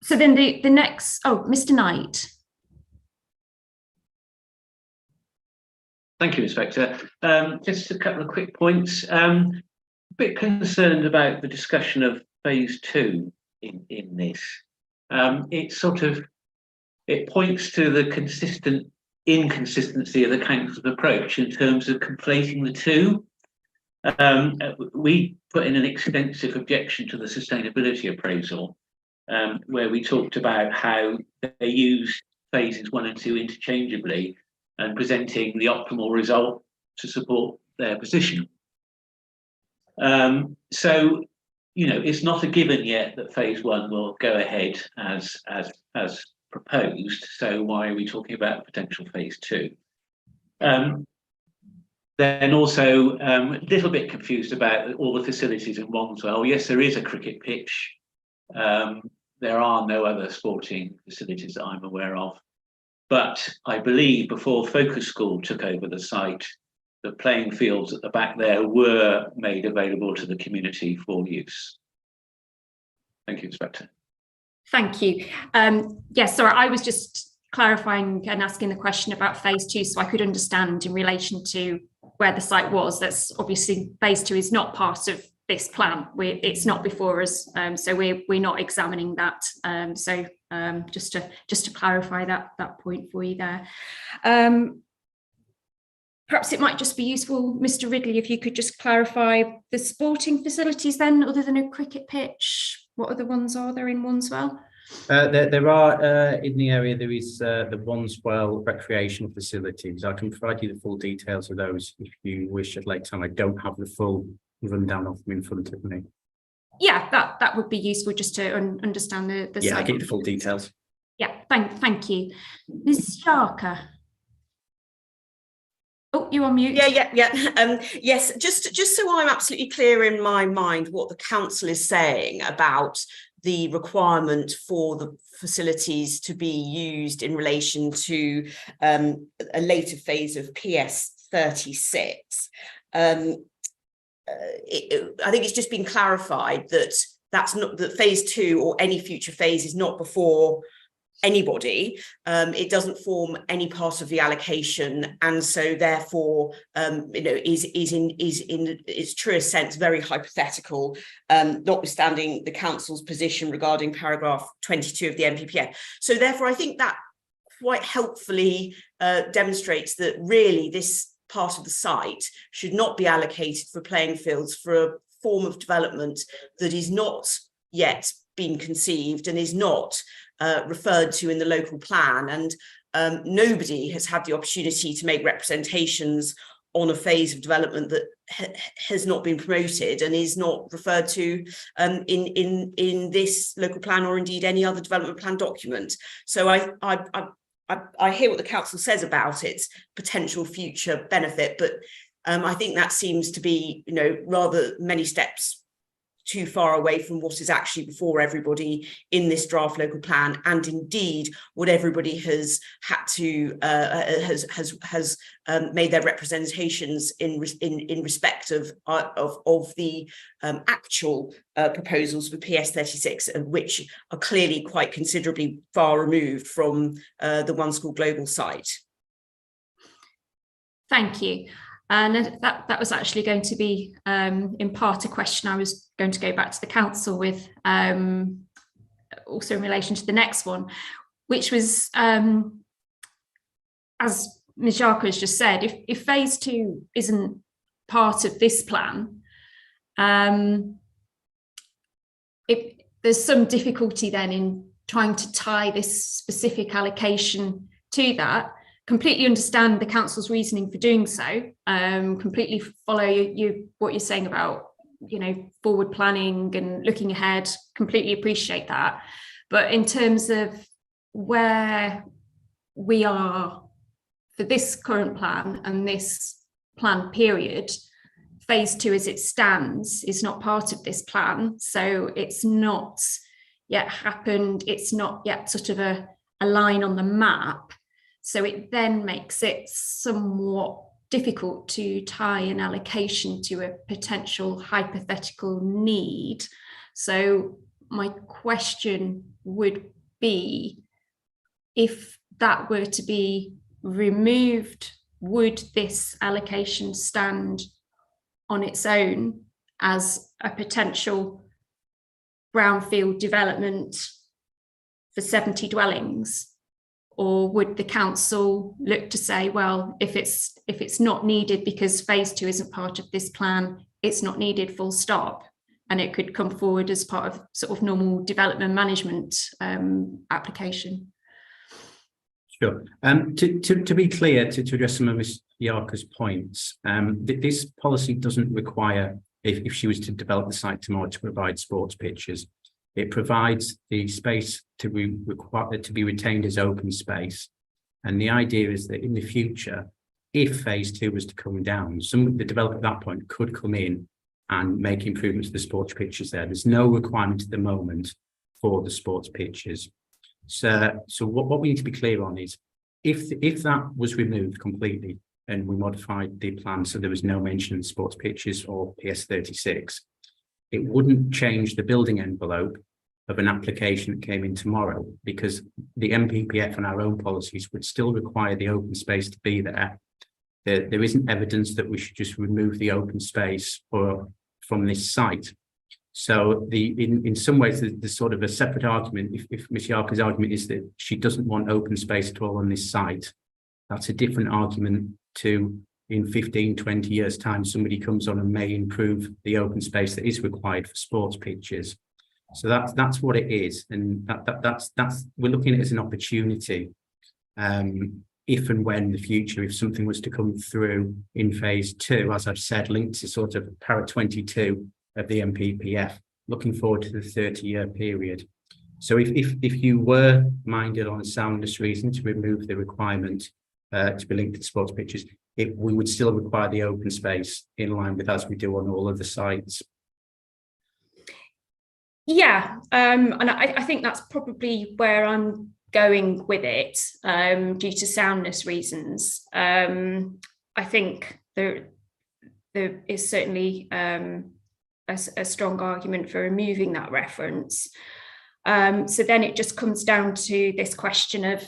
So then the next, Mr. Knight. Thank you, Inspector. Just a couple of quick points. A bit concerned about the discussion of phase 2 in this. It points to the inconsistency of the council's approach in terms of conflating the two. We put in an extensive objection to the sustainability appraisal, where we talked about how they use phases 1 and 2 interchangeably and presenting the optimal result to support their position. So, you know, it's not a given yet that phase 1 will go ahead as proposed. So why are we talking about potential phase 2? Then also a little bit confused about all the facilities in Wandsworth. Yes, there is a cricket pitch. There are no other sporting facilities that I'm aware of. But I believe before Focus School took over the site, the playing fields at the back there were made available to the community for use. Thank you, Inspector. Thank you. Yes, sorry, I was just clarifying and asking the question about phase 2 so I could understand in relation to where the site was. That's obviously phase 2 is not part of this plan. It's not before us, so we're not examining that. Just to clarify that point for you there. Perhaps it might just be useful, Mr. Ridley, if you could just clarify the sporting facilities then, other than a cricket pitch. What other ones are there in Wandsworth? There are in the area. There is the Wandsworth recreational facilities. I can provide you the full details of those if you wish at later time. I don't have the full rundown of them in front of me. Yeah, that would be useful just to understand the yeah, site. I get the full details. Yeah, thank you, Ms. Sharker. Oh, you're on mute. Yeah. Yes, just so I'm absolutely clear in my mind what the council is saying about the requirement for the facilities to be used in relation to a later phase of PS46. I think it's just been clarified that that's not that phase 2 or any future phase is not before anybody. It doesn't form any part of the allocation, and so therefore is in its truest sense very hypothetical, notwithstanding the council's position regarding paragraph 22 of the NPPF. So therefore I think that quite helpfully demonstrates that really this part of the site should not be allocated for playing fields for a form of development that is not yet been conceived and is not referred to in the local plan, and nobody has had the opportunity to make representations on a phase of development that has not been promoted and is not referred to in this local plan or indeed any other development plan document. So I hear what the council says about its potential future benefit, but I think that seems to be, rather many steps too far away from what is actually before everybody in this draft local plan, and indeed what everybody has had to has made their representations in respect of the actual proposals for PS46, which are clearly quite considerably far removed from the One School Global site. Thank you. And that was actually going to be, in part, a question I was going to go back to the council with. also in relation to the next one, which was, as Ms. Yarker has just said, if phase 2 isn't part of this plan, there's some difficulty then in trying to tie this specific allocation to that. Completely understand the council's reasoning for doing so. Completely follow what you're saying about, you know, forward planning and looking ahead. Completely appreciate that. But in terms of where we are for this current plan and this plan period, phase 2 as it stands is not part of this plan. So it's not yet happened. It's not yet sort of a line on the map. So it then makes it somewhat difficult to tie an allocation to a potential hypothetical need. So my question would be, if that were to be removed, would this allocation stand on its own as a potential brownfield development for 70 dwellings? Or would the council look to say, well, if it's not needed because phase 2 isn't part of this plan, it's not needed, full stop, and it could come forward as part of sort of normal development management application? Sure. To be clear, to address some of Ms. Yarker's points, this policy doesn't require, if she was to develop the site tomorrow, to provide sports pitches. It provides the space to be retained as open space. And the idea is that in the future, if phase 2 was to come down, the developer at that point could come in and make improvements to the sports pitches there. There's no requirement at the moment for the sports pitches. So what we need to be clear on is, if that was removed completely and we modified the plan so there was no mention of sports pitches or PS46, it wouldn't change the building envelope of an application that came in tomorrow, because the MPPF and our own policies would still require the open space to be there. There isn't evidence that we should just remove the open space from this site. So in some ways, there's sort of a separate argument. If Ms. Yarker's argument is that she doesn't want open space at all on this site, that's a different argument to, in 15, 20 years' time, somebody comes on and may improve the open space that is required for sports pitches. So that's what it is, and that's we're looking at it as an opportunity. If and when in the future, if something was to come through in phase 2, as I've said, linked to sort of para 22 of the MPPF, looking forward to the 30-year period. So if you were minded on a soundness reason to remove the requirement to be linked to sports pitches, we would still require the open space in line with as we do on all other sites. Yeah, and I think that's probably where I'm going with it, due to soundness reasons. I think there is certainly a strong argument for removing that reference. So then it just comes down to this question of,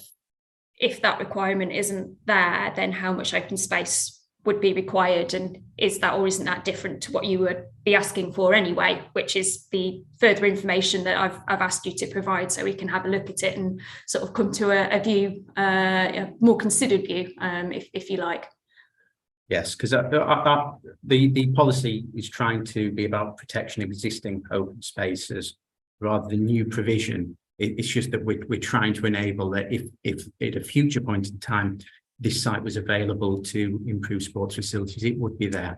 if that requirement isn't there, then how much open space would be required, and is that or isn't that different to what you would be asking for anyway, which is the further information that I've asked you to provide, so we can have a look at it and sort of come to a view, a more considered view, if you like. Yes, because the policy is trying to be about protection of existing open spaces rather than new provision. It's just that we're trying to enable that if at a future point in time this site was available to improve sports facilities, it would be there.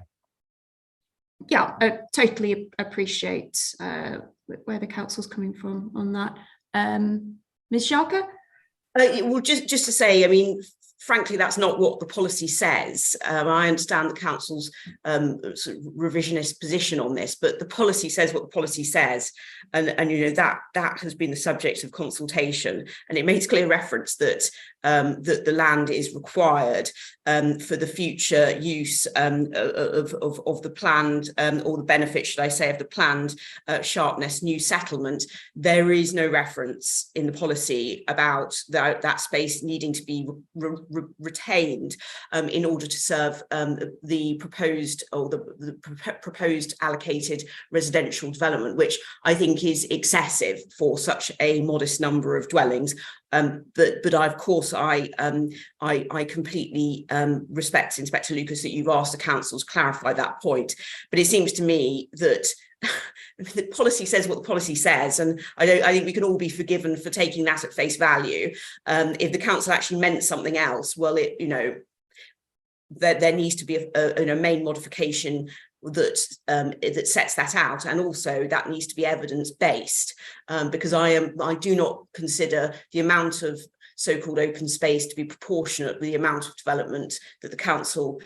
Yeah, I totally appreciate where the council's coming from on that. Ms. Yarker? Well, just to say, I mean, frankly, that's not what the policy says. I understand the council's sort of revisionist position on this, but the policy says what the policy says, and you know that has been the subject of consultation, and it makes clear reference that that the land is required for the future use of the planned or the benefit, should I say, of the planned Sharpness new settlement. There is no reference in the policy about that space needing to be retained in order to serve the proposed proposed allocated residential development, which I think is excessive for such a modest number of dwellings. But of course I completely respect, Inspector Lucas, that you've asked the council to clarify that point. But it seems to me that the policy says what the policy says, and I think we can all be forgiven for taking that at face value. If the council actually meant something else, well, there needs to be a main modification that sets that out, and also that needs to be evidence based, because I do not consider the amount of so-called open space to be proportionate with the amount of development that the council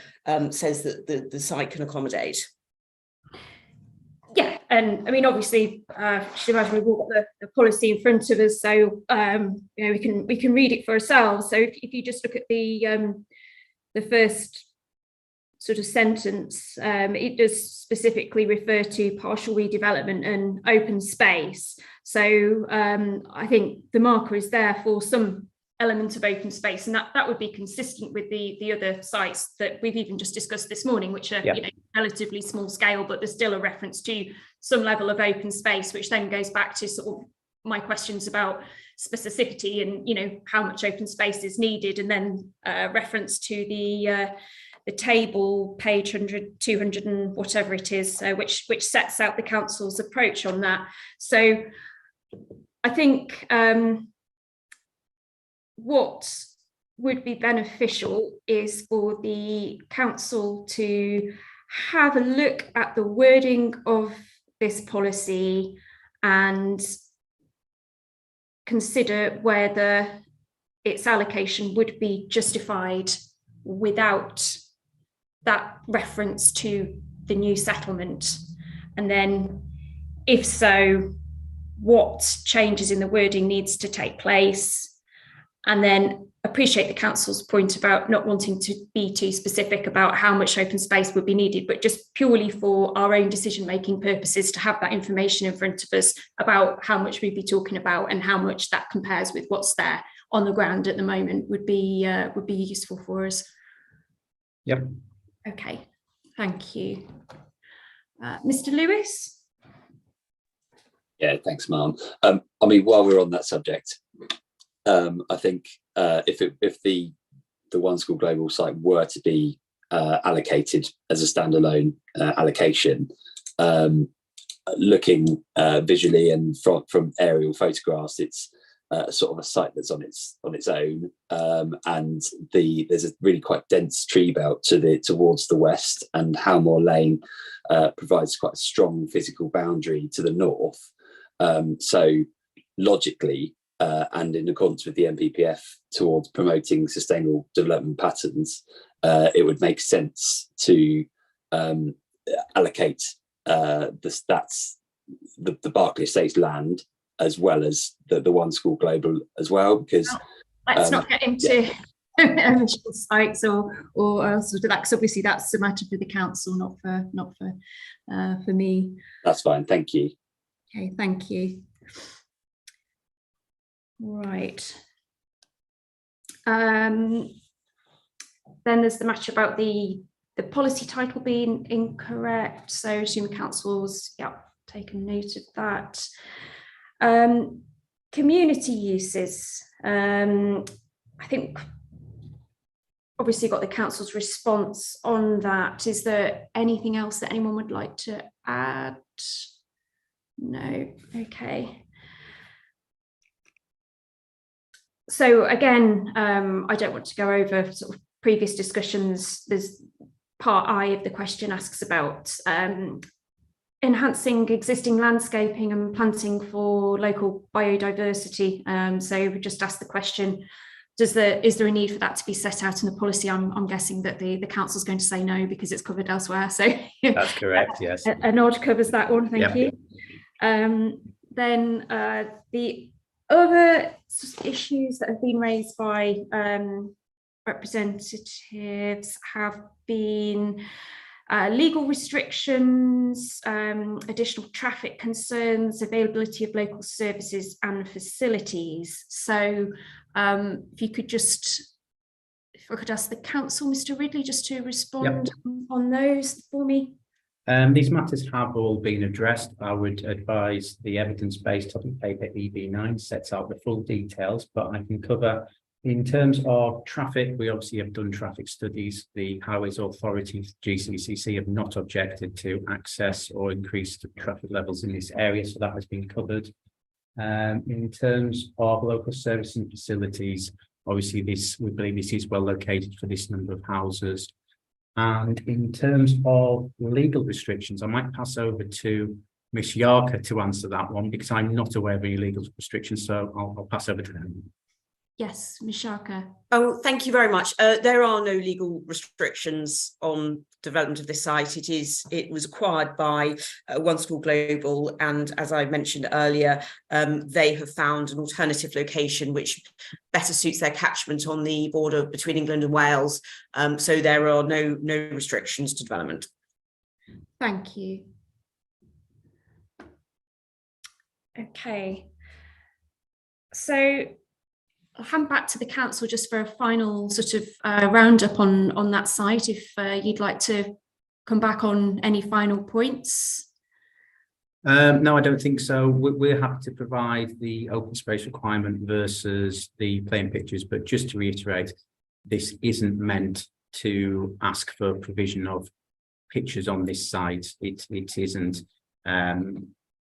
says that the site can accommodate. Yeah, and I mean, obviously, you should imagine we've all got the policy in front of us, so we can read it for ourselves. So if you just look at the first sort of sentence, it does specifically refer to partial redevelopment and open space. So I think the marker is there for some element of open space, and that would be consistent with the other sites that we've even just discussed this morning, which are relatively small scale, but there's still a reference to some level of open space, which then goes back to sort of my questions about specificity and how much open space is needed, and then reference to the table, page 100, 200 and whatever it is, which sets out the council's approach on that. So I think what would be beneficial is for the council to have a look at the wording of this policy and consider whether its allocation would be justified without that reference to the new settlement. And then, if so, what changes in the wording needs to take place. And then appreciate the council's point about not wanting to be too specific about how much open space would be needed, but just purely for our own decision-making purposes to have that information in front of us about how much we'd be talking about and how much that compares with what's there on the ground at the moment would be useful for us. Yep. Okay, thank you. Mr. Lewis? Yeah, thanks, Ma'am. I mean, while we're on that subject, I think if the One School Global site were to be allocated as a standalone allocation, looking visually and from aerial photographs, it's sort of a site that's on its own, and there's a really quite dense tree belt towards the west, and Howmore Lane provides quite a strong physical boundary to the north. So logically, and in accordance with the NPPF towards promoting sustainable development patterns, it would make sense to allocate the Berkeley Estates land as well as the One School Global as well, because let's not get into initial sites or sort of that, because obviously that's a matter for the council, not for me. That's fine, thank you. Okay, thank you. Right. Then there's the matter about the policy title being incorrect. So I assume council's taken note of that. Community uses. I think obviously got the council's response on that. Is there anything else that anyone would like to add? No. Okay. So again, I don't want to go over sort of previous discussions. There's part I of the question asks about enhancing existing landscaping and planting for local biodiversity. So we just asked the question, is there a need for that to be set out in the policy? I'm guessing that the council's going to say no because it's covered elsewhere. So that's correct, yes. A nod covers that one, thank you. Then the other issues that have been raised by representatives have been legal restrictions, additional traffic concerns, availability of local services and facilities. So if you could just I could ask the council, Mr. Ridley, just to respond on those for me. These matters have all been addressed. I would advise the evidence-based topic paper EB9 sets out the full details, but I can cover in terms of traffic. We obviously have done traffic studies. The Highways Authority, GCCC, have not objected to access or increased traffic levels in this area, so that has been covered. In terms of local service and facilities, obviously we believe this is well located for this number of houses. And in terms of legal restrictions, I might pass over to Ms. Yarker to answer that one, because I'm not aware of any legal restrictions, so I'll pass over to them. Yes, Ms. Sharker. Oh, thank you very much. There are no legal restrictions on development of this site. It was acquired by One School Global, and as I mentioned earlier, they have found an alternative location which better suits their catchment on the border between England and Wales. So there are no restrictions to development. Thank you. Okay. So I'll hand back to the council just for a final sort of roundup on that site, if you'd like to come back on any final points. No, I don't think so. We're happy to provide the open space requirement versus the plain pictures, but just to reiterate, this isn't meant to ask for provision of pictures on this site. It isn't.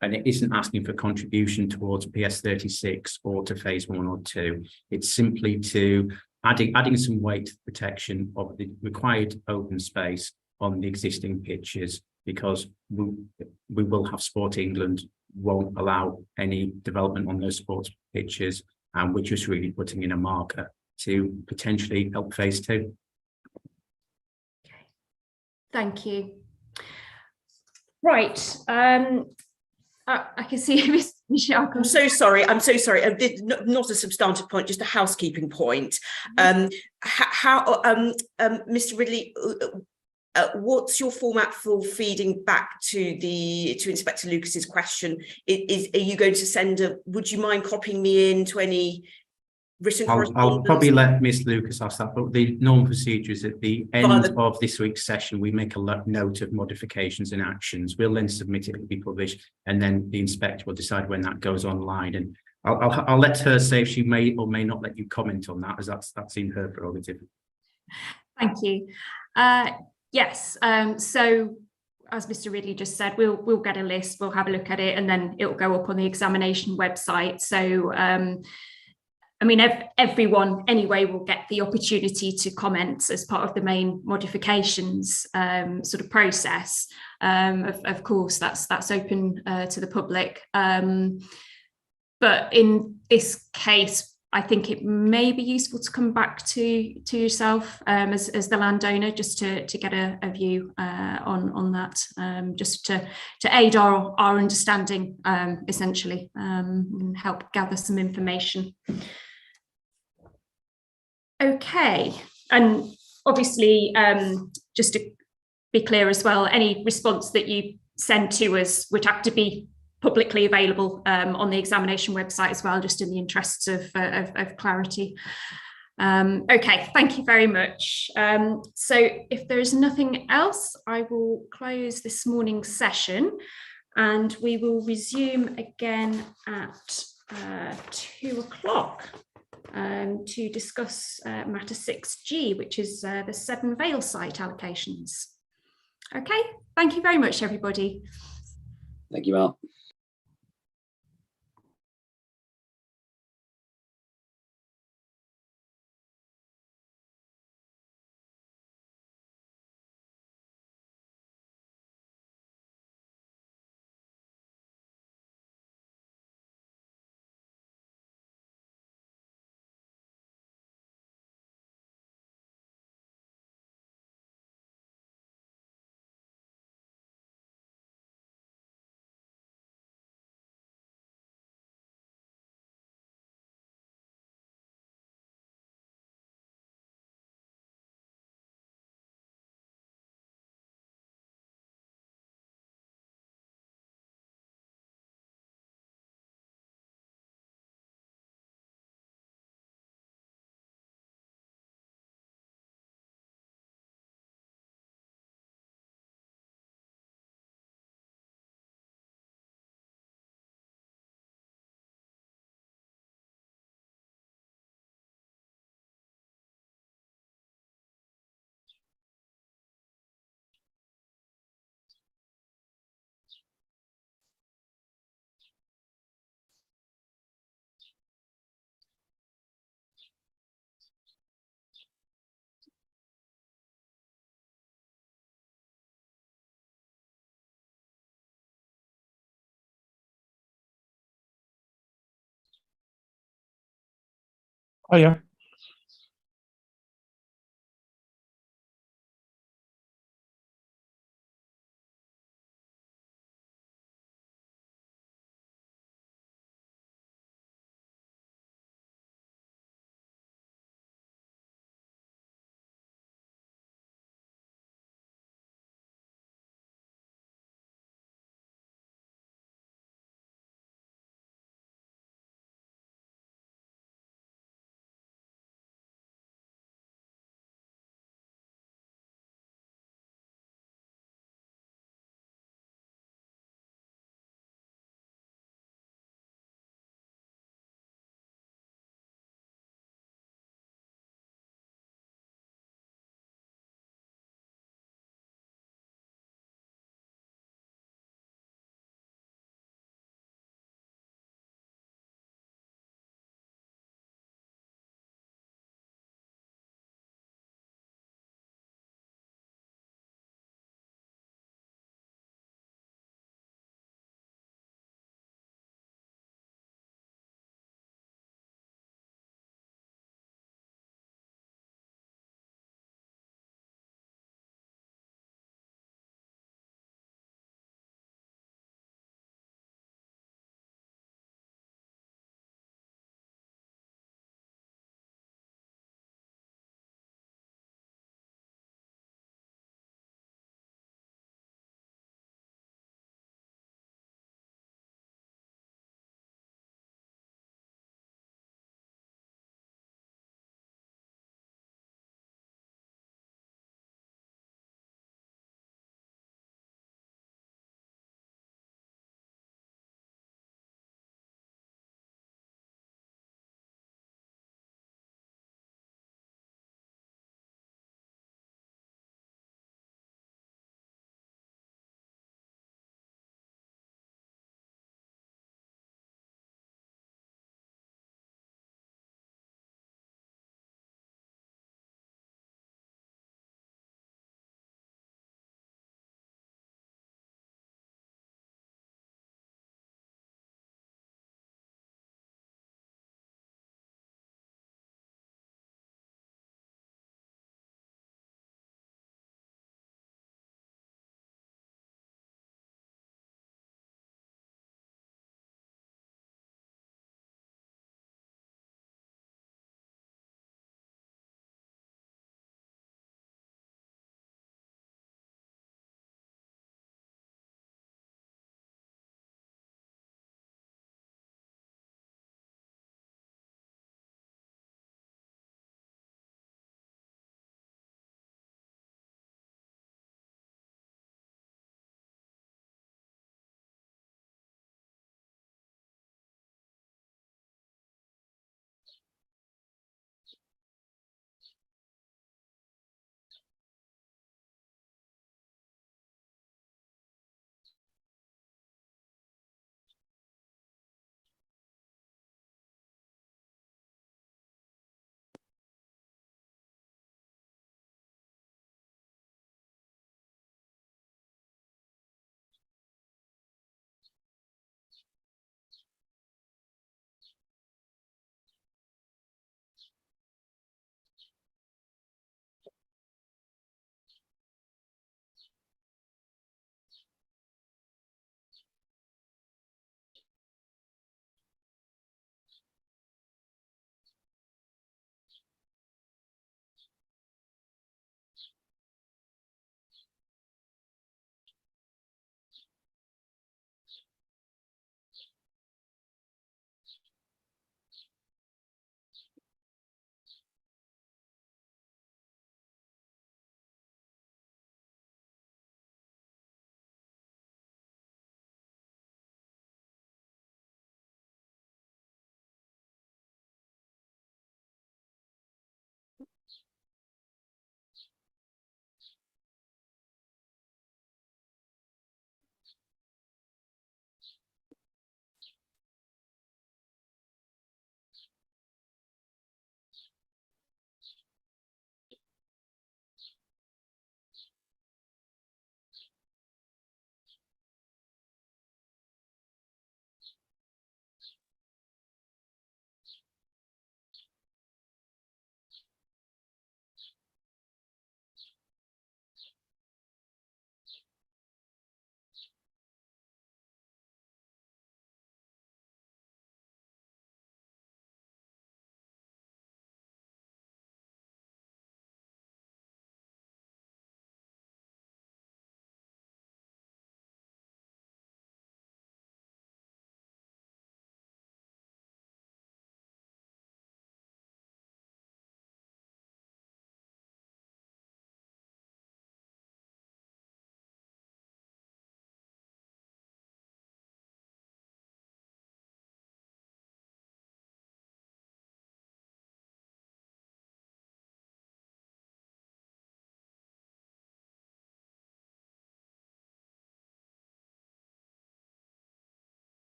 And it isn't asking for contribution towards PS46 or to phase 1 or 2. It's simply to adding some weight to the protection of the required open space on the existing pitches, because we will have Sport England won't allow any development on those sports pitches, and we're just really putting in a marker to potentially help phase 2. Okay. Thank you. Right. I can see Ms. Michelle. I'm so sorry. Not a substantive point, just a housekeeping point. Mr. Ridley, what's your format for feeding back to Inspector Lucas's question? Are you going to send would you mind copying me into any written correspondence? I'll probably let Miss Lucas ask that, but the normal procedure is at the end of this week's session, we make a note of modifications and actions. We'll then submit it to be published, and then the inspector will decide when that goes online. And I'll let her say if she may or may not let you comment on that, as that's in her prerogative. Thank you. Yes. So as Mr. Ridley just said, we'll get a list, we'll have a look at it, and then it'll go up on the examination website. So I mean, everyone anyway will get the opportunity to comment as part of the main modifications sort of process. Of course, that's open to the public. But in this case, I think it may be useful to come back to yourself as the landowner, just to get a view on that, just to aid our understanding, essentially, and help gather some information. Okay, and obviously, just to be clear as well, any response that you send to us would have to be publicly available on the examination website as well, just in the interests of clarity. Okay, thank you very much. So if there is nothing else, I will close this morning's session, and we will resume again at 2 o'clock. To discuss matter 6G, which is the 7 Vale site allocations. Okay, thank you very much, everybody. Thank you, Mel. Oh yeah.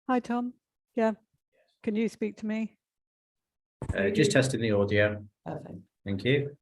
Hi, Tom. Yeah. Can you speak to me? Just testing the audio. Perfect. Thank you.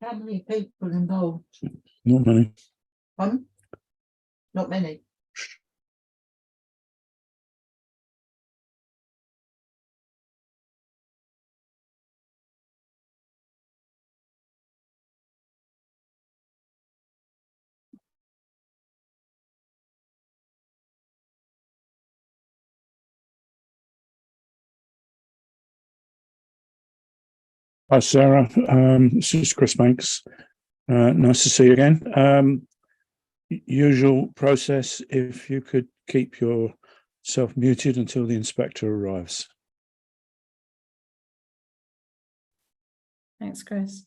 How many people involved? Not many. Not many. Hi, Sarah. This is Chris Banks. Nice to see you again. Usual process, if you could keep yourself muted until the inspector arrives. Thanks, Chris.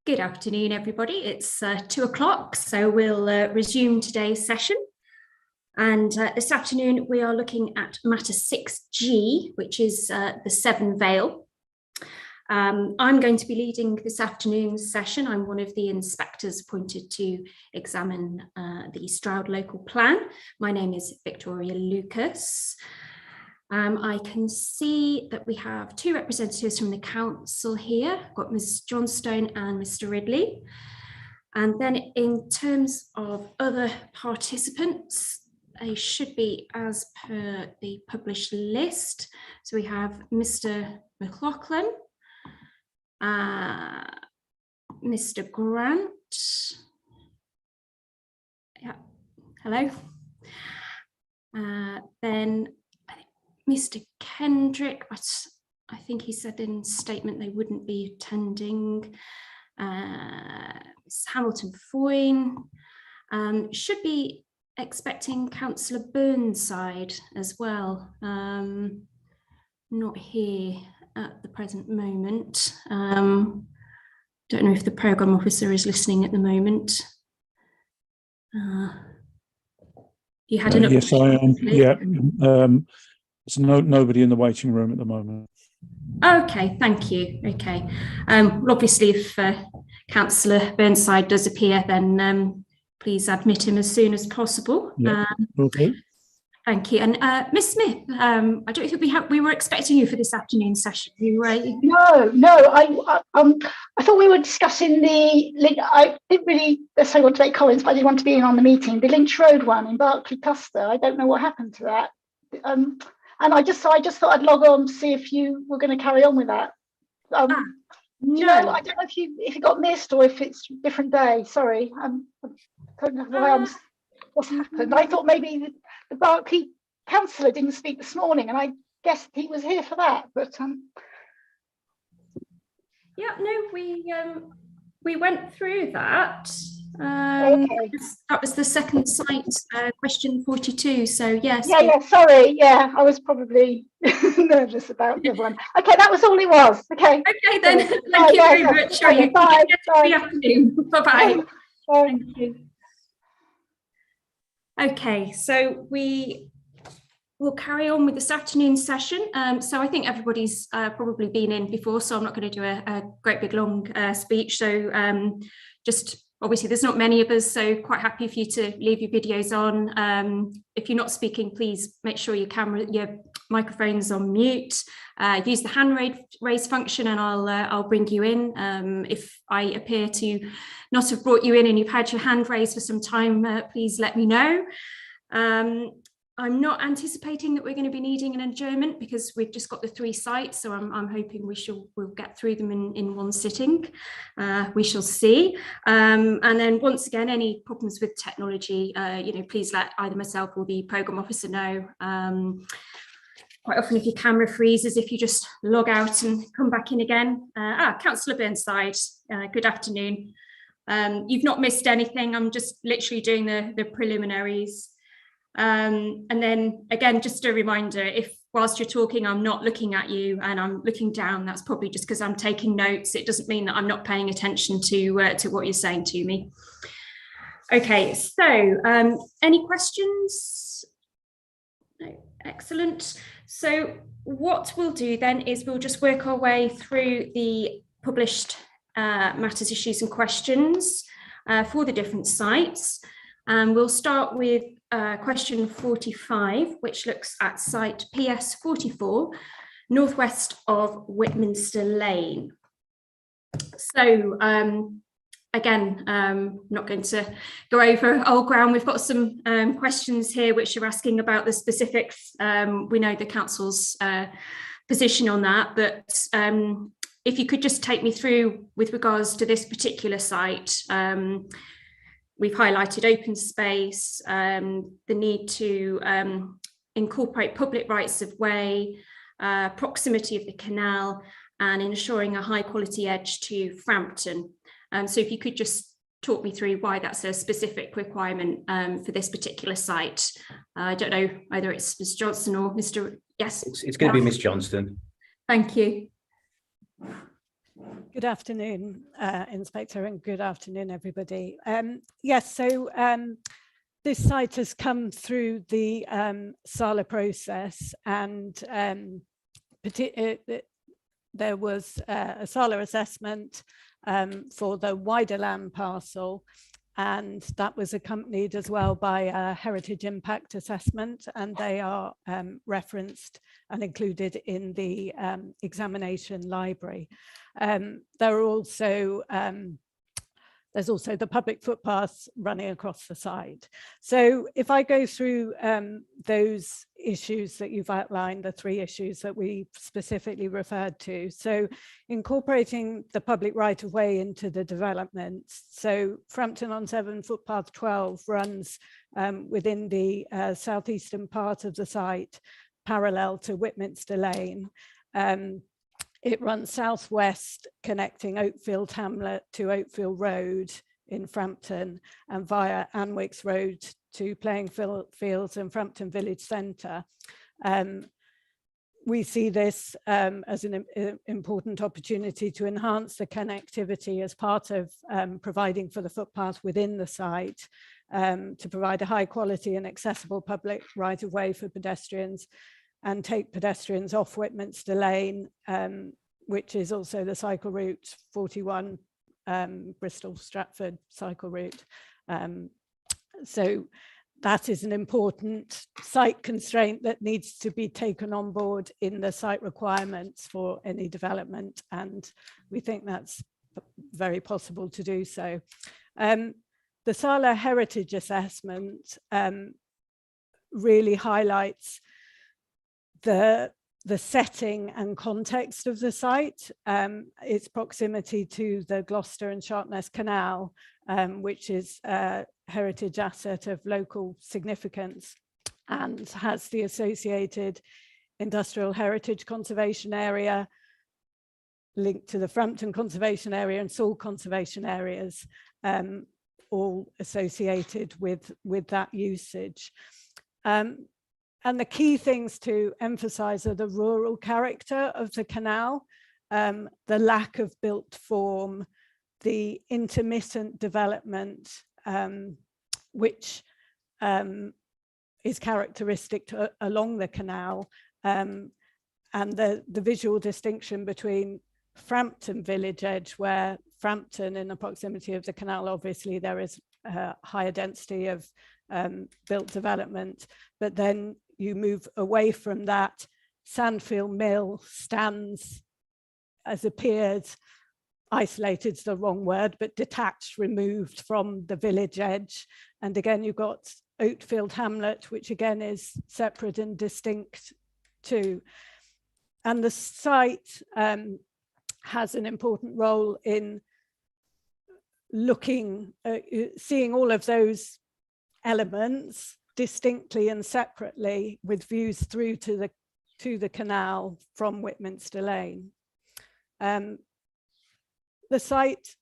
Good afternoon, everybody. It's 2 o'clock, so we'll resume today's session. And this afternoon, we are looking at matter 6G, which is the Severn Vale. I'm going to be leading this afternoon's session. I'm one of the inspectors appointed to examine the Stroud local plan. My name is Victoria Lucas. I can see that we have two representatives from the council here. I've got Ms. Johnstone and Mr. Ridley. And then in terms of other participants, they should be as per the published list. So we have Mr. McLaughlin, Mr. Grant. Yeah, hello. Then Mr. Kendrick, I think he said in statement they wouldn't be attending. Ms. Hamilton Foyne, should be expecting Councillor Burnside as well. Not here at the present moment. Don't know if the programme officer is listening at the moment. You had an yes, I am. Yeah. There's nobody in the waiting room at the moment. Okay, thank you. Okay. Well, obviously, if Councillor Burnside does appear, then please admit him as soon as possible. Yeah. Okay. Thank you. And Miss Smith, I don't think we were expecting you for this afternoon session. You were. No. I thought we were discussing I didn't really necessarily want to make comments, but I did want to be in on the meeting. The Lynch Road one in Berkeley Cluster. I don't know what happened to that. And I just thought I'd log on to see if you were going to carry on with that. No. You know, I don't know if it got missed or if it's a different day. Sorry, I don't know why what's happened. I thought maybe the Berkeley councillor didn't speak this morning, and I guessed he was here for that. But yeah, no, we went through that. Okay. That was the second site, question 42. So yes. Yeah. Sorry. Yeah, I was probably nervous about the other one. Okay, that was all it was. Okay. Okay then. Thank you very much. Bye. Bye. Good afternoon. Bye bye. Thank you. Okay, so we will carry on with this afternoon's session. So I think everybody's probably been in before, so I'm not going to do a great big long speech. So just obviously there's not many of us, so quite happy for you to leave your videos on. If you're not speaking, please make sure your microphone's on mute. Use the hand raise function and I'll bring you in. If I appear to not have brought you in and you've had your hand raised for some time, please let me know. I'm not anticipating that we're going to be needing an adjournment because we've just got the 3 sites, so I'm hoping we'll get through them in one sitting. We shall see. And then once again, any problems with technology, please let either myself or the programme officer know. Quite often if your camera freezes, if you just log out and come back in again. Councillor Burnside, good afternoon. You've not missed anything. I'm just literally doing the preliminaries. And then again, just a reminder, if whilst you're talking, I'm not looking at you and I'm looking down, that's probably just because I'm taking notes. It doesn't mean that I'm not paying attention to what you're saying to me. Okay, so any questions? No, excellent. So what we'll do then is we'll just work our way through the published matters, issues and questions for the different sites. And we'll start with question 45, which looks at site PS44, northwest of Whitminster Lane. So again, not going to go over old ground. We've got some questions here which are asking about the specifics. We know the council's position on that, but if you could just take me through with regards to this particular site. We've highlighted open space, the need to incorporate public rights of way, proximity of the canal, and ensuring a high quality edge to Frampton. So if you could just talk me through why that's a specific requirement for this particular site. I don't know whether it's Ms. Johnston or Mr. Yes. It's going to be Miss Johnston. Thank you. Good afternoon, Inspector, and good afternoon, everybody. Yes, so this site has come through the SALA process, and there was a SALA assessment for the wider land parcel, and that was accompanied as well by a heritage impact assessment, and they are referenced and included in the examination library. There's also the public footpaths running across the site. So if I go through those issues that you've outlined, the 3 issues that we specifically referred to. So incorporating the public right of way into the development. So Frampton-on-Severn footpath 12 runs within the southeastern part of the site, parallel to Whitminster Lane. It runs southwest, connecting Oakfield Hamlet to Oakfield Road in Frampton, and via Anwicks Road to Playing Fields and Frampton Village Centre. We see this as an important opportunity to enhance the connectivity as part of providing for the footpath within the site, to provide a high quality and accessible public right of way for pedestrians, and take pedestrians off Whitminster Lane, which is also the cycle route 41, Bristol Stratford cycle route. So that is an important site constraint that needs to be taken on board in the site requirements for any development, and we think that's very possible to do so. The SALA Heritage Assessment really highlights the setting and context of the site, its proximity to the Gloucester and Sharpness Canal, which is a heritage asset of local significance and has the associated industrial heritage conservation area linked to the Frampton conservation area and Salt conservation areas, all associated with that usage. And the key things to emphasize are the rural character of the canal, the lack of built form, the intermittent development, which is characteristic along the canal, and the visual distinction between Frampton village edge, where Frampton, in the proximity of the canal, obviously there is a higher density of built development, but then you move away from that, Sandfield Mill stands, as appears, isolated is the wrong word, but detached, removed from the village edge. And again, you've got Oatfield Hamlet, which again is separate and distinct too. And the site has an important role in looking, seeing all of those elements distinctly and separately, with views through to the canal from Whitminster Lane. The site,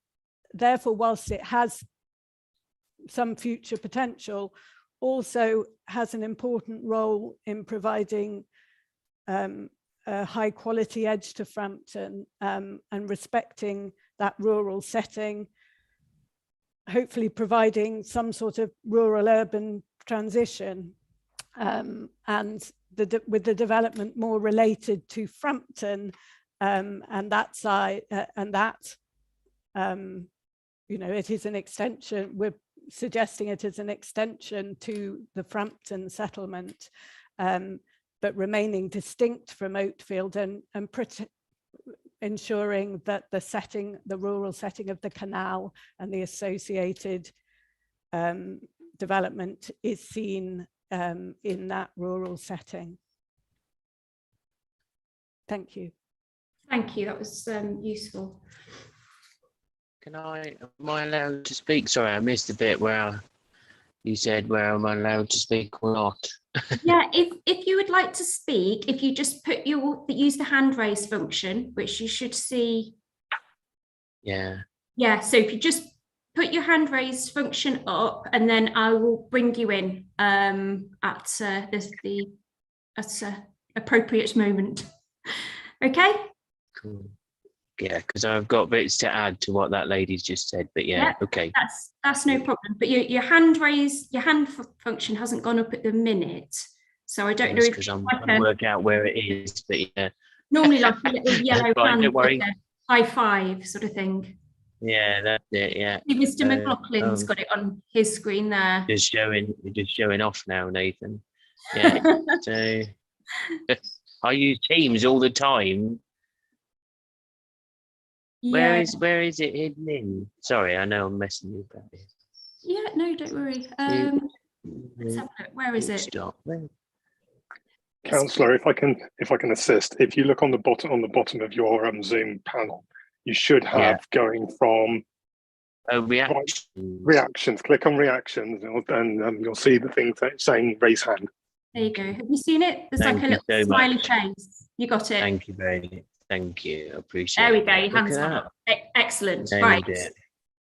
therefore, whilst it has some future potential, also has an important role in providing a high quality edge to Frampton, and respecting that rural setting, hopefully providing some sort of rural urban transition, and with the development more related to Frampton, and that side, and that, you know, it is an extension. We're suggesting it is an extension to the Frampton settlement, but remaining distinct from Oatfield, and ensuring that the rural setting of the canal and the associated development is seen in that rural setting. Thank you. Thank you, that was useful. Am I allowed to speak? Sorry, I missed a bit where you said where am I allowed to speak or not. Yeah, if you would like to speak, if you just use the hand raise function, which you should see. Yeah. Yeah, so if you just put your hand raise function up, and then I will bring you in at the appropriate moment. Okay. Cool. Yeah, because I've got bits to add to what that lady's just said. But yeah, okay. That's no problem. But your hand function hasn't gone up at the minute. So I don't know if because I'm trying to work out where it is. But yeah. Normally like a little yellow hand, don't worry. with a high five sort of thing. Yeah, that's it. Yeah. Mr. McLaughlin's got it on his screen there. Just showing off now, Nathan. Yeah. So I use Teams all the time. Yeah. Where is it hidden in? Sorry, I know I'm messing you about this. Yeah, no, don't worry. Let's have a look. Where is it? Stop. Councillor, if I can assist, if you look on the bottom of your Zoom panel, you should have going from reactions. Click on reactions, and you'll see the thing saying raise hand. There you go. Have you seen it? There's like a little smiley face. You got it. Thank you very much. Thank you. I appreciate it. There we it. go. Your hands up. Excellent. Nailed right. It.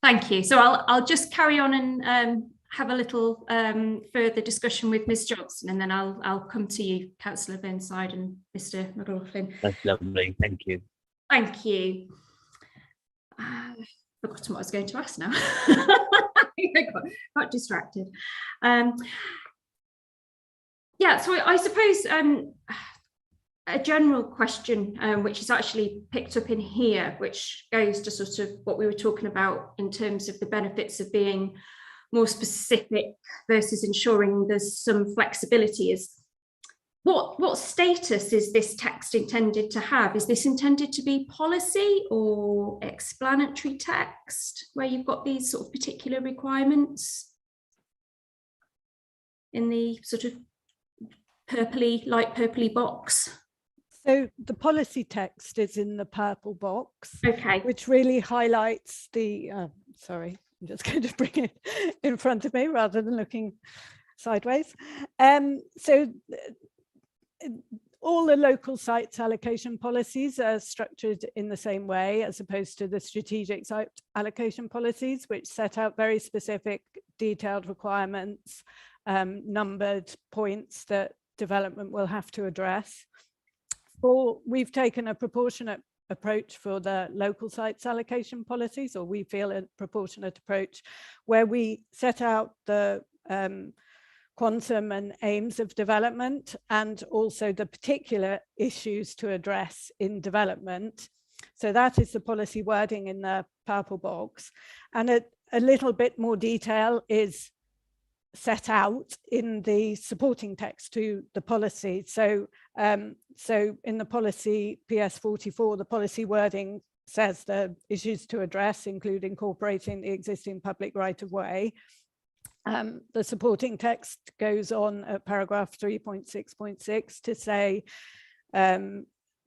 Thank you. So I'll just carry on and have a little further discussion with Ms. Johnson, and then I'll come to you, Councillor Burnside and Mr. McLaughlin. That's lovely. Thank you. Thank you. Forgotten what I was going to ask now. I got distracted. Yeah, so I suppose a general question, which is actually picked up in here, which goes to sort of what we were talking about in terms of the benefits of being more specific versus ensuring there's some flexibility, is what status is this text intended to have? Is this intended to be policy or explanatory text where you've got these sort of particular requirements in the sort of light purpley box? So the policy text is in the purple box, okay, which really highlights the, sorry, I'm just going to bring it in front of me rather than looking sideways. So all the local sites allocation policies are structured in the same way as opposed to the strategic site allocation policies, which set out very specific detailed requirements, numbered points that development will have to address. We've taken a proportionate approach for the local sites allocation policies, or we feel a proportionate approach where we set out the quantum and aims of development and also the particular issues to address in development. So that is the policy wording in the purple box, and a little bit more detail is set out in the supporting text to the policy. So so in the policy PS44, the policy wording says the issues to address include incorporating the existing public right-of-way. The supporting text goes on at paragraph 3.6.6 to say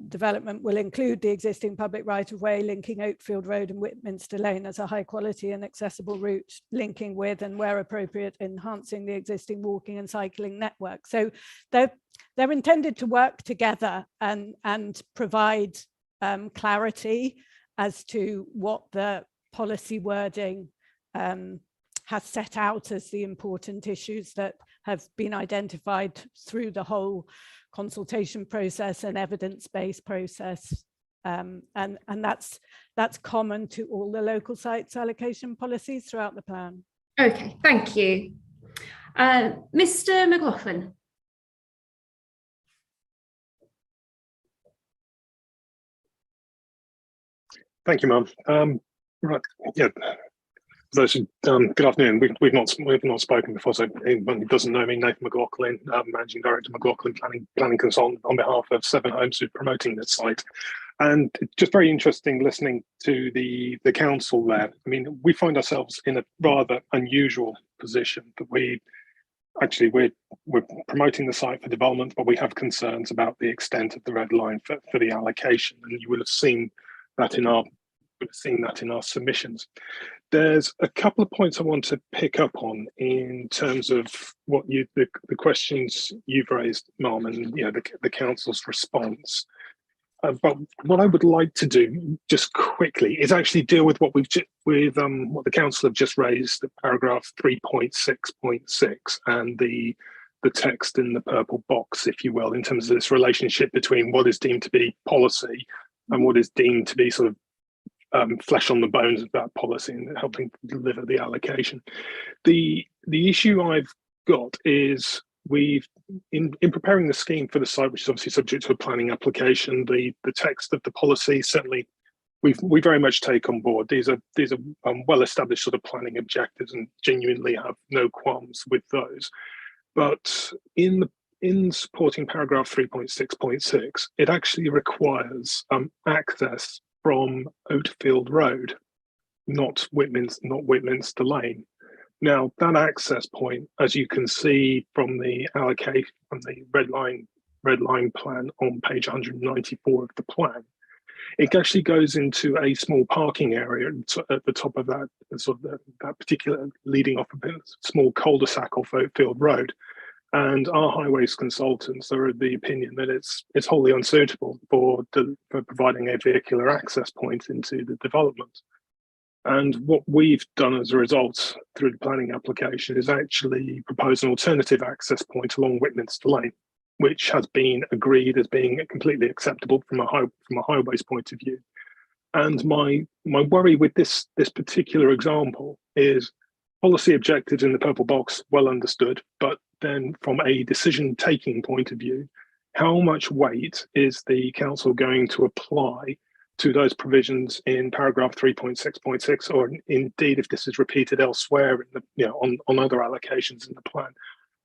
development will include the existing public right-of-way linking Oakfield Road and Whitminster Lane as a high quality and accessible route, linking with and where appropriate enhancing the existing walking and cycling network. So they're intended to work together and provide clarity as to what the policy wording has set out as the important issues that have been identified through the whole consultation process and evidence-based process, and that's common to all the local sites allocation policies throughout the plan. Okay, thank you. Mr. McLaughlin. Thank you, Mum. Right, yeah. Good afternoon. We've not spoken before, so anyone who doesn't know me, Nathan McLaughlin, Managing Director, McLaughlin Planning Consultant on behalf of Seven Homes, who's promoting this site. And just very interesting listening to the council there. I mean, we find ourselves in a rather unusual position that we're promoting the site for development, but we have concerns about the extent of the red line for the allocation, and you will have seen that in our submissions. There's a couple of points I want to pick up on in terms of what the questions you've raised, Mum, and the council's response. But what I would like to do just quickly is actually deal with what what the council have just raised, the paragraph 3.6.6 and the text in the purple box, if you will, in terms of this relationship between what is deemed to be policy and what is deemed to be sort of flesh on the bones of that policy and helping deliver the allocation. The issue I've got is we've in preparing the scheme for the site, which is obviously subject to a planning application, the text of the policy certainly we very much take on board. These are well established sort of planning objectives and genuinely have no qualms with those. But in supporting paragraph 3.6.6, it actually requires access from Oatfield Road, not Whitminster Lane. Now, that access point, as you can see from the allocation from the red line plan on page 194 of the plan, it actually goes into a small parking area at the top of that sort of that particular leading off a small cul-de-sac off Oatfield Road. And our highways consultants are of the opinion that it's wholly unsuitable for providing a vehicular access point into the development. And what we've done as a result through the planning application is actually propose an alternative access point along Whitminster Lane, which has been agreed as being completely acceptable from a highways point of view. And my worry with this particular example is policy objectives in the purple box, well understood, but then from a decision taking point of view, how much weight is the council going to apply to those provisions in paragraph 3.6.6, or indeed if this is repeated elsewhere in the, on other allocations in the plan,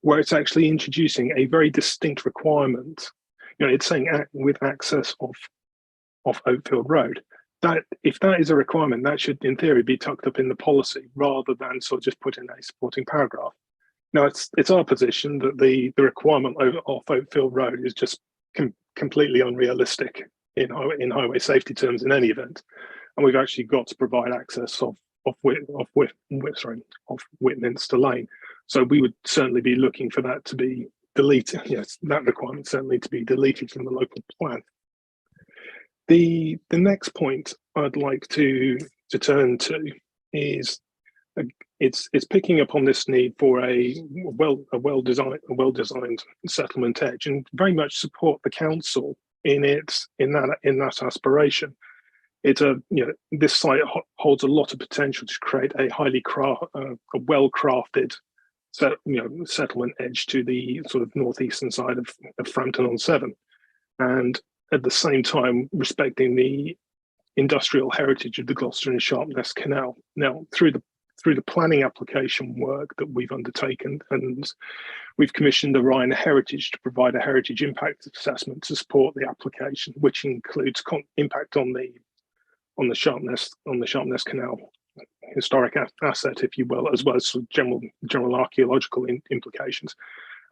where it's actually introducing a very distinct requirement. It's saying with access of Oatfield Road. That if that is a requirement, that should in theory be tucked up in the policy rather than sort of just put in a supporting paragraph. Now it's our position that the requirement of Oatfield Road is just completely unrealistic in highway safety terms in any event, and we've actually got to provide access of Whitminster Lane. So we would certainly be looking for that to be deleted. Yes, that requirement certainly to be deleted from the local plan. The next point I'd like to turn to is it's picking up on this need for a well designed settlement edge, and very much support the council in that aspiration. It's this site holds a lot of potential to create a well crafted settlement edge to the sort of northeastern side of Frampton-on-Severn, and at the same time respecting the industrial heritage of the Gloucester and Sharpness Canal. Now, through the planning application work that we've undertaken, and we've commissioned the Rhine Heritage to provide a heritage impact assessment to support the application, which includes impact on the Sharpness Canal historic asset, if you will, as well as sort of general archaeological implications.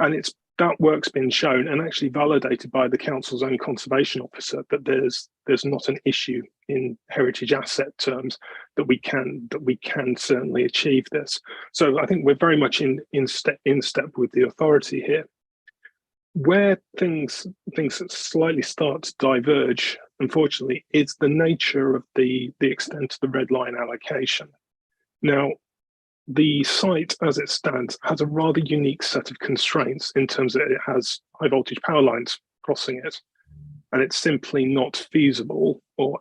And that work's been shown and actually validated by the council's own conservation officer that there's not an issue in heritage asset terms, that we can certainly achieve this. So I think we're very much in step with the authority here. Where things slightly start to diverge, unfortunately, is the nature of the extent of the red line allocation. Now, the site as it stands has a rather unique set of constraints in terms of it has high voltage power lines crossing it, and it's simply not feasible or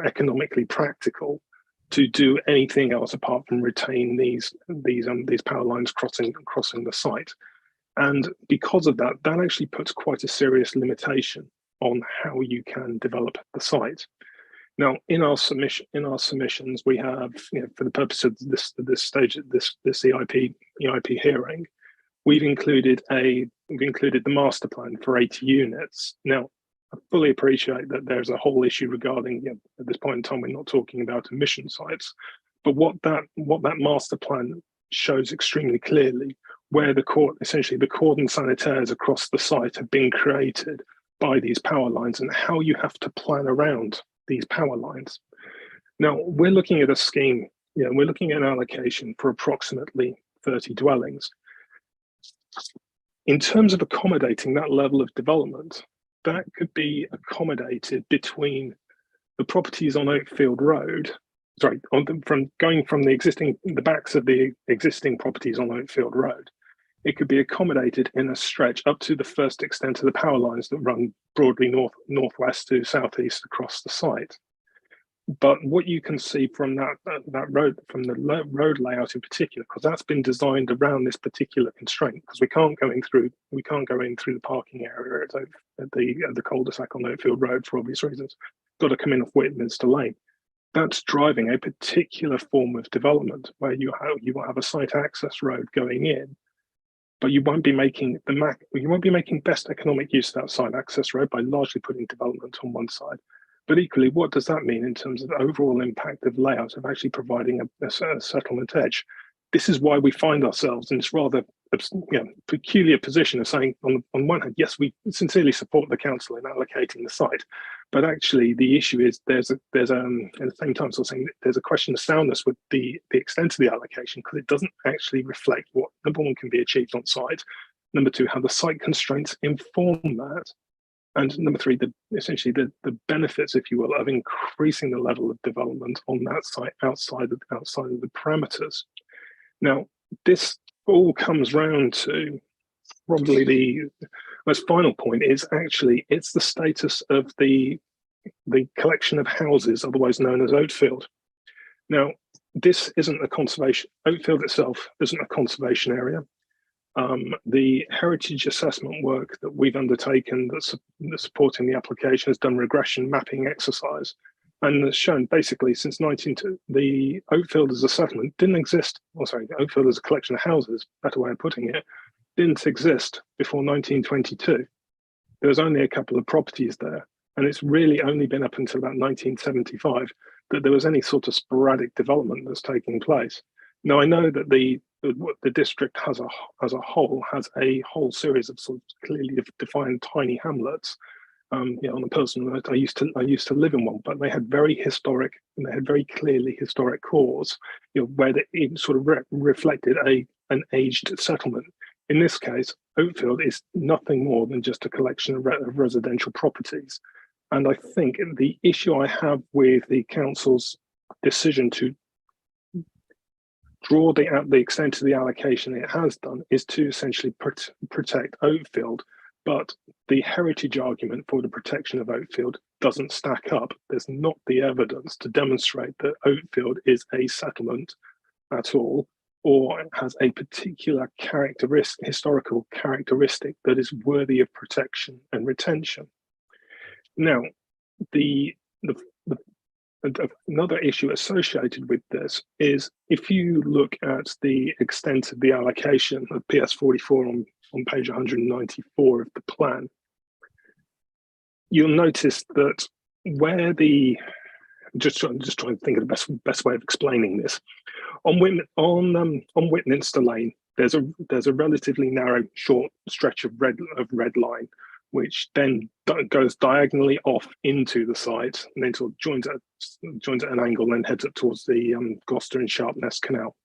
economically practical to do anything else apart from retain these power lines crossing the site. And because of that, that actually puts quite a serious limitation on how you can develop the site. Now, in our submissions, we have, for the purpose of this stage, this EIP hearing, we've included the master plan for 80 units. Now, I fully appreciate that there's a whole issue regarding, at this point in time, we're not talking about emission sites, but what that master plan shows extremely clearly, where essentially the cordon sanitaires across the site have been created by these power lines, and how you have to plan around these power lines. Now, we're looking at a scheme, we're looking at an allocation for approximately 30 dwellings. In terms of accommodating that level of development, that could be accommodated between the properties on Oatfield Road, going from the backs of the existing properties on Oatfield Road. It could be accommodated in a stretch up to the first extent of the power lines that run broadly northwest to southeast across the site. But what you can see from that road, from the road layout in particular, because that's been designed around this particular constraint, because we can't go in through the parking area at the cul-de-sac on Oakfield Road for obvious reasons. Got to come in off Whitminster Lane. That's driving a particular form of development where you will have a site access road going in, but you won't be making best economic use of that site access road by largely putting development on one side. But equally, what does that mean in terms of the overall impact of layout of actually providing a settlement edge? This is why we find ourselves in this rather peculiar position of saying, on one hand, yes, we sincerely support the council in allocating the site, but actually the issue is at the same time, sort of saying there's a question of soundness with the extent of the allocation, because it doesn't actually reflect what, number one, can be achieved on site, number two, how the site constraints inform that, and number three, essentially the benefits, if you will, of increasing the level of development on that site outside of the parameters. Now, this all comes round to probably the most final point is actually it's the status of the collection of houses, otherwise known as Oatfield. Now, this isn't a conservation. Oatfield itself isn't a conservation area. The heritage assessment work that we've undertaken that's supporting the application has done regression mapping exercise, and has shown basically since the Oatfield as a settlement didn't exist. Oatfield as a collection of houses, better way of putting it, didn't exist before 1922. There was only a couple of properties there, and it's really only been up until about 1975 that there was any sort of sporadic development that's taking place. Now, I know that the district as a whole has a whole series of sort of clearly defined tiny hamlets. On a personal note, I used to live in one, but they had very clearly historic cores, where it sort of reflected an aged settlement. In this case, Oatfield is nothing more than just a collection of residential properties. And I think the issue I have with the council's decision to draw the extent of the allocation it has done is to essentially protect Oatfield, but the heritage argument for the protection of Oatfield doesn't stack up. There's not the evidence to demonstrate that Oatfield is a settlement at all, or has a particular historical characteristic that is worthy of protection and retention. Now, another issue associated with this is if you look at the extent of the allocation of PS44 on page 194 of the plan, you'll notice that where just trying to think of the best way of explaining this. On Whitminster Lane, there's a relatively narrow short stretch of red line, which then goes diagonally off into the site and then sort of joins at an angle and heads up towards the Gloucester and Sharpness Canal.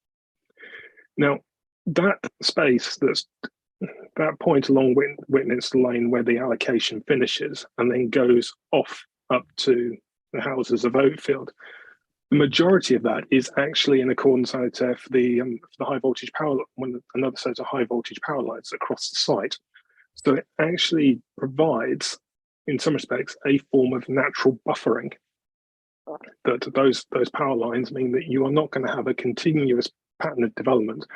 Now, that space, that point along Whitminster Lane where the allocation finishes and then goes off up to the houses of Oatfield, the majority of that is actually in accordance for the high voltage power, another set of high voltage power lines across the site. So it actually provides, in some respects, a form of natural buffering. That those power lines mean that you are not going to have a continuous pattern of development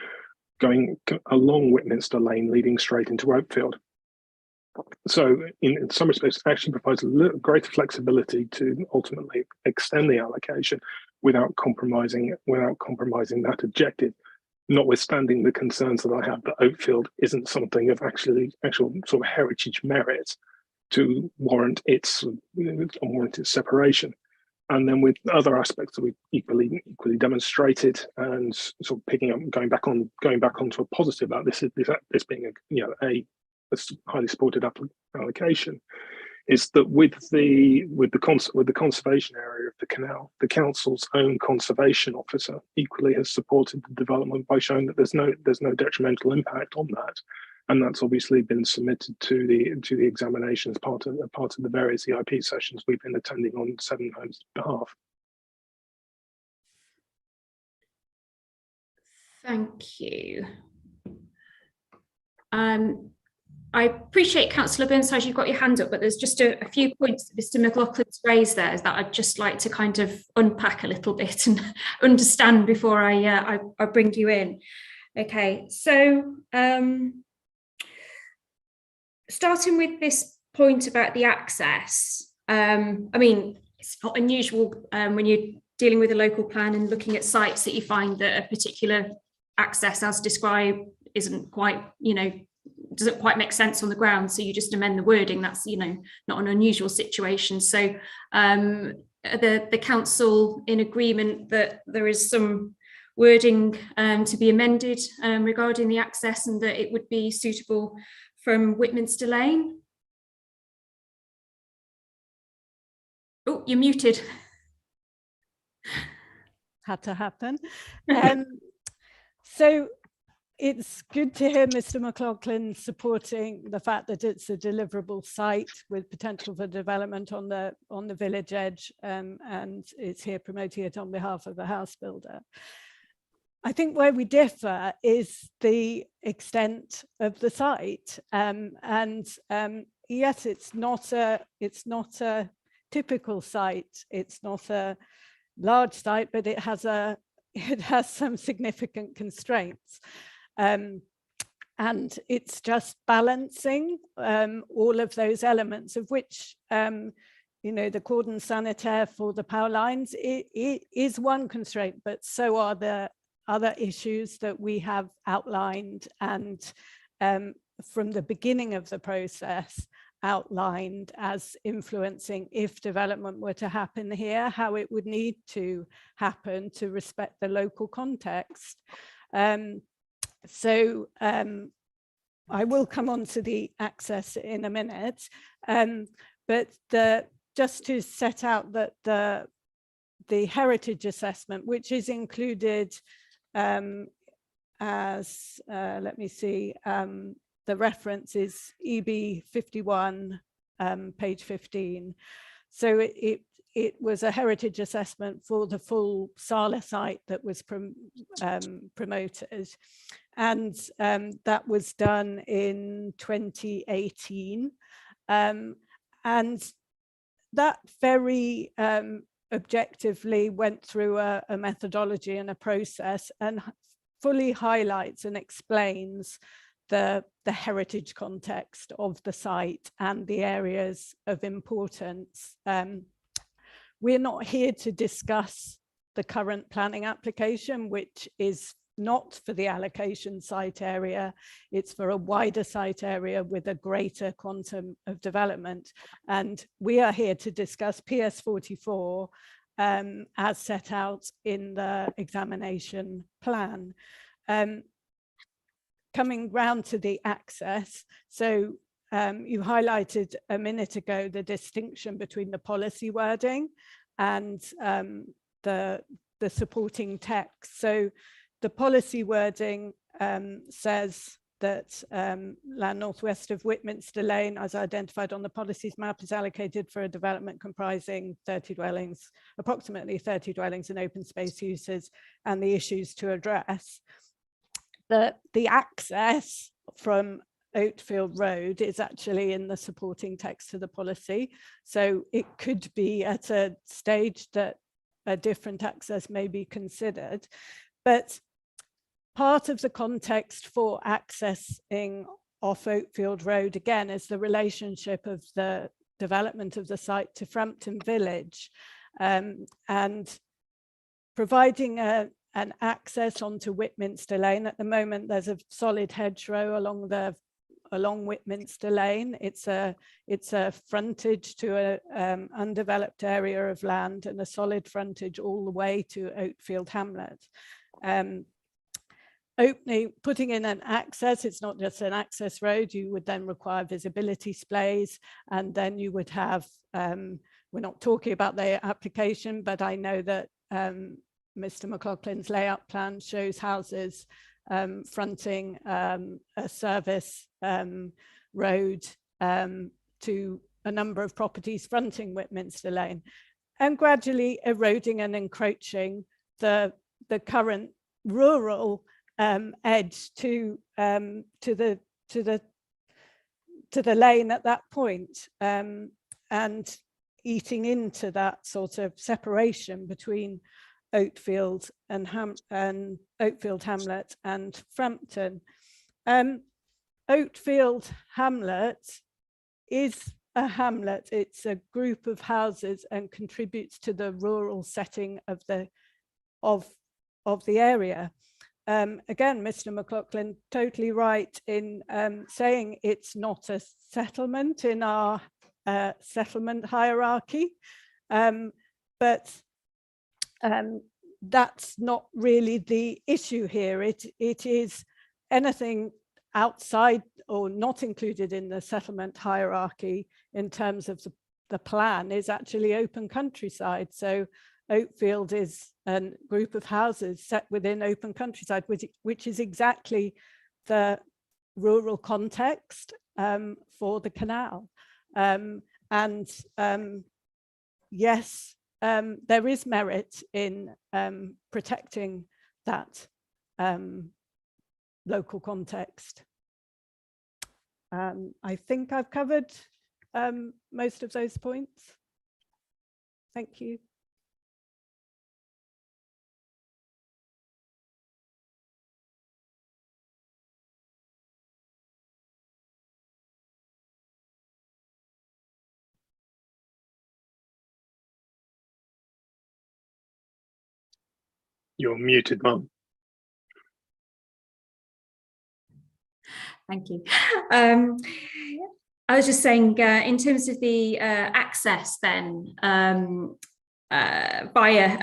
going along Whitminster Lane leading straight into Oatfield. So in some respects, it actually provides a little greater flexibility to ultimately extend the allocation without compromising that objective. Notwithstanding the concerns that I have that Oatfield isn't something of actual sort of heritage merit to warrant its separation. And then with other aspects that we've equally demonstrated, and sort of going back onto a positive about this being a highly supported allocation, is that with the conservation area of the canal, the council's own conservation officer equally has supported the development by showing that there's no detrimental impact on that, and that's obviously been submitted to the examination as part of the various EIP sessions we've been attending on Seven Homes' behalf. Thank you. I appreciate Councillor Burnside, you've got your hand up, but there's just a few points that Mr. McLaughlin's raised there that I'd just like to kind of unpack a little bit and understand before I bring you in. Okay, so starting with this point about the access, I mean, it's not unusual when you're dealing with a local plan and looking at sites that you find that a particular access as described isn't quite, you know, doesn't quite make sense on the ground, so you just amend the wording. That's, you know, not an unusual situation. So the council in agreement that there is some wording to be amended regarding the access, and that it would be suitable from Whitminster Lane. Oh, you're muted. Had to happen. So it's good to hear Mr. McLaughlin supporting the fact that it's a deliverable site with potential for development on the village edge, and it's here promoting it on behalf of the house builder. I think where we differ is the extent of the site, yes, it's not a typical site. It's not a large site, but it has some significant constraints. And it's just balancing all of those elements, of which, you know, the cordon sanitaire for the power lines it is one constraint, but so are the other issues that we have outlined and from the beginning of the process outlined as influencing, if development were to happen here, how it would need to happen to respect the local context. So I will come on to the access in a minute, but just to set out that the heritage assessment, which is included as, let me see, the reference is EB 51, page 15. So it was a heritage assessment for the full Sala site that was promoted. And that was done in 2018. And that very objectively went through a methodology and a process and fully highlights and explains the heritage context of the site and the areas of importance. We're not here to discuss the current planning application, which is not for the allocation site area. It's for a wider site area with a greater quantum of development. And we are here to discuss PS44 as set out in the examination plan. Coming round to the access, so you highlighted a minute ago the distinction between the policy wording and the supporting text. So the policy wording says that land northwest of Whitminster Lane, as identified on the policies map, is allocated for a development comprising 30 dwellings, approximately 30 dwellings and open space uses, and the issues to address. The access from Oatfield Road is actually in the supporting text to the policy. So it could be at a stage that a different access may be considered. But part of the context for accessing off Oatfield Road, again, is the relationship of the development of the site to Frampton Village, and providing an access onto Whitminster Lane. At the moment, there's a solid hedgerow along Whitminster Lane. It's a frontage to an undeveloped area of land and a solid frontage all the way to Oatfield Hamlet. Putting in an access, it's not just an access road, you would then require visibility splays, and then you would have, we're not talking about the application, but I know that Mr. McLaughlin's layout plan shows houses fronting a service road to a number of properties fronting Whitminster Lane, and gradually eroding and encroaching the current rural edge to the to the lane at that point, and eating into that sort of separation between Oatfield and Oatfield Hamlet and Frampton. Oatfield Hamlet is a hamlet. It's a group of houses and contributes to the rural setting of the area. Again, Mr. McLaughlin, totally right in saying it's not a settlement in our settlement hierarchy, but that's not really the issue here. It is anything outside or not included in the settlement hierarchy in terms of the plan is actually open countryside. So Oatfield is a group of houses set within open countryside, which is exactly the rural context for the canal. Yes, there is merit in protecting that local context. I think I've covered most of those points. Thank you. You're muted, Mum. Thank you. I was just saying, in terms of the access then via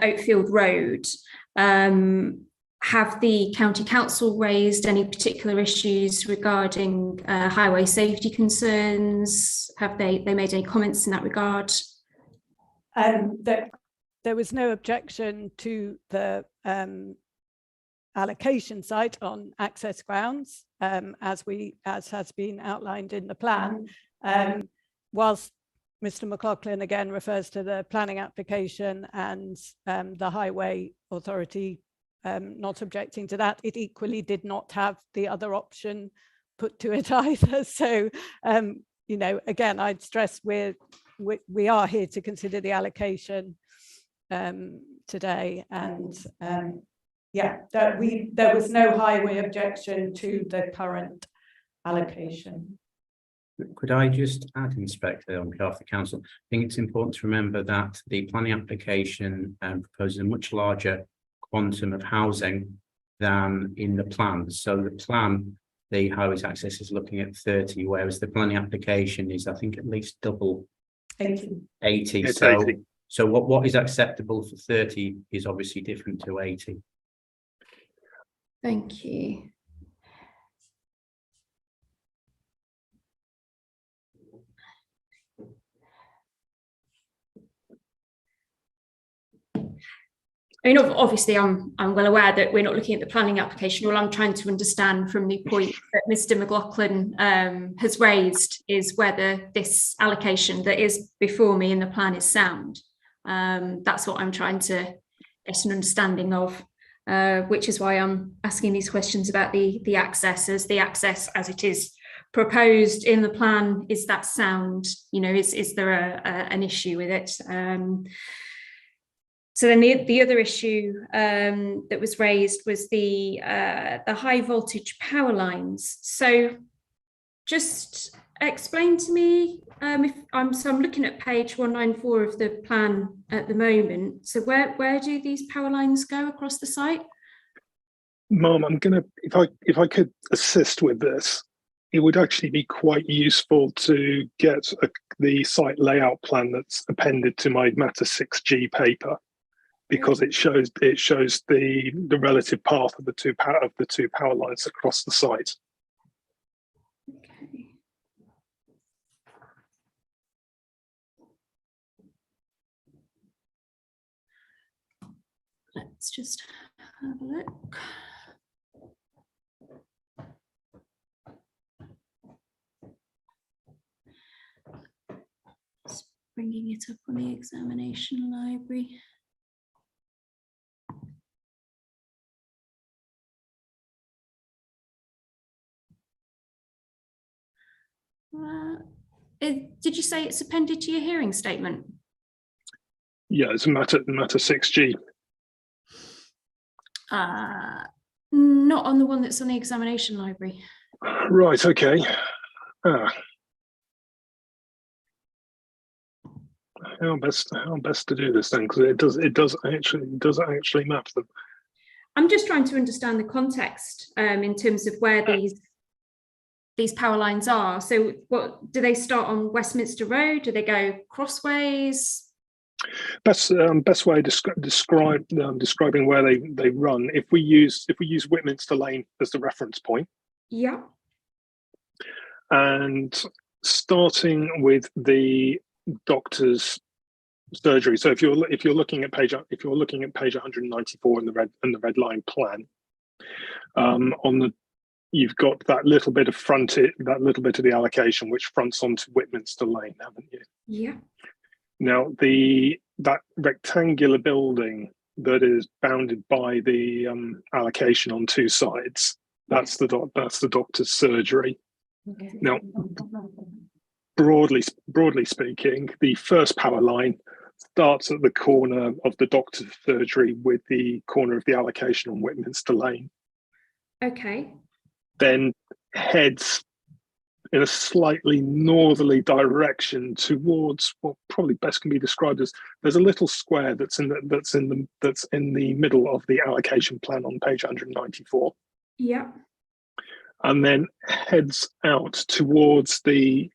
Oatfield Road, have the County Council raised any particular issues regarding highway safety concerns? Have they made any comments in that regard? There was no objection to the allocation site on access grounds, as has been outlined in the plan. Whilst Mr. McLaughlin again refers to the planning application and the highway authority not objecting to that, it equally did not have the other option put to it either. So, you know, again, I'd stress we are here to consider the allocation today, and yeah, there was no highway objection to the current allocation. Could I just add, Inspector, on behalf of the council, I think it's important to remember that the planning application proposes a much larger quantum of housing than in the plan. So the plan, the highways access is looking at 30, whereas the planning application is, I think, at least double 80. It's So 80. So what is acceptable for 30 is obviously different to 80. Thank you. I mean, obviously, I'm well aware that we're not looking at the planning application. All I'm trying to understand from the point that Mr. McLaughlin has raised is whether this allocation that is before me in the plan is sound. That's what I'm trying to get an understanding of, which is why I'm asking these questions about the access as it is proposed in the plan. Is that sound? You know, is there an issue with it? So then the other issue that was raised was the high voltage power lines. So just explain to me, if I'm looking at page 194 of the plan at the moment. So where do these power lines go across the site? Mum, I'm gonna, if I could assist with this, it would actually be quite useful to get the site layout plan that's appended to my Matter 6G paper, because it shows the relative path of the two power lines across the site. Okay. Let's just have a look. Just bringing it up on the examination library. Did you say it's appended to your hearing statement? Yeah, it's a matter 6G. Not on the one that's on the examination library. Right. Okay. How best to do this then? Because it does actually map them. I'm just trying to understand the context in terms of where these power lines are. So what do they start on Westminster Road? Do they go crossways? Best way describing where they run. If we use Whitminster Lane as the reference point. Yeah. And starting with the doctor's surgery. So if you're looking at page 194 in the red line plan, you've got that little bit of the allocation which fronts onto Whitminster Lane, haven't you? Yeah. Now that rectangular building that is bounded by the allocation on two sides, that's the doctor's surgery. Okay. Now, broadly speaking, the first power line starts at the corner of the doctor's surgery with the corner of the allocation on Whitminster Lane. Okay. Then heads in a slightly northerly direction towards what probably best can be described as, there's a little square that's in the middle of the allocation plan on page 194. Yeah. And then heads out towards the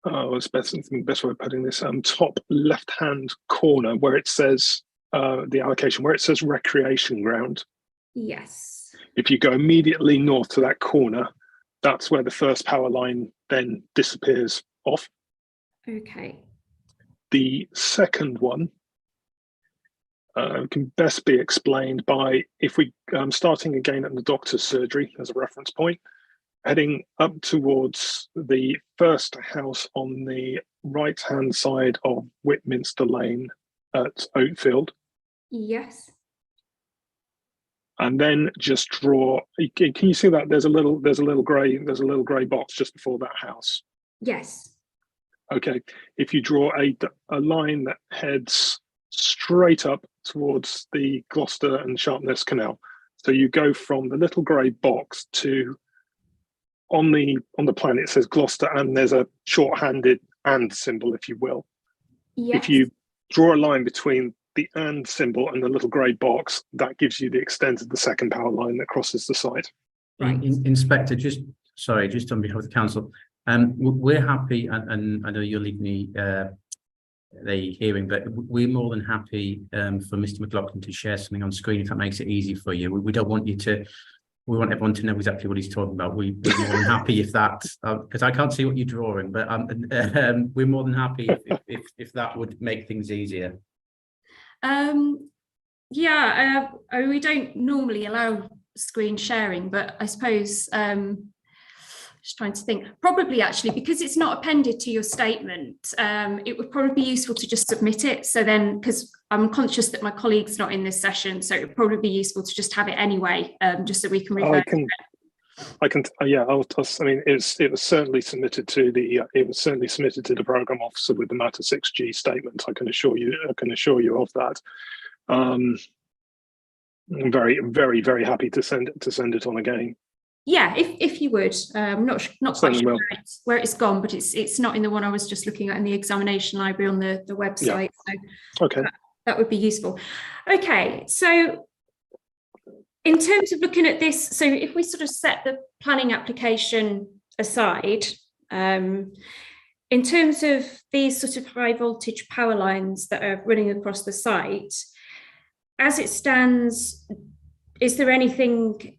what's the best way of putting this, top left hand corner where it says the allocation, where it says recreation ground. Yes. If you go immediately north to that corner, that's where the first power line then disappears off. Okay. The second one can best be explained by, if we starting again at the doctor's surgery as a reference point, heading up towards the first house on the right hand side of Whitminster Lane at Oatfield. Yes. And then just draw. Can you see that there's a little grey box just before that house? Yes. Okay. If you draw a line that heads straight up towards the Gloucester and Sharpness Canal, so you go from the little grey box to on the plan it says Gloucester, and there's a shorthanded and symbol, if you will. Yes. If you draw a line between the and symbol and the little grey box, that gives you the extent of the second power line that crosses the site. Right. Inspector, just on behalf of the council, we're happy, and I know you're leading the hearing, but we're more than happy for Mr. McLaughlin to share something on screen if that makes it easy for you. We don't want you to. We want everyone to know exactly what he's talking about. We're more than happy if that, because I can't see what you're drawing, but we're more than happy if that would make things easier. Yeah, we don't normally allow screen sharing, but I suppose just trying to think, probably actually, because it's not appended to your statement, it would probably be useful to just submit it. So then, because I'm conscious that my colleague's not in this session, so it would probably be useful to just have it anyway, just so we can refer to it. Yeah, I mean, it was certainly submitted to the program officer with the matter 6G statement. I can assure you of that. I'm very, very, very happy to send it on again. Yeah, if you would, not quite sure where it's gone, but it's not in the one I was just looking at in the examination library on the website. Yeah. So okay, that would be useful. Okay, so in terms of looking at this, so if we sort of set the planning application aside, in terms of these sort of high voltage power lines that are running across the site, as it stands, is there anything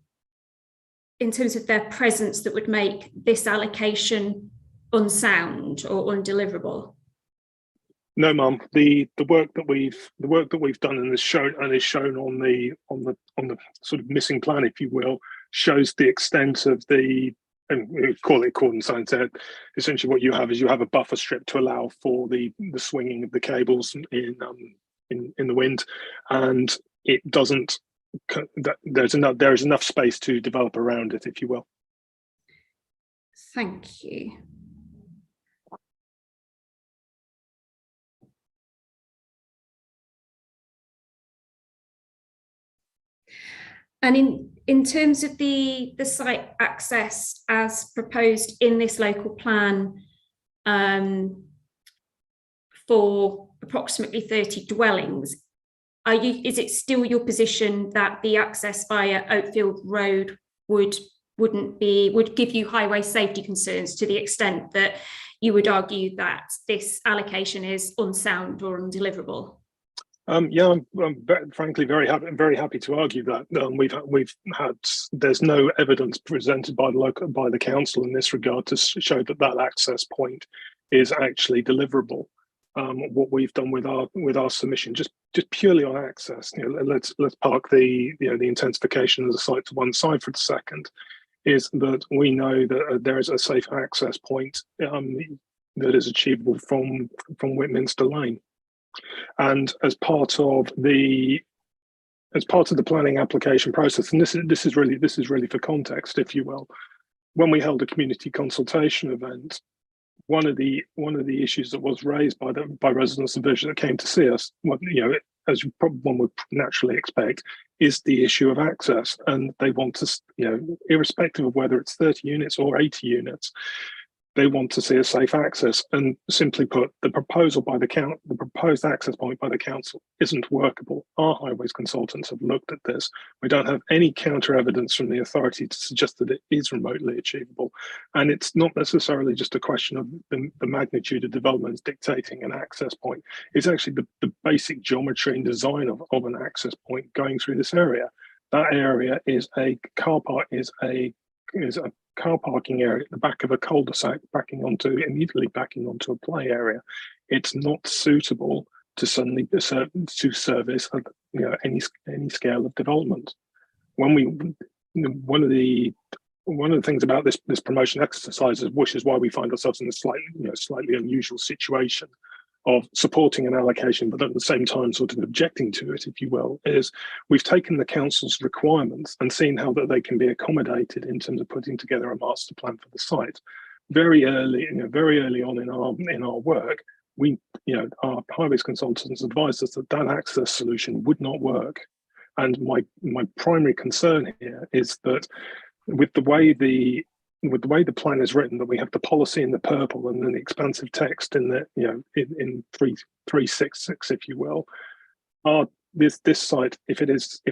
in terms of their presence that would make this allocation unsound or undeliverable? No, Mum. The work that we've done and is shown on the sort of missing plan, if you will, shows the extent of the, and we call it cordon science. Essentially, what you have is a buffer strip to allow for the swinging of the cables in the wind, and it doesn't. There is enough space to develop around it, if you will. Thank you. And in terms of the site access as proposed in this local plan for approximately 30 dwellings, is it still your position that the access via Oakfield Road would give you highway safety concerns to the extent that you would argue that this allocation is unsound or undeliverable? Yeah, I'm frankly very happy to argue that. There's no evidence presented by the council in this regard to show that access point is actually deliverable. What we've done with our submission, just purely on access, let's park the intensification of the site to one side for a second, is that we know that there is a safe access point that is achievable from Whitminster Lane. And as part of the planning application process, and this is really for context, if you will, when we held a community consultation event, one of the issues that was raised by residents and visitors that came to see us, as one would naturally expect, is the issue of access, and they want to, irrespective of whether it's 30 units or 80 units, they want to see a safe access. And simply put, the proposed access point by the council isn't workable. Our highways consultants have looked at this. We don't have any counter evidence from the authority to suggest that it is remotely achievable. And it's not necessarily just a question of the magnitude of developments dictating an access point. It's actually the basic geometry and design of an access point going through this area. That area is a car park, is a car parking area at the back of a cul-de-sac, immediately backing onto a play area. It's not suitable to suddenly to service any scale of development. One of the things about this promotion exercise, which is why we find ourselves in a slightly unusual situation of supporting an allocation, but at the same time sort of objecting to it, if you will, is we've taken the council's requirements and seen how that they can be accommodated in terms of putting together a master plan for the site. Very early on in our work, our highways consultants advised us that access solution would not work. And my primary concern here is that with the way the plan is written, that we have the policy in the purple and then the expansive text in the in 366, if you will, this site, if it is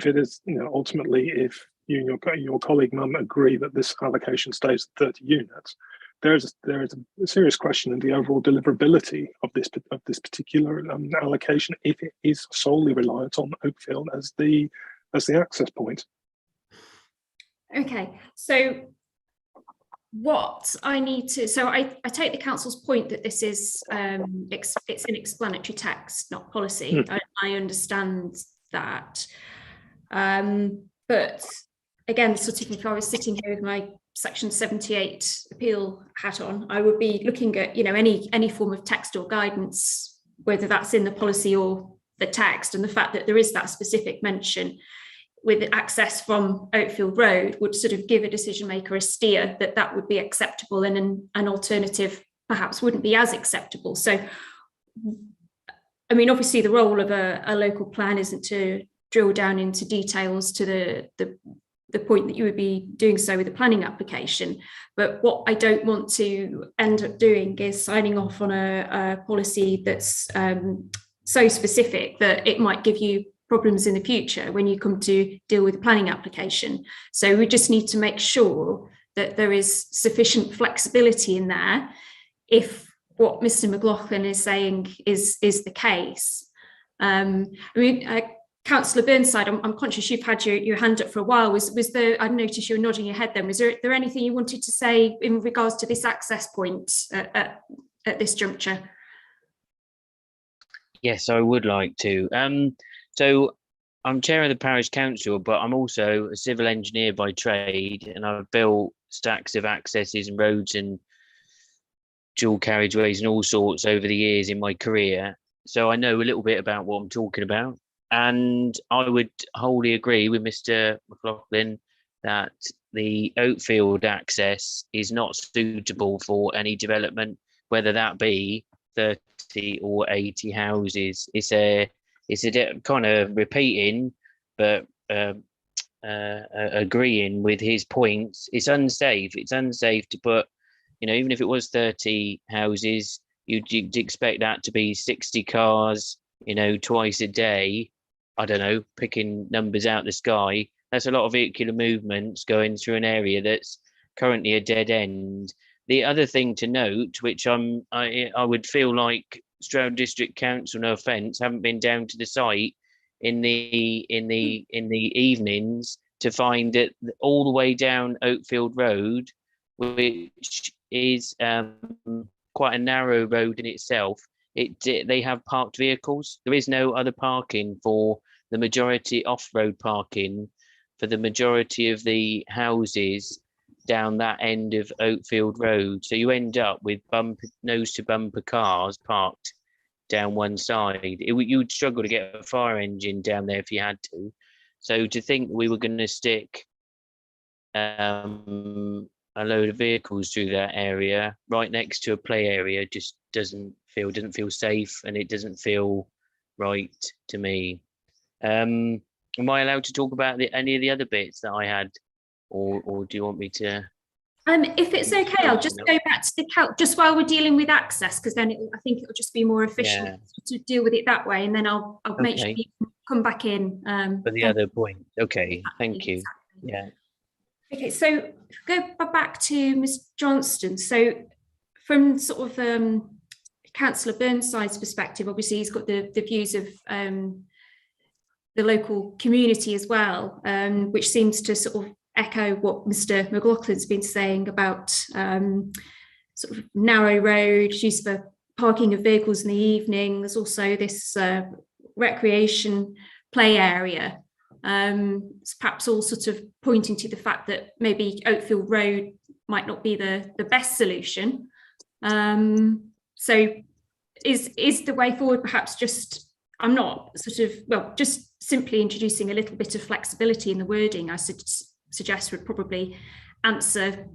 ultimately, if you and your colleague Mum agree that this allocation stays at 30 units, there is a serious question in the overall deliverability of this particular allocation if it is solely reliant on Oakfield as the access point. Okay, so what I need to, I take the council's point that this is it's an explanatory text, not policy. I understand that, but again, sort of if I was sitting here with my Section 78 appeal hat on, I would be looking at any form of text or guidance, whether that's in the policy or the text, and the fact that there is that specific mention with access from Oakfield Road would sort of give a decision maker a steer that would be acceptable, and an alternative perhaps wouldn't be as acceptable. So, I mean, obviously the role of a local plan isn't to drill down into details to the point that you would be doing so with the planning application. But what I don't want to end up doing is signing off on a policy that's so specific that it might give you problems in the future when you come to deal with the planning application. So we just need to make sure that there is sufficient flexibility in there if what Mr. McLaughlin is saying is the case. Councillor Burnside, I'm conscious you've had your hand up for a while. Was there, I noticed you were nodding your head then, was there anything you wanted to say in regards to this access point at this juncture? Yes, I would like to. So I'm chair of the parish council, but I'm also a civil engineer by trade, and I've built stacks of accesses and roads and dual carriageways and all sorts over the years in my career. So I know a little bit about what I'm talking about. And I would wholly agree with Mr. McLaughlin that the Oakfield access is not suitable for any development, whether that be 30 or 80 houses. It's a kind of repeating, but agreeing with his points. It's unsafe. It's unsafe to put, even if it was 30 houses, you'd expect that to be 60 cars, twice a day. I don't know, picking numbers out the sky. That's a lot of vehicular movements going through an area that's currently a dead end. The other thing to note, which I would feel like Stroud District Council, no offence, haven't been down to the site in the evenings to find it all the way down Oakfield Road, which is quite a narrow road in itself. They have parked vehicles. There is no other parking for the majority, off-road parking for the majority of the houses down that end of Oakfield Road. So you end up with nose to bumper cars parked down one side. You'd struggle to get a fire engine down there if you had to. So to think we were going to stick a load of vehicles through that area right next to a play area just doesn't feel safe, and it doesn't feel right to me. Am I allowed to talk about any of the other bits that I had, or do you want me to? If it's okay, I'll just go back to the count just while we're dealing with access, because then I think it'll just be more efficient to deal with it that way, and then I'll make sure you come back in. For the other point. Okay, thank you. Yeah. Okay, so go back to Ms. Johnston. So from sort of Councillor Burnside's perspective, obviously he's got the views of the local community as well, which seems to sort of echo what Mr. McLaughlin's been saying about sort of narrow roads, use for parking of vehicles in the evening. There's also this recreation play area. It's perhaps all sort of pointing to the fact that maybe Oakfield Road might not be the best solution. So is the way forward perhaps just, I'm not sort of, well, just simply introducing a little bit of flexibility in the wording, I suggest would probably answer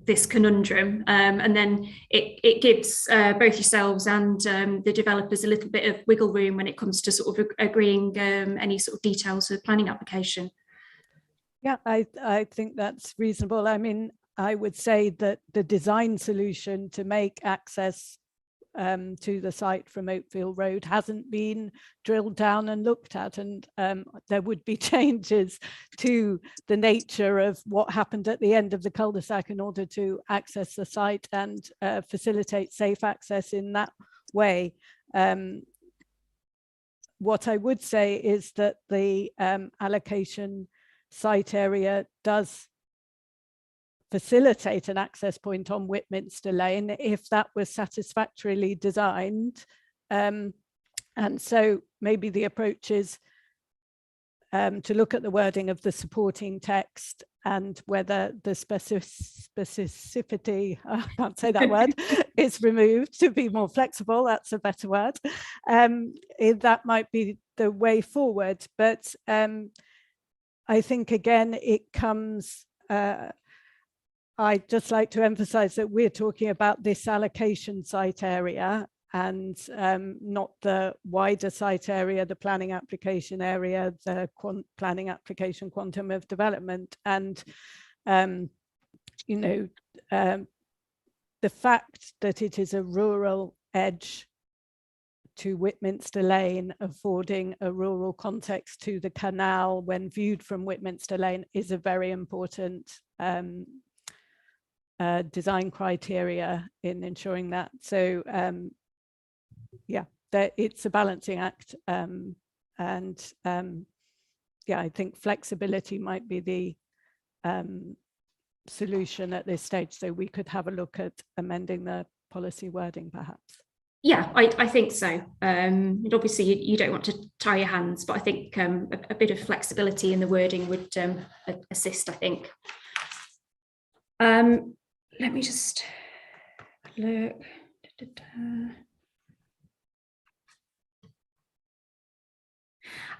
this conundrum, and then it gives both yourselves and the developers a little bit of wiggle room when it comes to sort of agreeing any sort of details of the planning application. Yeah, I think that's reasonable. I mean, I would say that the design solution to make access to the site from Oakfield Road hasn't been drilled down and looked at, and there would be changes to the nature of what happened at the end of the cul-de-sac in order to access the site and facilitate safe access in that way. What I would say is that the allocation site area does facilitate an access point on Whitminster Lane if that was satisfactorily designed. And so maybe the approach is to look at the wording of the supporting text and whether the specificity, I can't say that word, is removed to be more flexible. That's a better word. That might be the way forward. But I think, again, it comes, I'd just like to emphasize that we're talking about this allocation site area and not the wider site area, the planning application area, the planning application quantum of development. And, you know, the fact that it is a rural edge to Whitminster Lane, affording a rural context to the canal when viewed from Whitminster Lane is a very important design criteria in ensuring that. So yeah, it's a balancing act, and yeah, I think flexibility might be the solution at this stage, so we could have a look at amending the policy wording perhaps. Yeah, I think so. And obviously you don't want to tie your hands, but I think a bit of flexibility in the wording would assist, I think. Let me just look.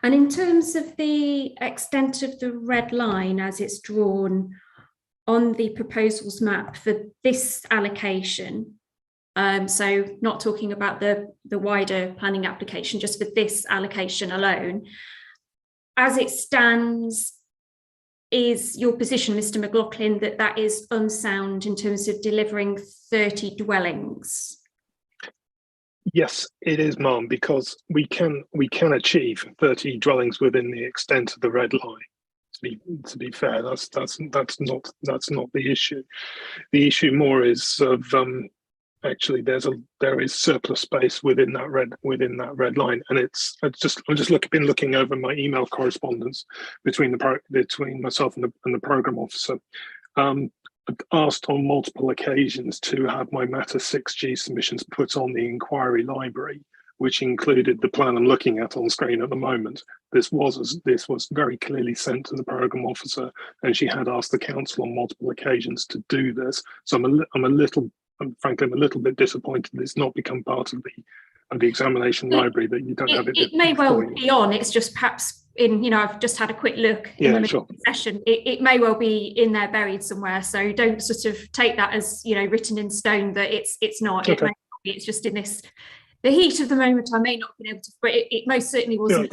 And in terms of the extent of the red line as it's drawn on the proposals map for this allocation, so not talking about the wider planning application, just for this allocation alone, as it stands, is your position, Mr. McLaughlin, that that is unsound in terms of delivering 30 dwellings? Yes, it is, ma'am, because we can achieve 30 dwellings within the extent of the red line. To be fair, that's not the issue. The issue more is of actually there is surplus space within that red line, and I've just been looking over my email correspondence between myself and the program officer. I've asked on multiple occasions to have my Matter 6G submissions put on the inquiry library, which included the plan I'm looking at on screen at the moment. This was very clearly sent to the program officer, and she had asked the council on multiple occasions to do this. So frankly, I'm a little bit disappointed that it's not become part of the examination library, that you don't have it. It may well be on. It's just perhaps I've just had a quick look in the middle of the session. It may well be in there buried somewhere. So don't sort of take that as written in stone that it's not. Okay. It may not be. It's just in the heat of the moment. I may not have been able to, but it most certainly wasn't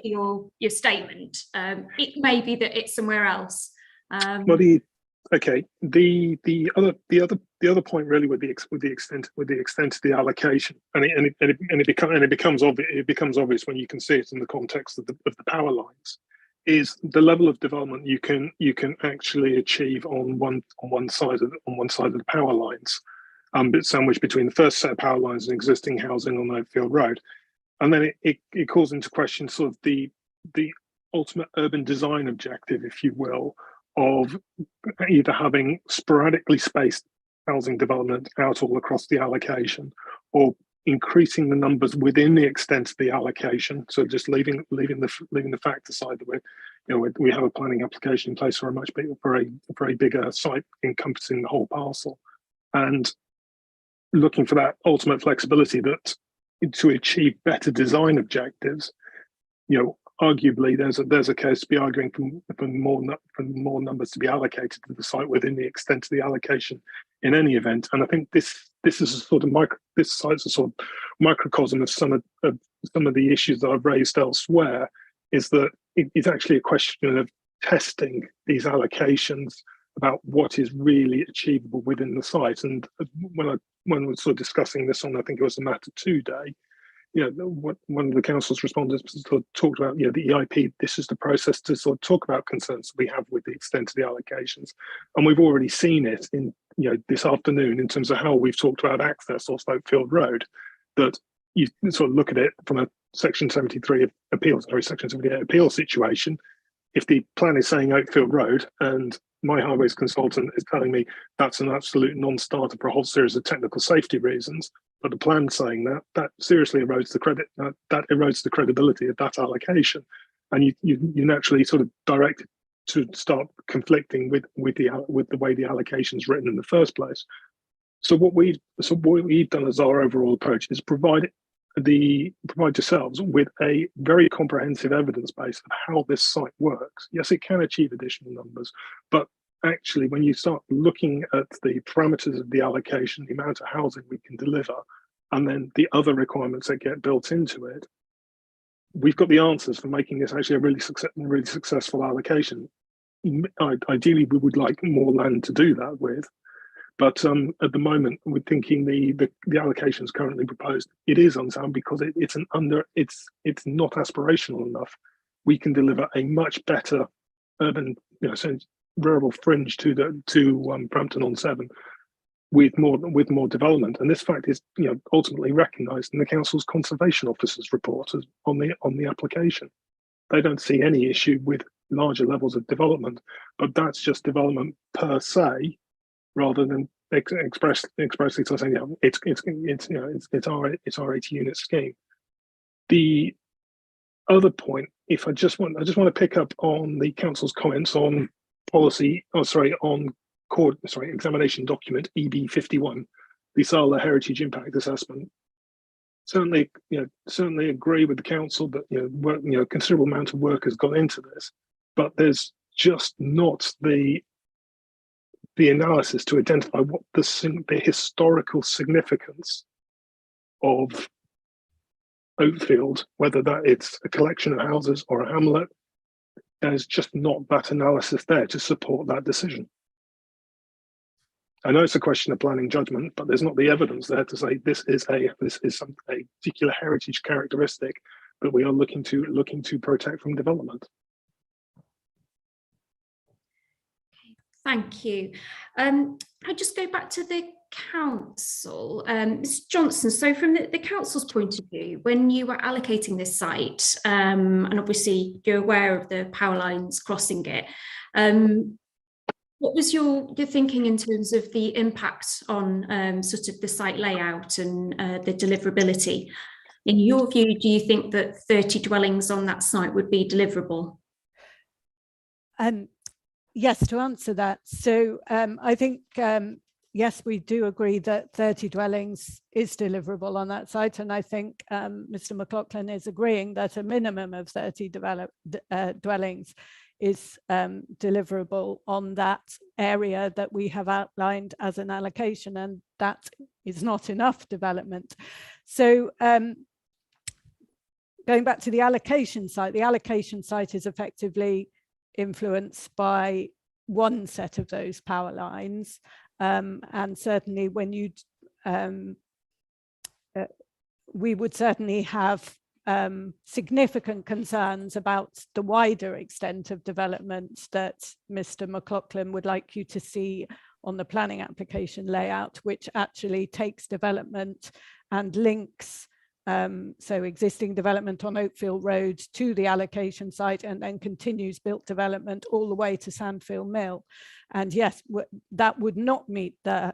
your statement. It may be that it's somewhere else. Well, the other point really with the extent of the allocation, and it becomes obvious when you can see it in the context of the power lines, is the level of development you can actually achieve on one side of the power lines, but sandwiched between the first set of power lines and existing housing on Oakfield Road, and then it calls into question sort of the ultimate urban design objective, if you will, of either having sporadically spaced housing development out all across the allocation, or increasing the numbers within the extent of the allocation. So just leaving the fact aside that we have a planning application in place for a very bigger site encompassing the whole parcel, and looking for that ultimate flexibility that to achieve better design objectives, arguably there's a case to be arguing for more numbers to be allocated to the site within the extent of the allocation in any event. And I think this is a sort of this site's a sort of microcosm of some of the issues that I've raised elsewhere, is that it's actually a question of testing these allocations about what is really achievable within the site. And when we were sort of discussing this on, I think it was the Matter 2 day, one of the council's respondents sort of talked about, the EIP, this is the process to sort of talk about concerns we have with the extent of the allocations. And we've already seen it in, this afternoon in terms of how we've talked about access off Oakfield Road, that you sort of look at it from a Section 73 appeals, or Section 78 appeal situation. If the plan is saying Oakfield Road and my highways consultant is telling me that's an absolute non-starter for a whole series of technical safety reasons, but the plan saying that seriously erodes the credibility of that allocation, and you naturally sort of direct it to start conflicting with the way the allocation is written in the first place. So what we've done as our overall approach is provide yourselves with a very comprehensive evidence base of how this site works. Yes, it can achieve additional numbers, but actually, when you start looking at the parameters of the allocation, the amount of housing we can deliver, and then the other requirements that get built into it, we've got the answers for making this actually a really successful allocation. Ideally, we would like more land to do that with, but at the moment, we're thinking the allocations currently proposed, it is unsound because it's not aspirational enough. We can deliver a much better urban, rural fringe to Brampton-on-Severn with more development, and this fact is ultimately recognised in the council's conservation officer's report on the application. They don't see any issue with larger levels of development, but that's just development per se, rather than expressly saying it's our 80 unit scheme. The other point, I just want to pick up on the council's comments on examination document EB51, the Sala Heritage Impact Assessment. Certainly agree with the council that considerable amount of work has gone into this, but there's just not the the analysis to identify what the historical significance of Oatfield, whether that it's a collection of houses or a hamlet. There's just not that analysis there to support that decision. I know it's a question of planning judgment, but there's not the evidence there to say this is a particular heritage characteristic that we are looking to protect from development. Thank you. I just go back to the council, Mr. Johnson. So from the council's point of view, when you were allocating this site, and obviously you're aware of the power lines crossing it, what was your thinking in terms of the impact on sort of the site layout and the deliverability? In your view, do you think that 30 dwellings on that site would be deliverable? Yes, to answer that. So I think, yes, we do agree that 30 dwellings is deliverable on that site. And I think Mr. McLaughlin is agreeing that a minimum of 30 dwellings is deliverable on that area that we have outlined as an allocation, and that is not enough development. So going back to the allocation site is effectively influenced by one set of those power lines, and certainly when you we would certainly have significant concerns about the wider extent of development that Mr. McLaughlin would like you to see on the planning application layout, which actually takes development and links so existing development on Oatfield Road to the allocation site, and then continues built development all the way to Sandfield Mill. And yes, that would not meet the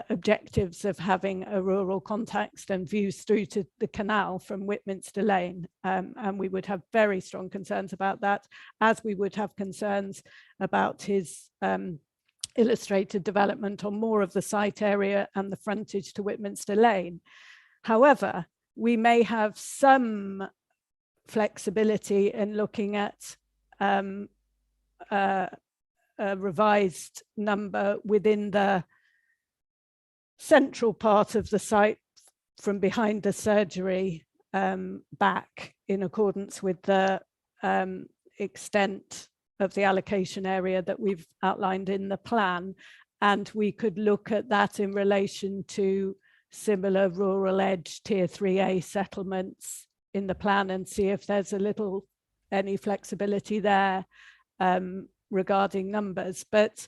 objectives of having a rural context and views through to the canal from Whitminster Lane. And we would have very strong concerns about that, as we would have concerns about his illustrated development on more of the site area and the frontage to Whitminster Lane. However, we may have some flexibility in looking at a revised number within the central part of the site from behind the surgery back, in accordance with the extent of the allocation area that we've outlined in the plan. And we could look at that in relation to similar rural edge tier 3A settlements in the plan and see if there's any flexibility there regarding numbers. But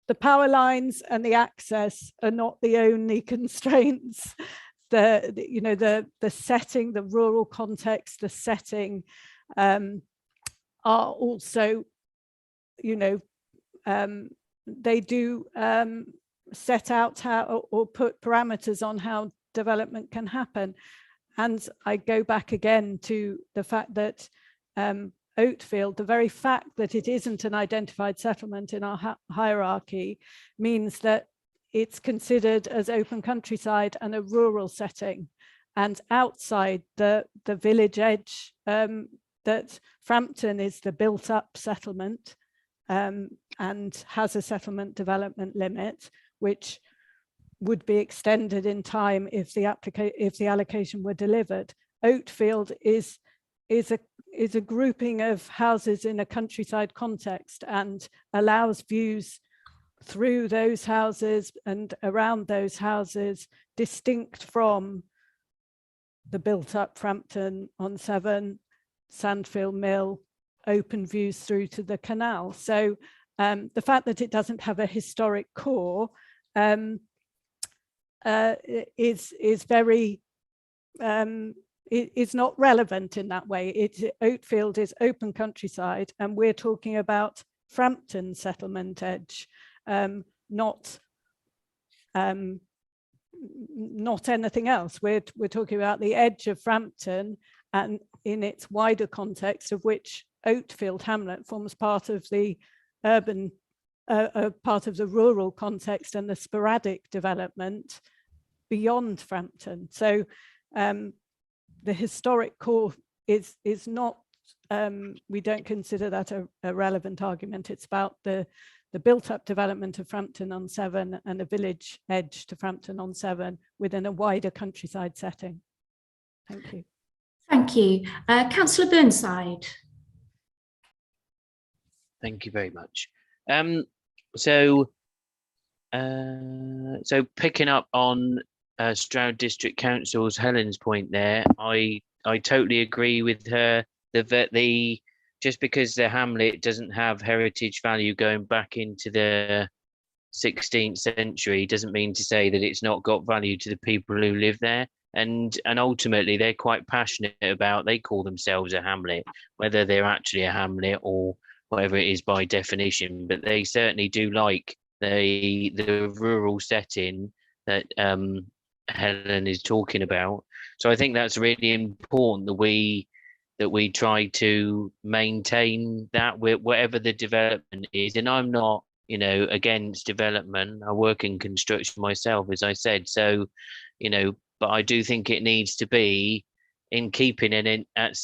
the power lines and the access are not the only constraints. The setting, the rural context, the setting are also, they do set out how or put parameters on how development can happen. And I go back again to the fact that Oatfield, the very fact that it isn't an identified settlement in our hierarchy, means that it's considered as open countryside and a rural setting. And outside the village edge, that Frampton is the built up settlement and has a settlement development limit, which would be extended in time if the allocation were delivered. Oatfield is a grouping of houses in a countryside context and allows views through those houses and around those houses distinct from the built up Frampton on 7, Sandfield Mill, open views through to the canal. So the fact that it doesn't have a historic core is very it's not relevant in that way. Oatfield is open countryside, and we're talking about Frampton settlement edge, not anything else. We're talking about the edge of Frampton, and in its wider context, of which Oatfield hamlet forms part of the urban, part of the rural context and the sporadic development beyond Frampton. So the historic core is not we don't consider that a relevant argument. It's about the built-up development of Frampton on Severn and a village edge to Frampton on Severn within a wider countryside setting. Thank you. Thank you. Councillor Burnside. Thank you very much. So picking up on Stroud District Council's Helen's point there, I totally agree with her that just because the hamlet doesn't have heritage value going back into the 16th century doesn't mean to say that it's not got value to the people who live there. And ultimately they're quite passionate about, they call themselves a hamlet, whether they're actually a hamlet or whatever it is by definition, but they certainly do like the rural setting that Helen is talking about. So I think that's really important that we try to maintain that with whatever the development is. And I'm not, against development. I work in construction myself, as I said. So, but I do think it needs to be in keeping it at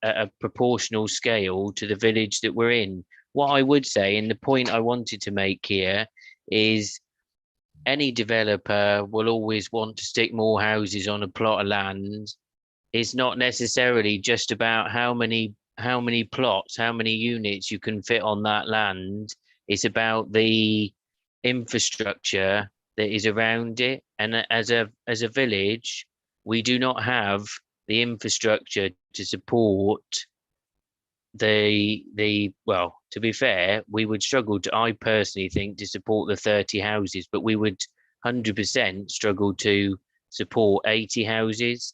a proportional scale to the village that we're in. What I would say, and the point I wanted to make here, is any developer will always want to stick more houses on a plot of land. It's not necessarily just about how many plots, how many units you can fit on that land. It's about the infrastructure that is around it. And as a village, we do not have the infrastructure to support well, to be fair, we would struggle to, I personally think, to support the 30 houses, but we would 100% struggle to support 80 houses.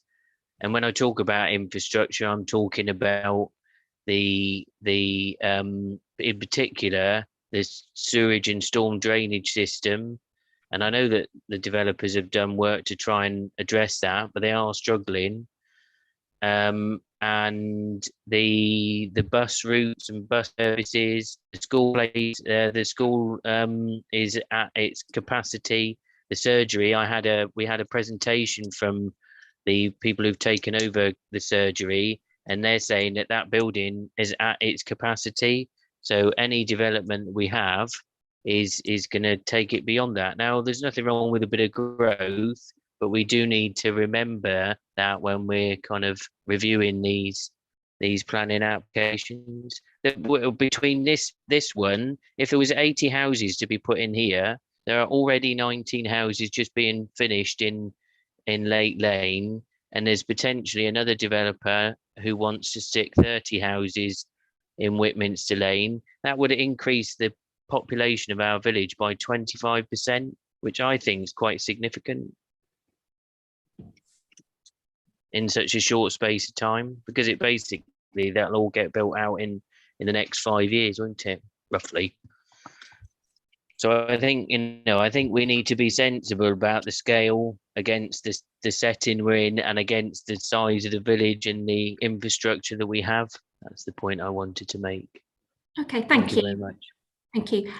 And when I talk about infrastructure, I'm talking about in particular, the sewage and storm drainage system. And I know that the developers have done work to try and address that, but they are struggling. And the bus routes and bus services, the school is at its capacity. The surgery, we had a presentation from the people who've taken over the surgery, and they're saying that building is at its capacity. So any development we have is going to take it beyond that. Now, there's nothing wrong with a bit of growth, but we do need to remember that when we're kind of reviewing these planning applications, that between this one, if there was 80 houses to be put in here, there are already 19 houses just being finished in Lake Lane, and there's potentially another developer who wants to stick 30 houses in Whitminster Lane. That would increase the population of our village by 25%, which I think is quite significant in such a short space of time, because it basically, that'll all get built out in the next 5 years, won't it, roughly? So I think, I think we need to be sensible about the scale against the setting we're in and against the size of the village and the infrastructure that we have. That's the point I wanted to make. Okay, thank you very much. Thank you.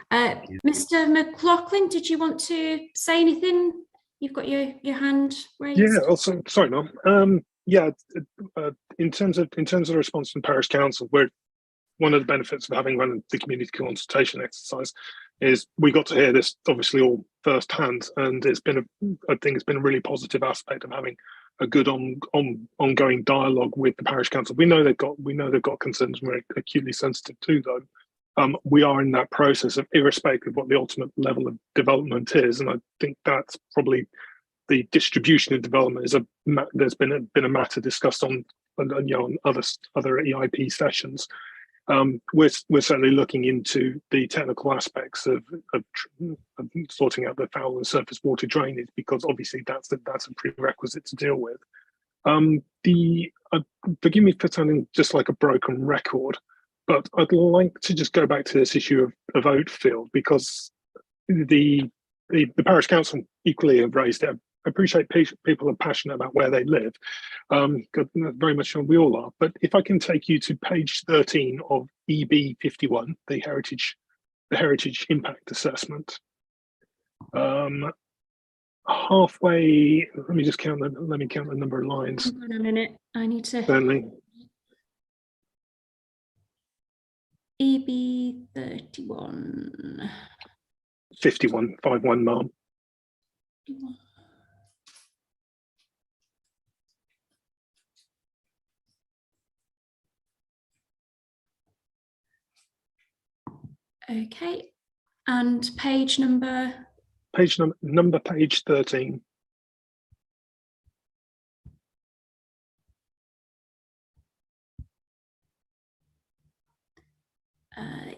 Mr. McLaughlin, did you want to say anything? You've got your hand raised. Yeah, also, sorry, Mum. In terms of the response from Parish Council, one of the benefits of having run the community consultation exercise is we got to hear this obviously all firsthand, and I think it's been a really positive aspect of having a good ongoing dialogue with the Parish Council. We know they've got concerns, and we're acutely sensitive to them. We are in that process of, irrespective of what the ultimate level of development is, and I think that's probably the distribution of development there's been a matter discussed on other EIP sessions. We're certainly looking into the technical aspects of sorting out the foul and surface water drainage, because obviously that's a prerequisite to deal with. Forgive me for sounding just like a broken record, but I'd like to just go back to this issue of Oatfield, because the Parish Council equally have raised it. I appreciate people are passionate about where they live. Very much sure we all are. But if I can take you to page 13 of EB 51, the heritage impact assessment. Halfway, let me count the number of lines. Hang on a minute, I need to. Certainly. EB 31. 5151, ma'am. Okay, and page number? Page page 13.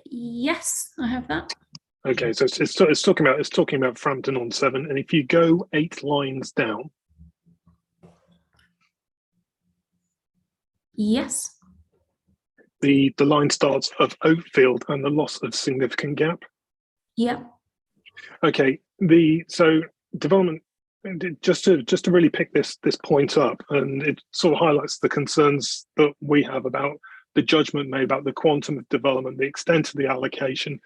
Yes, I have that. Okay, so it's talking about Frampton-on-Severn, and if you go 8 lines down. Yes. The line starts of Oakfield and the loss of significant gap. Yeah. Okay, so development, just to really pick this point up, and it sort of highlights the concerns that we have about the judgment made about the quantum of development, the extent of the allocation,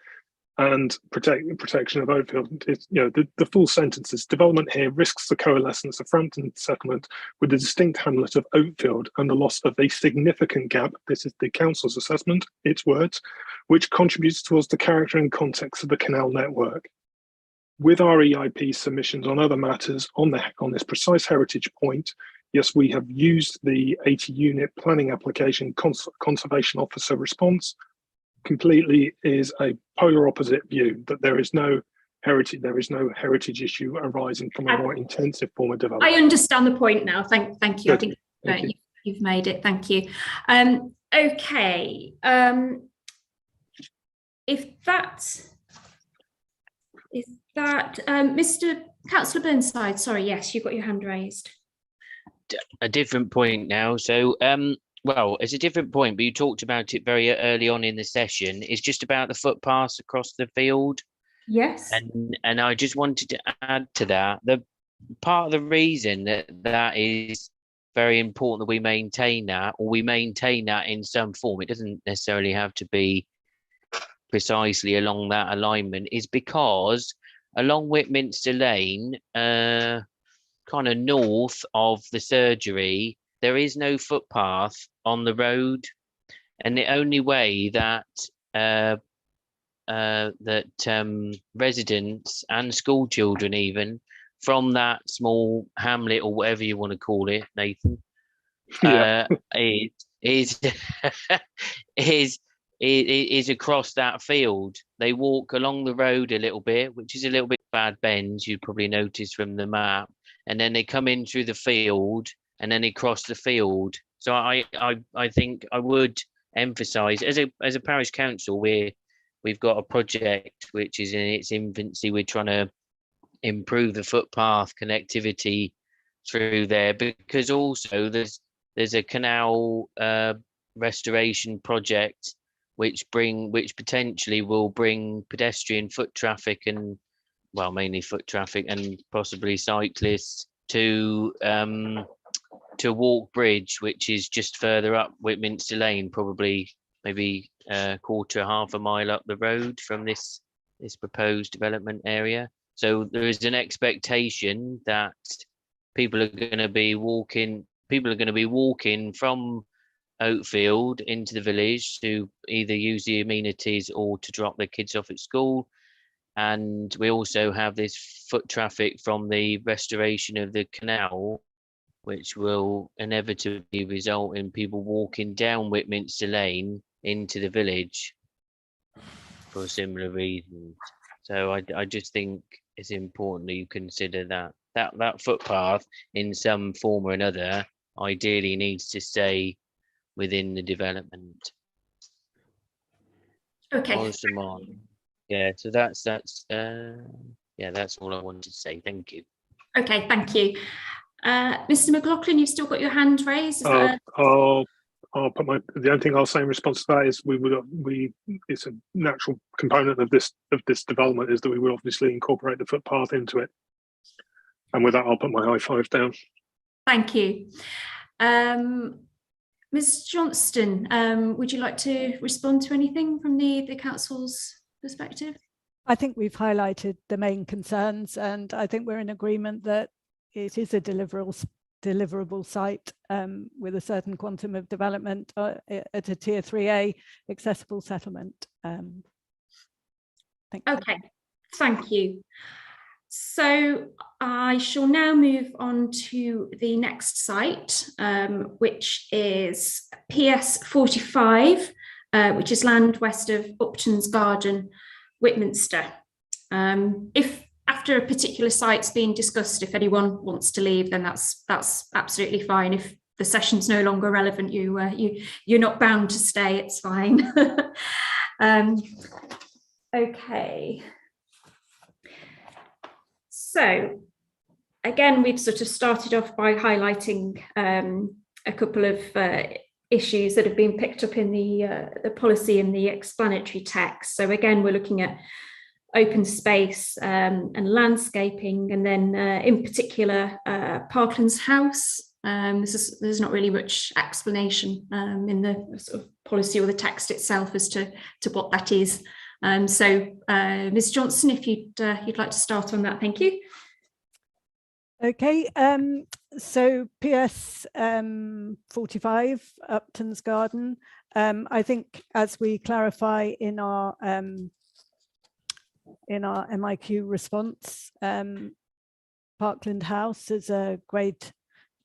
and protection of Oakfield. It's, the full sentence is: development here risks the coalescence of Frampton settlement with the distinct hamlet of Oakfield and the loss of a significant gap. This is the council's assessment, its words, which contributes towards the character and context of the canal network. With our EIP submissions on other matters on this precise heritage point, yes, we have used the 80-unit planning application conservation officer response. Completely is a polar opposite view, that there is no heritage issue arising from a more intensive form of development. I understand the point now. Thank you. Good. I think you've made it. Thank you. Okay. Mr. Councillor Burnside, sorry, yes, you've got your hand raised. A different point now. So, well, it's a different point, but you talked about it very early on in the session. It's just about the footpaths across the field. Yes. And I just wanted to add to that. The part of the reason that is very important that we maintain that, or we maintain that in some form, it doesn't necessarily have to be precisely along that alignment, is because along Whitminster Lane, kind of north of the surgery, there is no footpath on the road, and the only way that residents and school children, even from that small hamlet or whatever you want to call it, Nathan, is across that field. They walk along the road a little bit, which is a little bit bad bends, you probably noticed from the map, and then they come in through the field, and then they cross the field. So I think I would emphasise, as a parish council, we've got a project which is in its infancy. We're trying to improve the footpath connectivity through there, because also there's a canal restoration project which potentially will bring pedestrian foot traffic, and well, mainly foot traffic and possibly cyclists to Walk Bridge, which is just further up Whitminster Lane, probably maybe a quarter, half a mile up the road from this proposed development area. So there is an expectation that people are going to be walking from Oakfield into the village to either use the amenities or to drop their kids off at school. And we also have this foot traffic from the restoration of the canal, which will inevitably result in people walking down Whitminster Lane into the village for similar reasons. So I just think it's important that you consider that footpath in some form or another ideally needs to stay within the development. Okay. Awesome. Yeah, so that's all I wanted to say. Thank you. Okay, thank you. Mr. McLaughlin, you've still got your hand raised. I'll put the only thing I'll say in response to that is it's a natural component of this development is that we will obviously incorporate the footpath into it. And with that, I'll put my high five down. Thank you. Ms. Johnston, would you like to respond to anything from the council's perspective? I think we've highlighted the main concerns, and I think we're in agreement that it is a deliverable deliverable site with a certain quantum of development at a tier 3A accessible settlement. Thank you. Okay, thank you. So I shall now move on to the next site, which is PS45, which is land west of Upton's Garden, Whitminster. If after a particular site's being discussed, if anyone wants to leave, then that's absolutely fine. If the session's no longer relevant, you're not bound to stay. It's fine. Okay. So again, we've sort of started off by highlighting a couple of issues that have been picked up in the policy and the explanatory text. So again, we're looking at open space and landscaping, and then in particular Parklands House. There's not really much explanation in the sort of policy or the text itself as to what that is. So Ms. Johnson, if you'd like to start on that, thank you. Okay, so PS 45 Upton's Garden. I think as we clarify in our MIQ response, Parkland House is a grade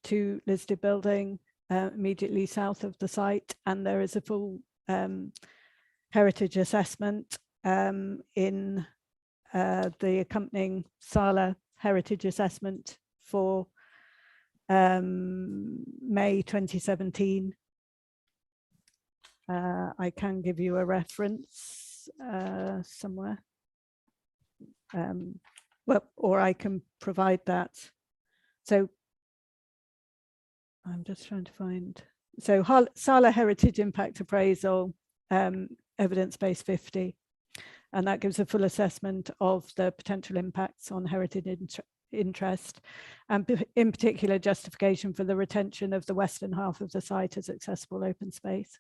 2 listed building immediately south of the site, and there is a full heritage assessment in the accompanying Sala heritage assessment for May 2017. I can give you a reference somewhere. Well, or I can provide that. So I'm just trying to find. So Sala Heritage Impact Appraisal, Evidence Base 50. And that gives a full assessment of the potential impacts on heritage interest, and in particular justification for the retention of the western half of the site as accessible open space.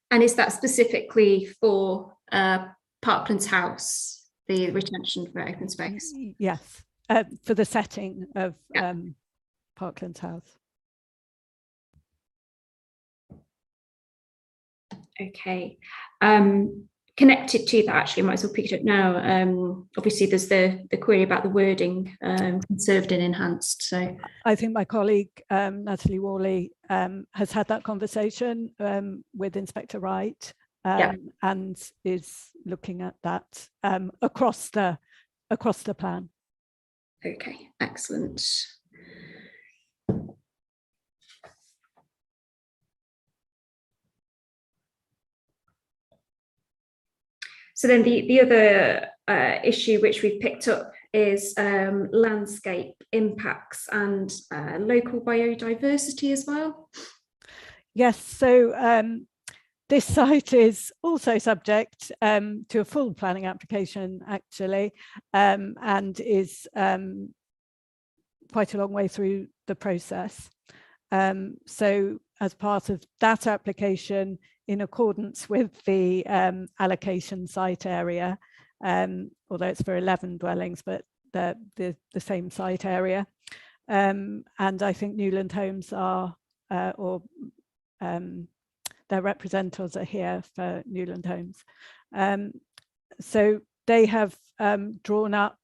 And is that specifically for Parklands House, the retention for open space? Yes, for the setting of Parklands House. Okay, connected to that, actually, I might as well pick it up now. Obviously, there's the query about the wording, conserved and enhanced. So I think my colleague Natalie Worley has had that conversation with Inspector Wright and is looking at that across the plan. Okay, excellent. So then the other issue which we've picked up is landscape impacts and local biodiversity as well. Yes, so this site is also subject to a full planning application, actually, and is quite a long way through the process. So as part of that application, in accordance with the allocation site area, although it's for 11 dwellings, but the same site area. And I think Newland Homes are, their representatives are here for Newland Homes. So they have drawn up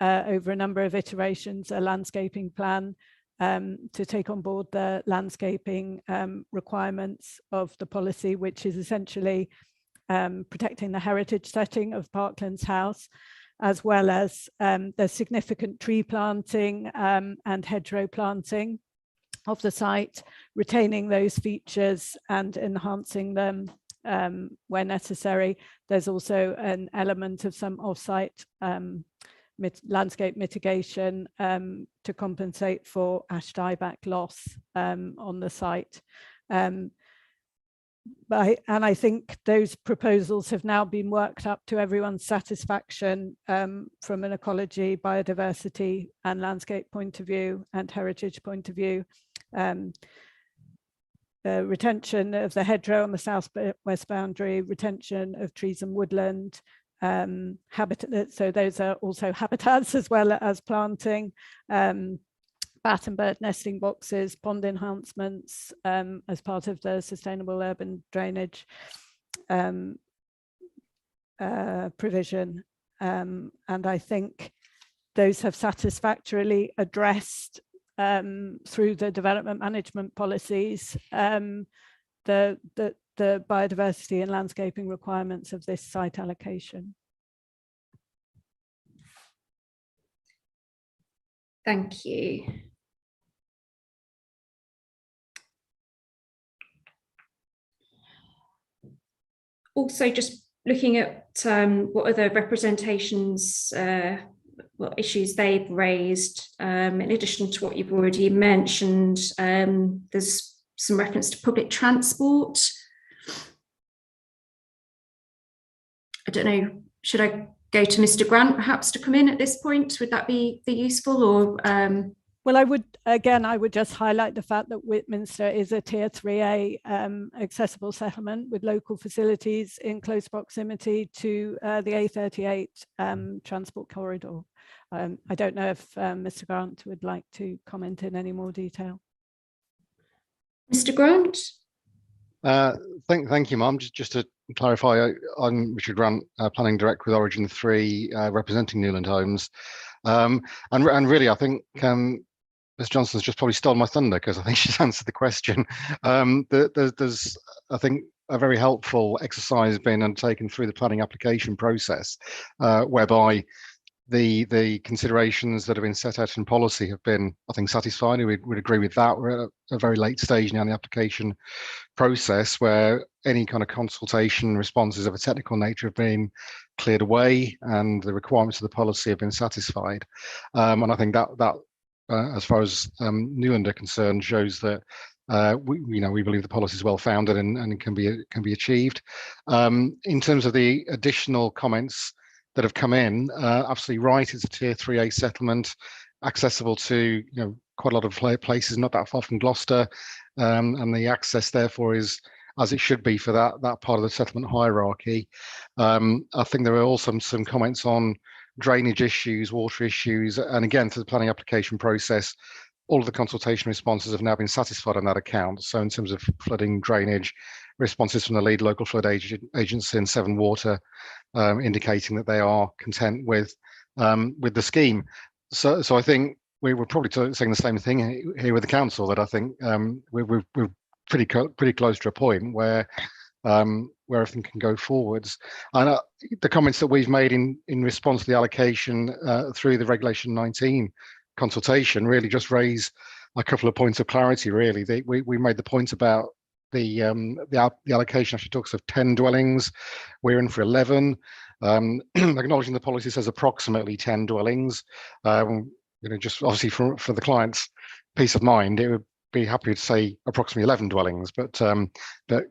over a number of iterations a landscaping plan to take on board the landscaping requirements of the policy, which is essentially protecting the heritage setting of Parklands House, as well as the significant tree planting and hedgerow planting of the site, retaining those features and enhancing them where necessary. There's also an element of some off-site landscape mitigation to compensate for ash dieback loss on the site. And I think those proposals have now been worked up to everyone's satisfaction from an ecology, biodiversity and landscape point of view and heritage point of view. Retention of the hedgerow on the southwest boundary, retention of trees and woodland, habitat. So those are also habitats as well as planting, bat and bird nesting boxes, pond enhancements as part of the sustainable urban drainage provision. And I think those have satisfactorily addressed through the development management policies the biodiversity and landscaping requirements of this site allocation. Thank you. Also, just looking at what other representations, what issues they've raised, in addition to what you've already mentioned, there's some reference to public transport. I don't know, should I go to Mr. Grant perhaps to come in at this point? Would that be useful, or? Well, I would just highlight the fact that Whitminster is a Tier 3A accessible settlement with local facilities in close proximity to the A38 transport corridor. I don't know if Mr. Grant would like to comment in any more detail. Mr. Grant? Thank you, Mum. Just to clarify, I'm Richard Grant, Planning Director with Origin 3, representing Newland Homes. And really, I think Ms. Johnson's just probably stole my thunder, because I think she's answered the question. There's, I think, a very helpful exercise being undertaken through the planning application process, whereby the considerations that have been set out in policy have been, I think, satisfied. We'd agree with that. We're at a very late stage now in the application process, where any kind of consultation responses of a technical nature have been cleared away and the requirements of the policy have been satisfied. And I think that as far as Newland are concerned, shows that we believe the policy is well founded and can be achieved. In terms of the additional comments that have come in, absolutely right. It's a Tier 3A settlement, accessible to quite a lot of places, not that far from Gloucester, and the access therefore is as it should be for that part of the settlement hierarchy. I think there are also some comments on drainage issues, water issues, and again, through the planning application process, all of the consultation responses have now been satisfied on that account. So in terms of flooding, drainage, responses from the lead local flood agency and Severn Water, indicating that they are content with the scheme. So I think we were probably saying the same thing here with the council, that I think we're pretty close to a point where everything can go forwards. And the comments that we've made in response to the allocation through the Regulation 19 consultation really just raise a couple of points of clarity. Really, we made the point about the allocation actually talks of 10 dwellings. We're in for 11. Acknowledging the policy says approximately 10 dwellings. Just obviously for the client's peace of mind, it would be happy to say approximately 11 dwellings, but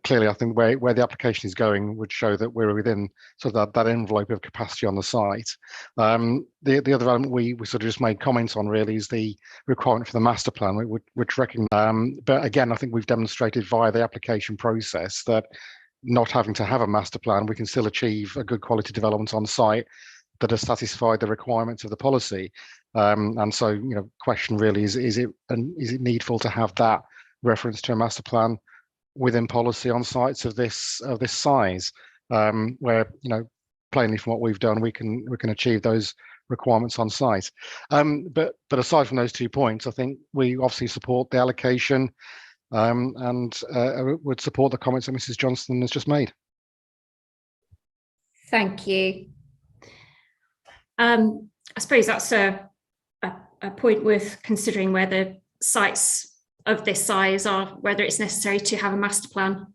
clearly I think where the application is going would show that we're within sort of that envelope of capacity on the site. The other element we sort of just made comments on really is the requirement for the master plan, which recognize, but again, I think we've demonstrated via the application process that not having to have a master plan, we can still achieve a good quality development on site that has satisfied the requirements of the policy. And so, question really is it needful to have that reference to a master plan within policy on sites of this size, where plainly from what we've done, we can achieve those requirements on site. But aside from those 2 points, I think we obviously support the allocation and would support the comments that Mrs. Johnson has just made. Thank you. I suppose that's a point worth considering, whether sites of this size whether it's necessary to have a master plan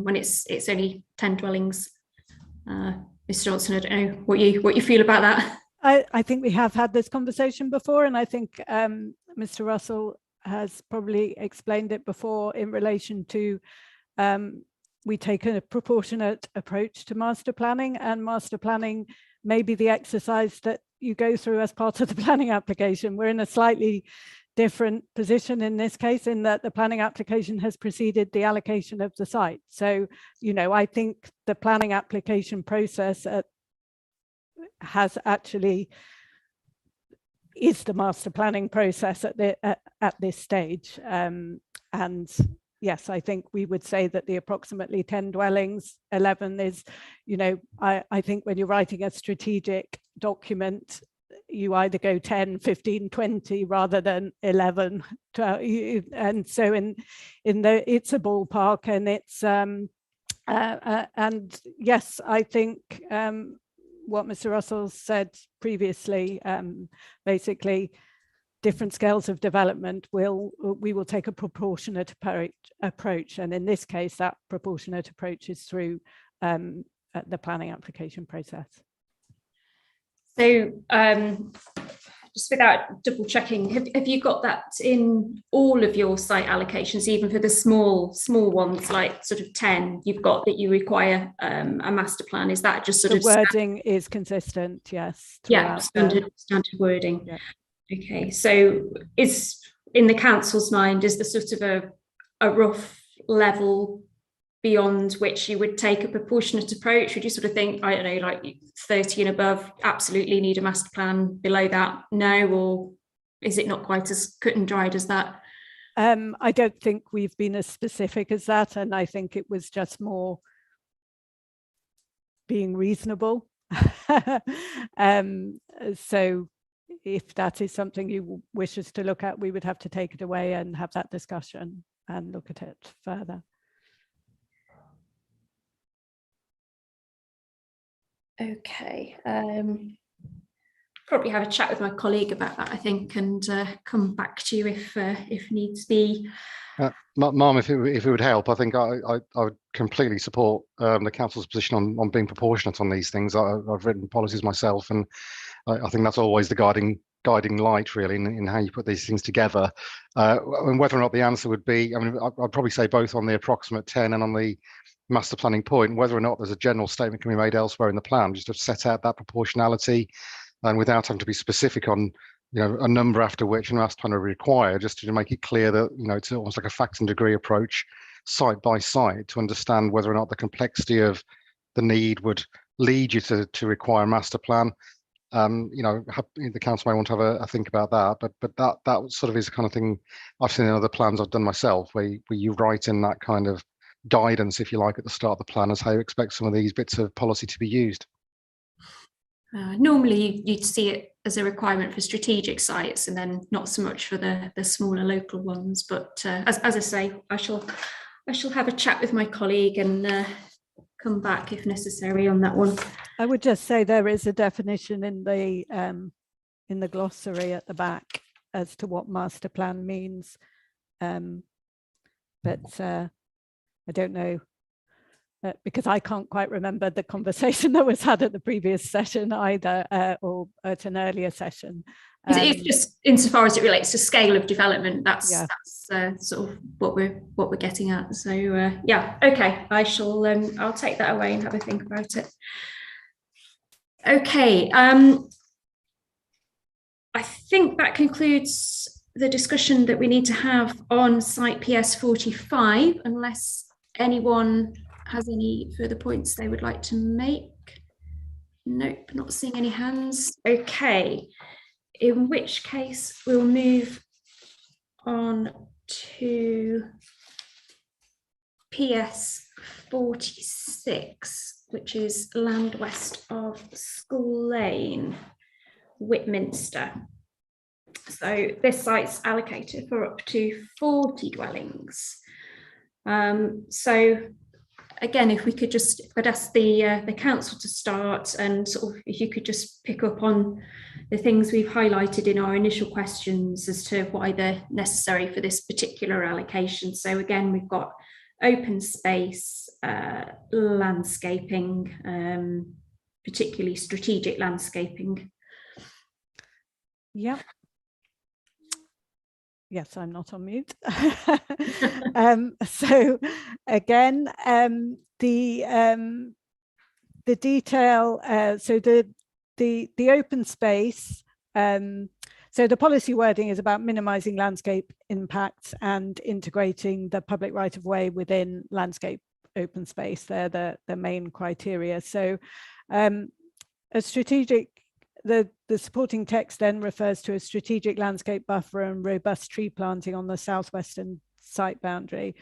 when it's only 10 dwellings. Mr. Johnson, I don't know what you feel about that. I think we have had this conversation before, and I think Mr. Russell has probably explained it before in relation to we take a proportionate approach to master planning, and master planning may be the exercise that you go through as part of the planning application. We're in a slightly different position in this case, in that the planning application has preceded the allocation of the site. So, I think the planning application process at is the master planning process at this stage. And yes, I think we would say that the approximately 10 dwellings, 11 is, I think when you're writing a strategic document, you either go 10, 15, 20 rather than 11. 12, and so it's a ballpark, and it's and yes, I think what Mr. Russell said previously, basically different scales of development we will take a proportionate approach, and in this case that proportionate approach is through the planning application process. So just without double checking, have you got that in all of your site allocations, even for the small ones, like sort of 10, you've got that you require a master plan? Is that just sort of wording is consistent? Yes. Yeah, standard wording. Yeah. Okay, so is in the council's mind, is there sort of a rough level beyond which you would take a proportionate approach? Would you sort of think, I don't know, like 30 and above, absolutely need a master plan, below that, no? Or is it not quite as cut and dried as that? I don't think we've been as specific as that, and I think it was just more being reasonable. So if that is something you wish us to look at, we would have to take it away and have that discussion and look at it further. Okay, probably have a chat with my colleague about that, I think, and come back to you if needs be. Ma'am, if it would help, I think I would completely support the council's position on being proportionate on these things. I've written policies myself, and I think that's always the guiding light, really, in how you put these things together. And whether or not the answer would be, I mean, I'd probably say both on the approximate 10 and on the master planning point, whether or not there's a general statement can be made elsewhere in the plan, just to set out that proportionality, and without having to be specific on, a number after which a master plan will require, just to make it clear that, it's almost like a facts and degree approach, site by site, to understand whether or not the complexity of the need would lead you to require a master plan. The council may want to have a think about that, but that sort of is the kind of thing I've seen in other plans I've done myself, where you write in that kind of guidance, if you like, at the start of the plan as how you expect some of these bits of policy to be used. Normally you'd see it as a requirement for strategic sites, and then not so much for the smaller local ones, but as I say, I shall have a chat with my colleague and come back if necessary on that one. I would just say there is a definition in the glossary at the back as to what master plan means, but I don't know, because I can't quite remember the conversation that was had at the previous session either, or at an earlier session. It's just insofar as it relates to scale of development. That's sort of what we're getting at. So yeah, okay. I'll take that away and have a think about it. Okay. I think that concludes the discussion that we need to have on site PS45, unless anyone has any further points they would like to make. Nope, not seeing any hands. Okay, in which case we'll move on to PS46, which is land west of School Lane, Whitminster. So this site's allocated for up to 40 dwellings. So again, if I'd ask the council to start, and sort of if you could just pick up on the things we've highlighted in our initial questions as to why they're necessary for this particular allocation. So again, we've got open space, landscaping, particularly strategic landscaping. Yeah. Yes, I'm not on mute. So again, the detail, so the open space, so the policy wording is about minimizing landscape impacts and integrating the public right of way within landscape open space. They're the main criteria. So a strategic, the supporting text then refers to a strategic landscape buffer and robust tree planting on the southwestern site boundary.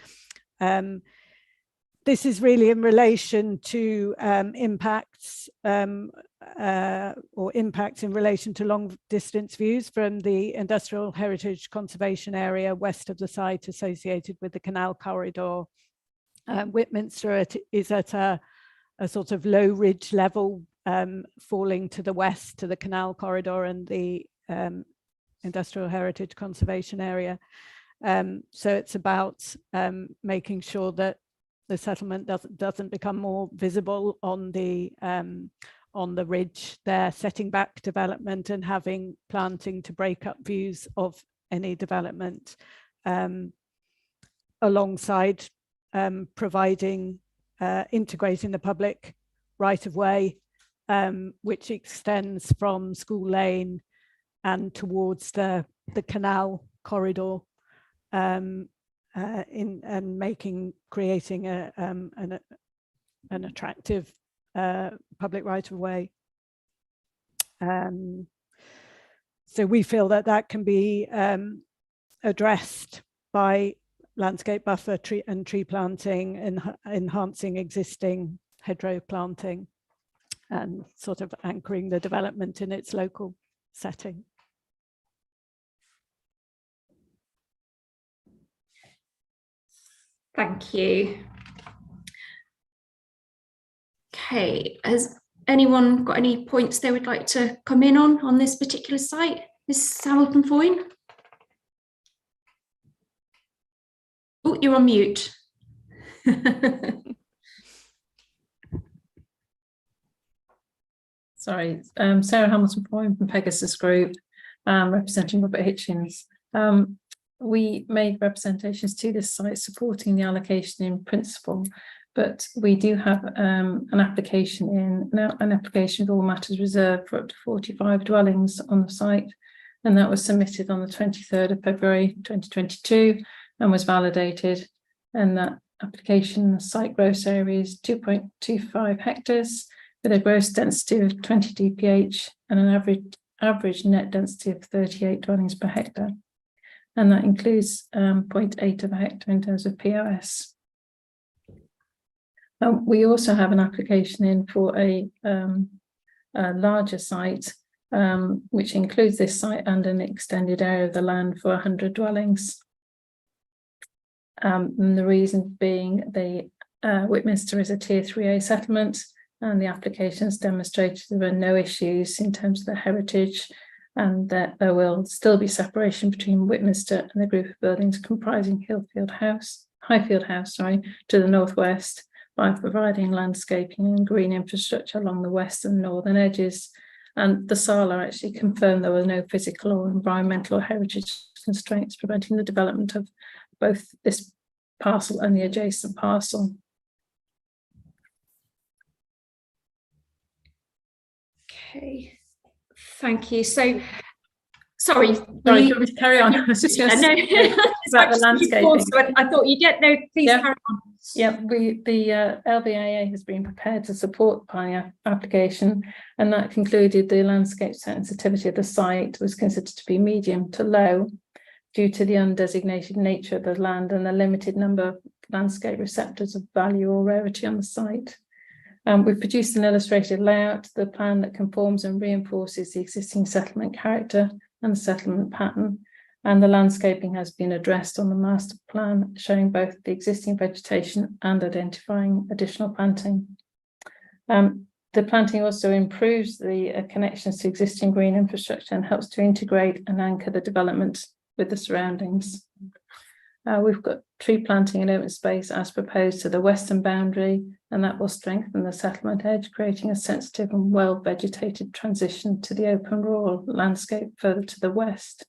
This is really in relation to impacts or impacts in relation to long distance views from the Industrial Heritage Conservation Area west of the site associated with the canal corridor. Whitminster is at a sort of low ridge level falling to the west to the canal corridor and the Industrial Heritage Conservation Area. So it's about making sure that the settlement doesn't become more visible on the ridge there, setting back development and having planting to break up views of any development, alongside providing integrating the public right of way, which extends from School Lane and towards the canal corridor, creating an attractive public right of way. So we feel that can be addressed by landscape buffer tree planting and enhancing existing hedgerow planting and sort of anchoring the development in its local setting. Thank you. Okay, has anyone got any points they would like to come in on this particular site? Ms. Hamilton-Foyne? Oh, you're on mute. Sorry, Sarah Hamilton-Foyne from Pegasus Group, representing Robert Hitchens. We made representations to this site supporting the allocation in principle, but we do have an application with all matters reserved for up to 45 dwellings on the site, and that was submitted on the 23rd of February 2022 and was validated. And that application site gross area is 2.25 hectares with a gross density of 20 dph and an average net density of 38 dwellings per hectare. And that includes 0.8 of a hectare in terms of POS. We also have an application in for a larger site, which includes this site and an extended area of the land for 100 dwellings. And the reason being the Whitminster is a Tier 3A settlement, and the applications demonstrated there are no issues in terms of the heritage, and that there will still be separation between Whitminster and the group of buildings comprising Highfield House, to the northwest, by providing landscaping and green infrastructure along the west and northern edges. And the SALA actually confirmed there were no physical or environmental or heritage constraints preventing the development of both this parcel and the adjacent parcel. Okay, thank you. So, sorry, do you want me to carry on? I was just going to say about the landscaping. So I thought you get no, please carry on. Yeah, the LBAA has been prepared to support the planning application, and that concluded the landscape sensitivity of the site was considered to be medium to low due to the undesignated nature of the land and the limited number of landscape receptors of value or rarity on the site. We've produced an illustrated layout, the plan that conforms and reinforces the existing settlement character and the settlement pattern, and the landscaping has been addressed on the master plan, showing both the existing vegetation and identifying additional planting. The planting also improves the connections to existing green infrastructure and helps to integrate and anchor the development with the surroundings. We've got tree planting and open space as proposed to the western boundary, and that will strengthen the settlement edge, creating a sensitive and well vegetated transition to the open rural landscape further to the west.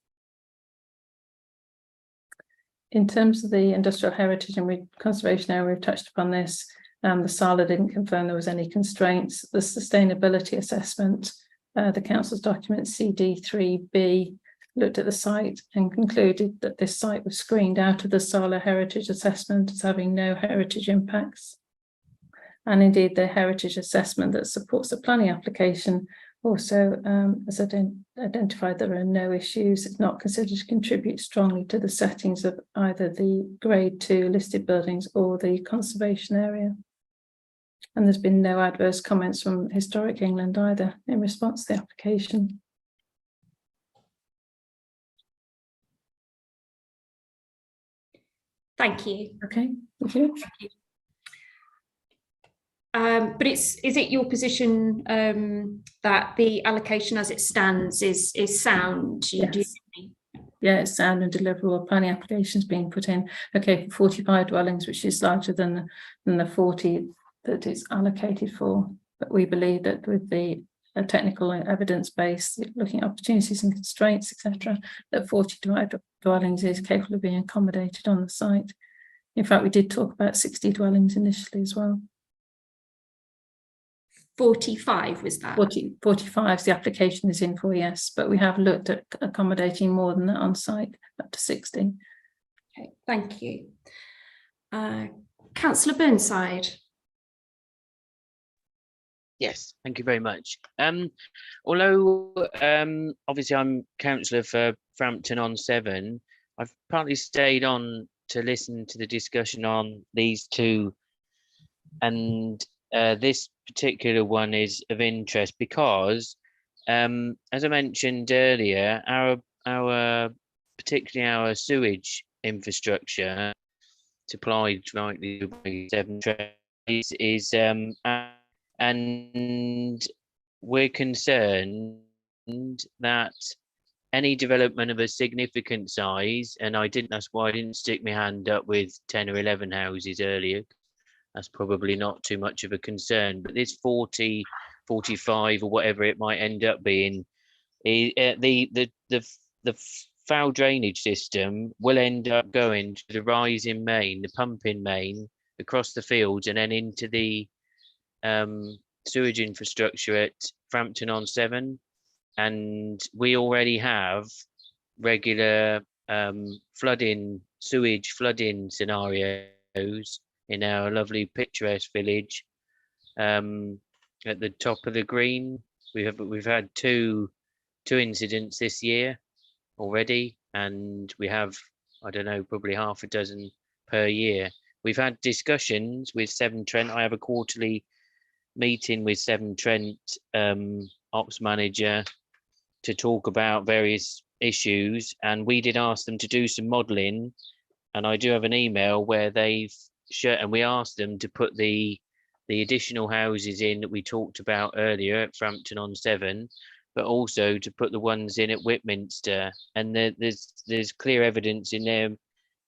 In terms of the industrial heritage and conservation area, we've touched upon this. The SALA didn't confirm there was any constraints. The sustainability assessment, the council's document CD3B, looked at the site and concluded that this site was screened out of the SALA heritage assessment as having no heritage impacts. and indeed the heritage assessment that supports the planning application also has identified there are no issues. It's not considered to contribute strongly to the settings of either the Grade 2 listed buildings or the conservation area. And there's been no adverse comments from Historic England either in response to the application. Thank you. Okay, thank you. But is it your position that the allocation as it stands is sound? Yes. Yeah, it's sound and deliverable. Planning applications being put in. Okay, for 45 dwellings, which is larger than the 40 that is allocated for. But we believe that with the technical evidence base, looking at opportunities and constraints, etc., that 45 dwellings is capable of being accommodated on the site. In fact, we did talk about 60 dwellings initially as well. 45 was that? 45 the application is in for, yes, but we have looked at accommodating more than that on site, up to 60. Okay, thank you. Councillor Burnside. Yes, thank you very much. Although obviously I'm councillor for Frampton-on-Severn, I've partly stayed on to listen to the discussion on these two, and this particular one is of interest because, as I mentioned earlier, particularly our sewage infrastructure supplied rightly by Severn is and we're concerned that any development of a significant size, and that's why I didn't stick my hand up with 10 or 11 houses earlier. That's probably not too much of a concern, but this 40, 45 or whatever it might end up being, the foul drainage system will end up going to the rising main, the pumping main across the fields and then into the sewage infrastructure at Frampton-on-Severn. And we already have regular sewage flooding scenarios in our lovely picturesque village. At the top of the green, we've had two incidents this year already, and we have, I don't know, probably half a dozen per year. We've had discussions with Severn Trent. I have a quarterly meeting with Severn Trent ops manager to talk about various issues, and we did ask them to do some modelling, and I do have an email where they've and we asked them to put the additional houses in that we talked about earlier at Frampton-on-Severn, but also to put the ones in at Whitminster, and there's clear evidence in their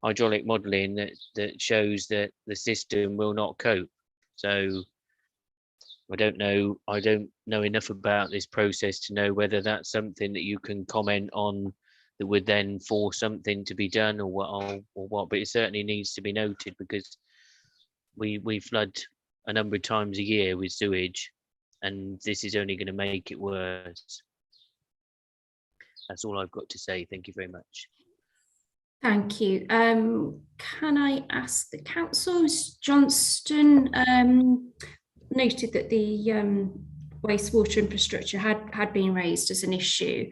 hydraulic modelling that shows that the system will not cope. So I don't know enough about this process to know whether that's something that you can comment on that would then force something to be done or what, but it certainly needs to be noted because we flood a number of times a year with sewage, and this is only going to make it worse. That's all I've got to say. Thank you very much. Thank you. Can I ask the council, Ms. Johnston, noted that the wastewater infrastructure had been raised as an issue.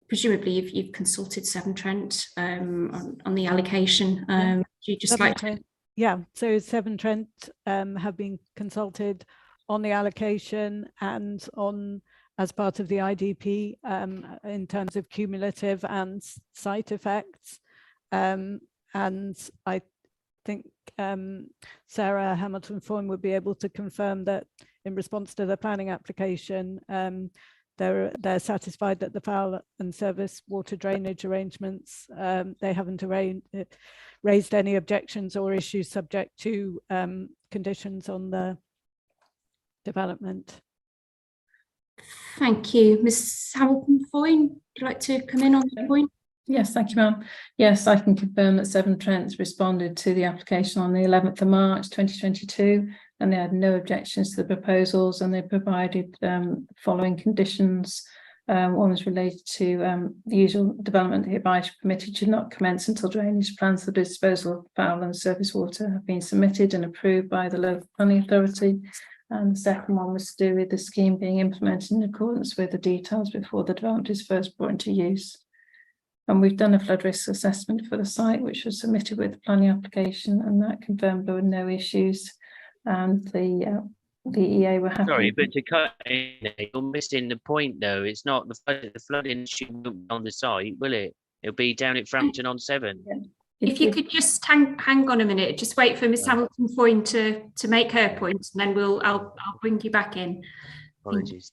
Presumably you've consulted Severn Trent on the allocation. Do you just like to... Yeah, so Severn Trent have been consulted on the allocation and on as part of the IDP in terms of cumulative and site effects. And I think Sarah Hamilton-Foyne would be able to confirm that in response to the planning application, they're satisfied that the foul and service water drainage arrangements, they haven't raised any objections or issues subject to conditions on the development. Thank you. Ms. Hamilton-Foyne, would you like to come in on that point? Yes, thank you, ma'am. Yes, I can confirm that Severn Trent responded to the application on the 11th of March 2022, and they had no objections to the proposals, and they provided following conditions One was related to the usual development hereby permitted should not commence until drainage plans for the disposal of foul and surface water have been submitted and approved by the local planning authority. And the second one was to do with the scheme being implemented in accordance with the details before the development is first brought into use. And we've done a flood risk assessment for the site, which was submitted with the planning application, and that confirmed there were no issues. And the EA were happy. Sorry, but to cut in, you're missing the point though. It's not the flooding issue on the site, will it? It'll be down at Frampton on 7. Yeah. If you could just hang on a minute, just wait for Miss Hamilton Foyne to make her point, and then I'll bring you back in. Apologies.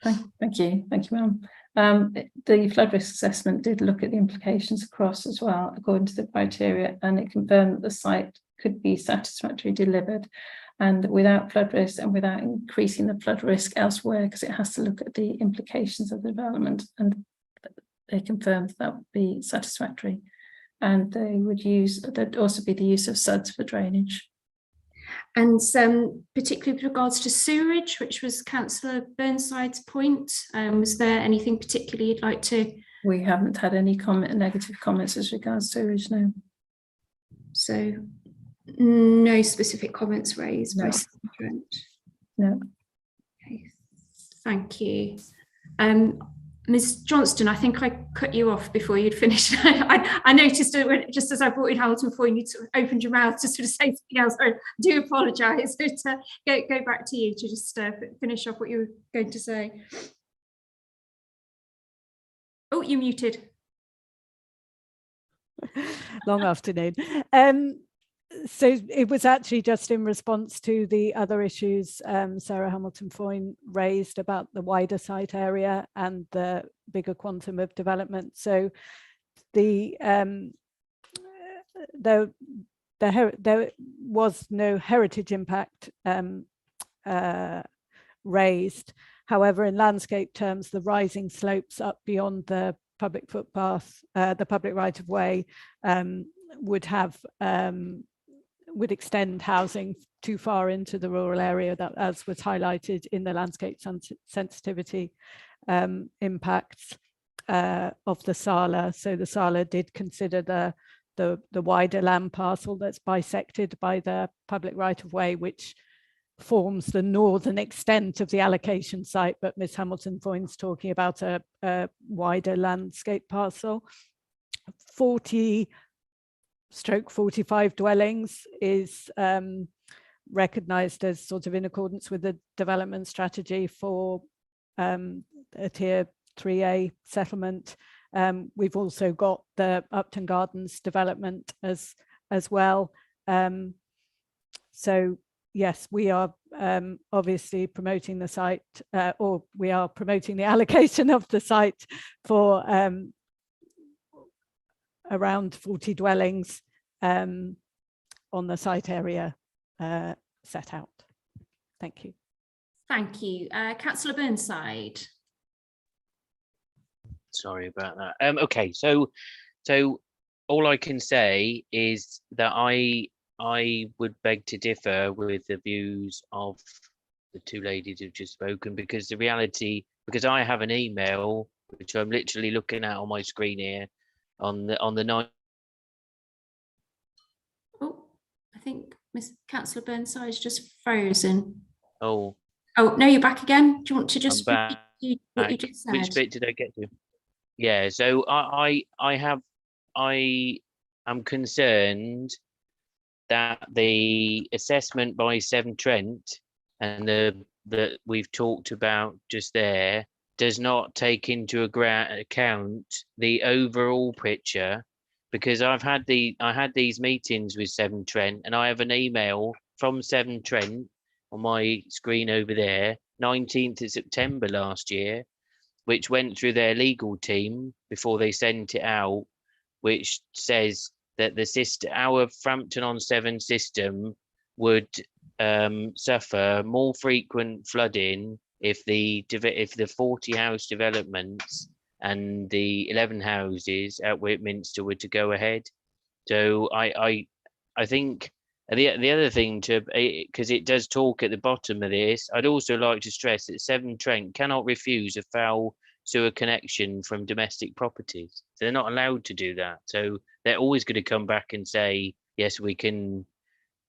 Thank you, ma'am. The flood risk assessment did look at the implications across as well, according to the criteria, and it confirmed that the site could be satisfactorily delivered, and without flood risk and without increasing the flood risk elsewhere, because it has to look at the implications of the development, and they confirmed that would be satisfactory. And they would use, there'd also be the use of suds for drainage. And particularly with regards to sewerage, which was Councillor Burnside's point, was there anything particularly you'd like to? We haven't had any negative comments as regards sewerage, no. So no specific comments raised by Stroud? No. Okay, thank you. Ms Johnston, I think I cut you off before you'd finished. I noticed just as I brought in Hamilton Foyne, you sort of opened your mouth to sort of say something else. I do apologise. But go back to you to just finish off what you were going to say. Oh, you're muted. Long afternoon. So it was actually just in response to the other issues Sarah Hamilton Foyne raised about the wider site area and the bigger quantum of development. So there was no heritage impact raised. However, in landscape terms, the rising slopes up beyond the public footpath, the public right of way, would extend housing too far into the rural area, that as was highlighted in the landscape sensitivity impacts of the SALA. So the SALA did consider the wider land parcel that's bisected by the public right of way, which forms the northern extent of the allocation site, but Ms Hamilton Foyne's talking about a wider landscape parcel. 40/45 dwellings is recognised as sort of in accordance with the development strategy for a tier 3A settlement. We've also got the Upton Gardens development as well. So yes, we are obviously promoting the site, or we are promoting the allocation of the site for around 40 dwellings on the site area set out. Thank you. Thank you. Councillor Burnside. Sorry about that. Okay, so all I can say is that I would beg to differ with the views of the two ladies who've just spoken, because the reality, because I have an email which I'm literally looking at on my screen here on the 9th. Oh, I think Miss Councillor Burnside is just frozen. Oh no, you're back again. Do you want to just repeat what you just said? Which bit did I get to? Yeah, so I am concerned that the assessment by Severn Trent and that we've talked about just there does not take into account the overall picture, because I had these meetings with Severn Trent, and I have an email from Severn Trent on my screen over there, 19th of September last year, which went through their legal team before they sent it out, which says that our Frampton-on-Severn system would suffer more frequent flooding if the 40 house developments and the 11 houses at Whitminster were to go ahead. So I think the other thing, because it does talk at the bottom of this, I'd also like to stress that Severn Trent cannot refuse a foul sewer connection from domestic properties. So they're not allowed to do that. So they're always going to come back and say, yes, we can,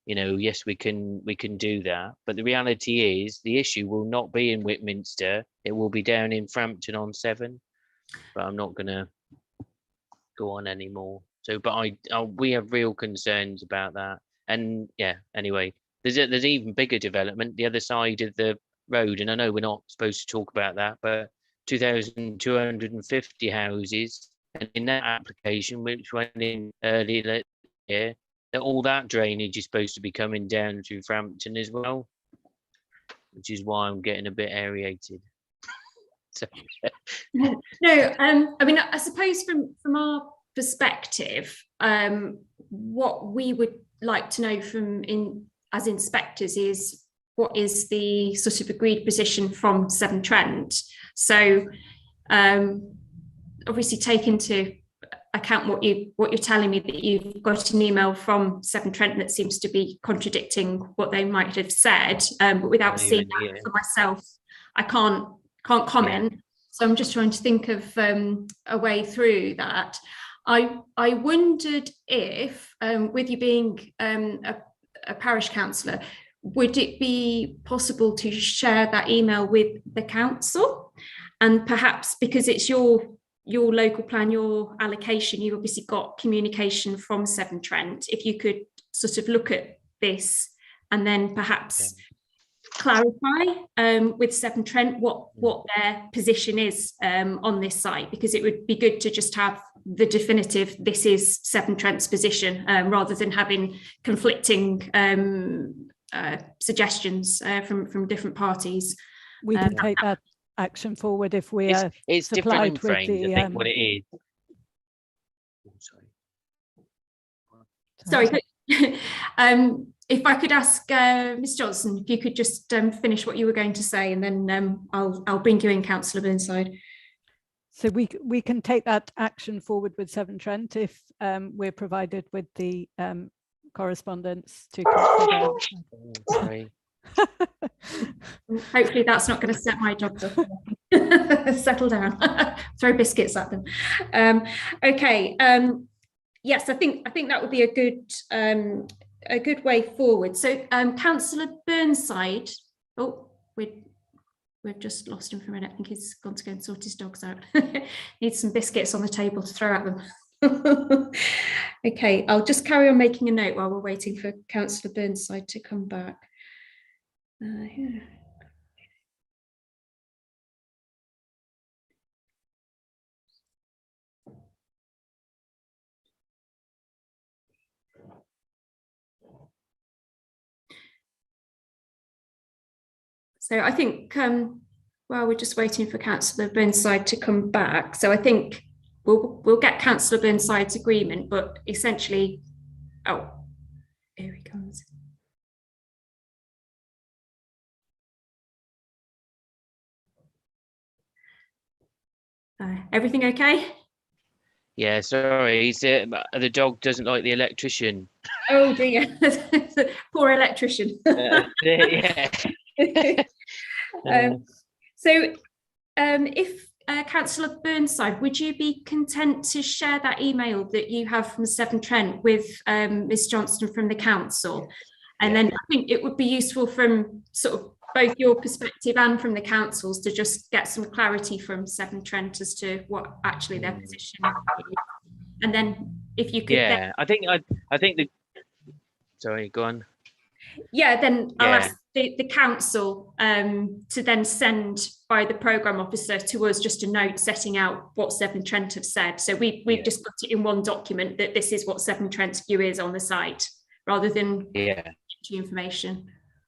yes, we can do that. But the reality is the issue will not be in Whitminster. It will be down in Frampton on 7. But I'm not going to go on anymore. So, but we have real concerns about that. And yeah, anyway, there's even bigger development the other side of the road, and I know we're not supposed to talk about that, but 2,250 houses, and in that application, which went in early this year, that all that drainage is supposed to be coming down through Frampton as well, which is why I'm getting a bit aerated. So, no, I mean, I suppose from our perspective, what we would like to know as inspectors is what is the sort of agreed position from Severn Trent. So obviously take into account what you're telling me, that you've got an email from Severn Trent that seems to be contradicting what they might have said, but without seeing that for myself, I can't comment. Yeah. So I'm just trying to think of a way through that. I wondered if, with you being a parish councillor, would it be possible to share that email with the council? And perhaps because it's your local plan, your allocation, you've obviously got communication from Severn Trent. If you could sort of look at this and then perhaps clarify with Severn Trent what their position is on this site, because it would be good to just have the definitive, this is Severn Trent's position, rather than having conflicting suggestions from different parties. We can take that action forward if we are it's supplied different with frames, the I think what it is. Sorry. If I could ask Ms Johnson, if you could just finish what you were going to say, and then I'll bring you in, Councillor Burnside. So we can take that action forward with Severn Trent if we're provided with the correspondence to consider. Sorry. Hopefully that's not going to set my jobs up. Settle down. Throw biscuits at them. Okay. Yes, I think that would be a good way forward. So Councillor Burnside, we've just lost him for a minute. I think he's gone to go and sort his dogs out. Needs some biscuits on the table to throw at them. Okay, I'll just carry on making a note while we're waiting for Councillor Burnside to come back. Yeah. So I think well, we're just waiting for Councillor Burnside to come back. So I think we'll get Councillor Burnside's agreement, but essentially, oh, here he comes. Everything okay? Yeah, sorry. The dog doesn't like the electrician. Oh dear, poor electrician. Yeah. So if Councillor Burnside, would you be content to share that email that you have from Severn Trent with Ms Johnston from the council? And then I think it would be useful from sort of both your perspective and from the councils to just get some clarity from Severn Trent as to what actually their position is. And then if you could, yeah, I think the. Sorry, go on. Yeah, then I'll ask the council to then send by the programme officer to us just a note setting out what Severn Trent have said. So we've just put it in one document that this is what Severn Trent's view is on the site, rather than information.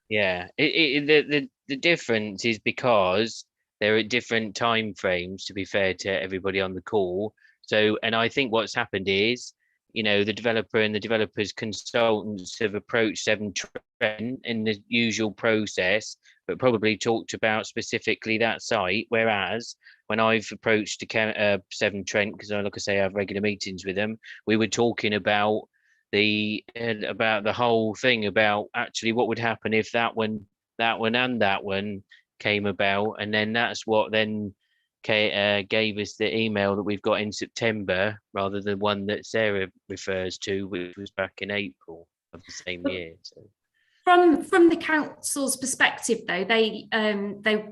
Yeah, the difference is because they're at different time frames, to be fair to everybody on the call. So, and I think what's happened is, the developer and the developer's consultants have approached Severn Trent in the usual process, but probably talked about specifically that site. Whereas when I've approached Severn Trent, because like I say, I have regular meetings with them, we were talking about the whole thing about actually what would happen if that one and that one came about, and then that's what then gave us the email that we've got in September, rather than one that Sarah refers to, which was back in April of the same year. So. From the council's perspective, though, they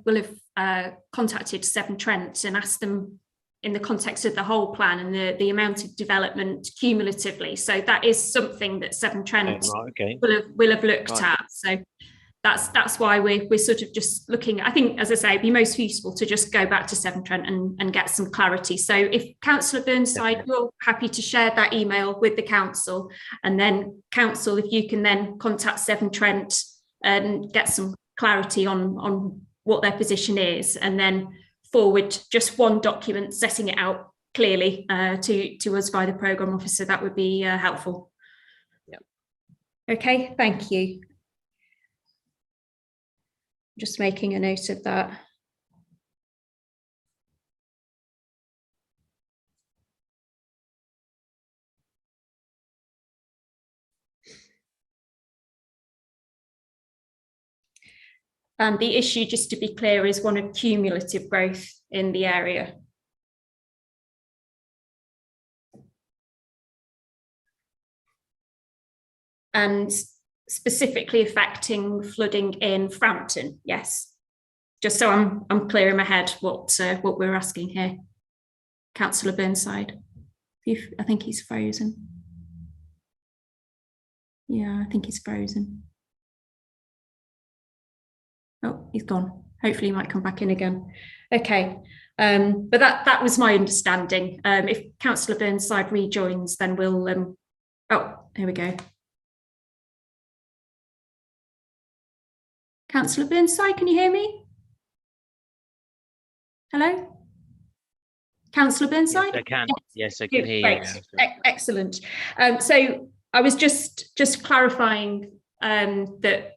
will have contacted Severn Trent and asked them in the context of the whole plan and the amount of development cumulatively. So that is something that Severn Trent will have looked at. So that's why we're sort of just looking. I think, as I say, it'd be most useful to just go back to Severn Trent and get some clarity. So if Councillor Burnside, you're happy to share that email with the council, and then council, if you can then contact Severn Trent and get some clarity on what their position is, and then forward just one document setting it out clearly to us by the programme officer, that would be helpful. Yeah. Okay, thank you. Just making a note of that. And the issue, just to be clear, is one of cumulative growth in the area. And specifically affecting flooding in Frampton, yes. Just so I'm clear in my head what we're asking here. Councillor Burnside, I think he's frozen. Yeah, I think he's frozen. Oh, he's gone. Hopefully he might come back in again. Okay, but that was my understanding. If Councillor Burnside rejoins, then we'll, oh, here we go. Councillor Burnside, can you hear me? Hello? Councillor Burnside? Yes, I can. Yes, I can hear Great. you. Excellent. So I was just clarifying that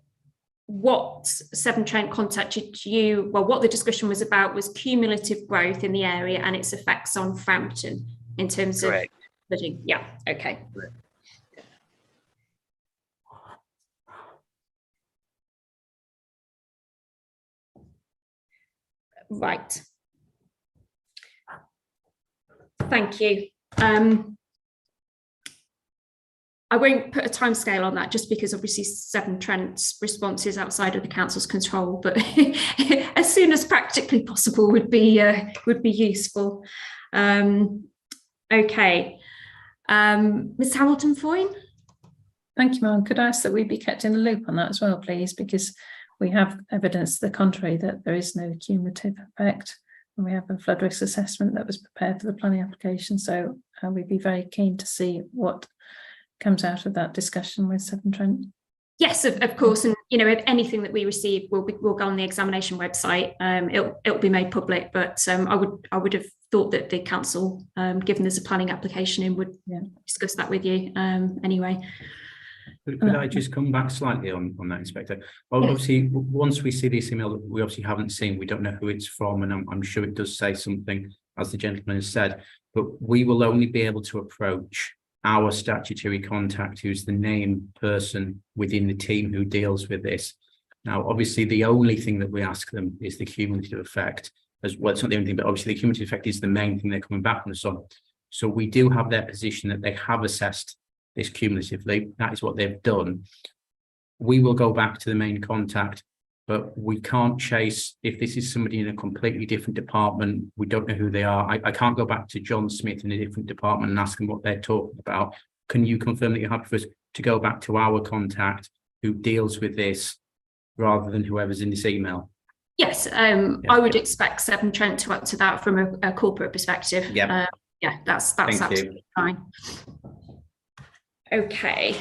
what Severn Trent contacted you, well, what the discussion was about was cumulative growth in the area and its effects on Frampton in terms of flooding. Yeah, okay. Correct. Right. Thank you. I won't put a timescale on that, just because obviously Severn Trent's response is outside of the council's control, but as soon as practically possible would be useful. Okay, Ms. Hamilton-Foyne. Thank you, Ma'am. Could I ask that we be kept in the loop on that as well, please, because we have evidence to the contrary that there is no cumulative effect, and we have a flood risk assessment that was prepared for the planning application. So we'd be very keen to see what comes out of that discussion with Severn Trent. Yes, of course, and you know, anything that we receive will go on the examination website. It'll be made public, but I would have thought that the council, given there's a planning application in, would discuss that with you anyway. Could I just come back slightly on that, Inspector? Well, obviously, once we see this email that we obviously haven't seen, we don't know who it's from, and I'm sure it does say something, as the gentleman has said, but we will only be able to approach our statutory contact, who's the named person within the team who deals with this. Now, obviously, the only thing that we ask them is the cumulative effect as well. It's not the only thing, but obviously the cumulative effect is the main thing they're coming back on us on. So we do have their position that they have assessed this cumulatively. That is what they've done. We will go back to the main contact, but we can't chase. If this is somebody in a completely different department, we don't know who they are. I can't go back to John Smith in a different department and ask them what they're talking about. Can you confirm that you're happy for us to go back to our contact who deals with this rather than whoever's in this email? Yes, I would expect Severn Trent to answer that from a corporate perspective. Yeah, that's absolutely fine. Okay.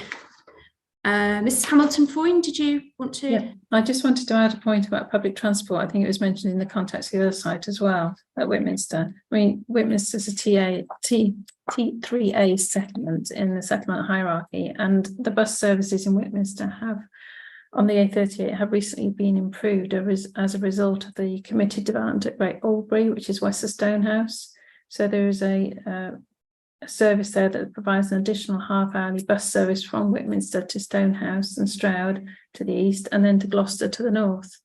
Mrs. Hamilton-Foyne, did you want to? Yeah, I just wanted to add a point about public transport. I think it was mentioned in the context of the other site as well, at Whitminster. I mean, Whitminster's a T3A settlement in the settlement hierarchy, and the bus services in Whitminster have, on the A38, have recently been improved as a result of the committed development at Great Albury, which is west of Stonehouse. So there is a service there that provides an additional half-hourly bus service from Whitminster to Stonehouse and Stroud to the east, and then to Gloucester to the north.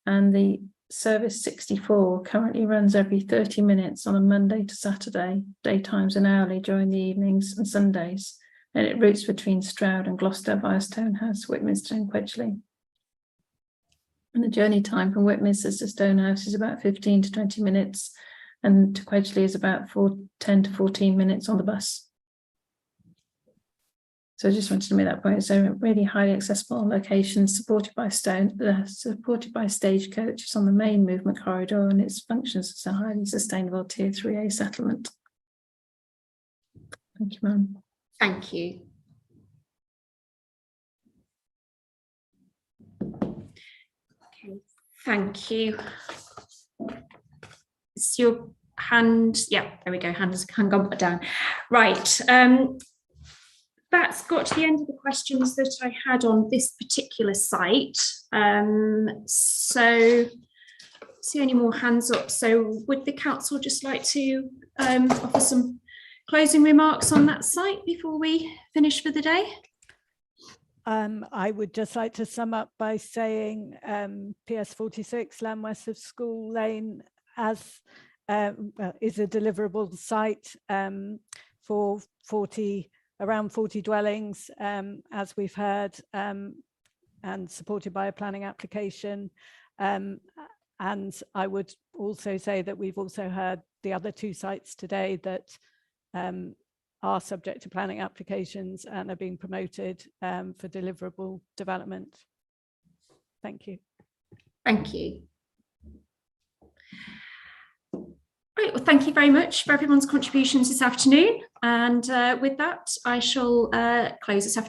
And the Service 64 currently runs every 30 minutes on a Monday to Saturday, daytimes and hourly during the evenings and Sundays, and it routes between Stroud and Gloucester via Stonehouse, Whitminster and Quedgeley. And the journey time from Whitminster to Stonehouse is about 15 to 20 minutes, and to Quedgeley is about 10 to 14 minutes on the bus. So I just wanted to make that point. So really highly accessible location, supported by stagecoach. It's on the main movement corridor, and it functions as a highly sustainable Tier 3A settlement. Thank you, ma'am. Thank you. Okay, thank you. It's your hand. Yeah, there we go. Hand gone down. Right. That's got to the end of the questions that I had on this particular site. So, see any more hands up? So, would the council just like to offer some closing remarks on that site before we finish for the day? I would just like to sum up by saying PS46 land west of School Lane as is a deliverable site for around 40 dwellings, as we've heard, and supported by a planning application. And I would also say that we've also heard the other two sites today that are subject to planning applications and are being promoted for deliverable development. Thank you. Thank you. Great, well, thank you very much for everyone's contributions this afternoon. And with that, I shall close this afternoon.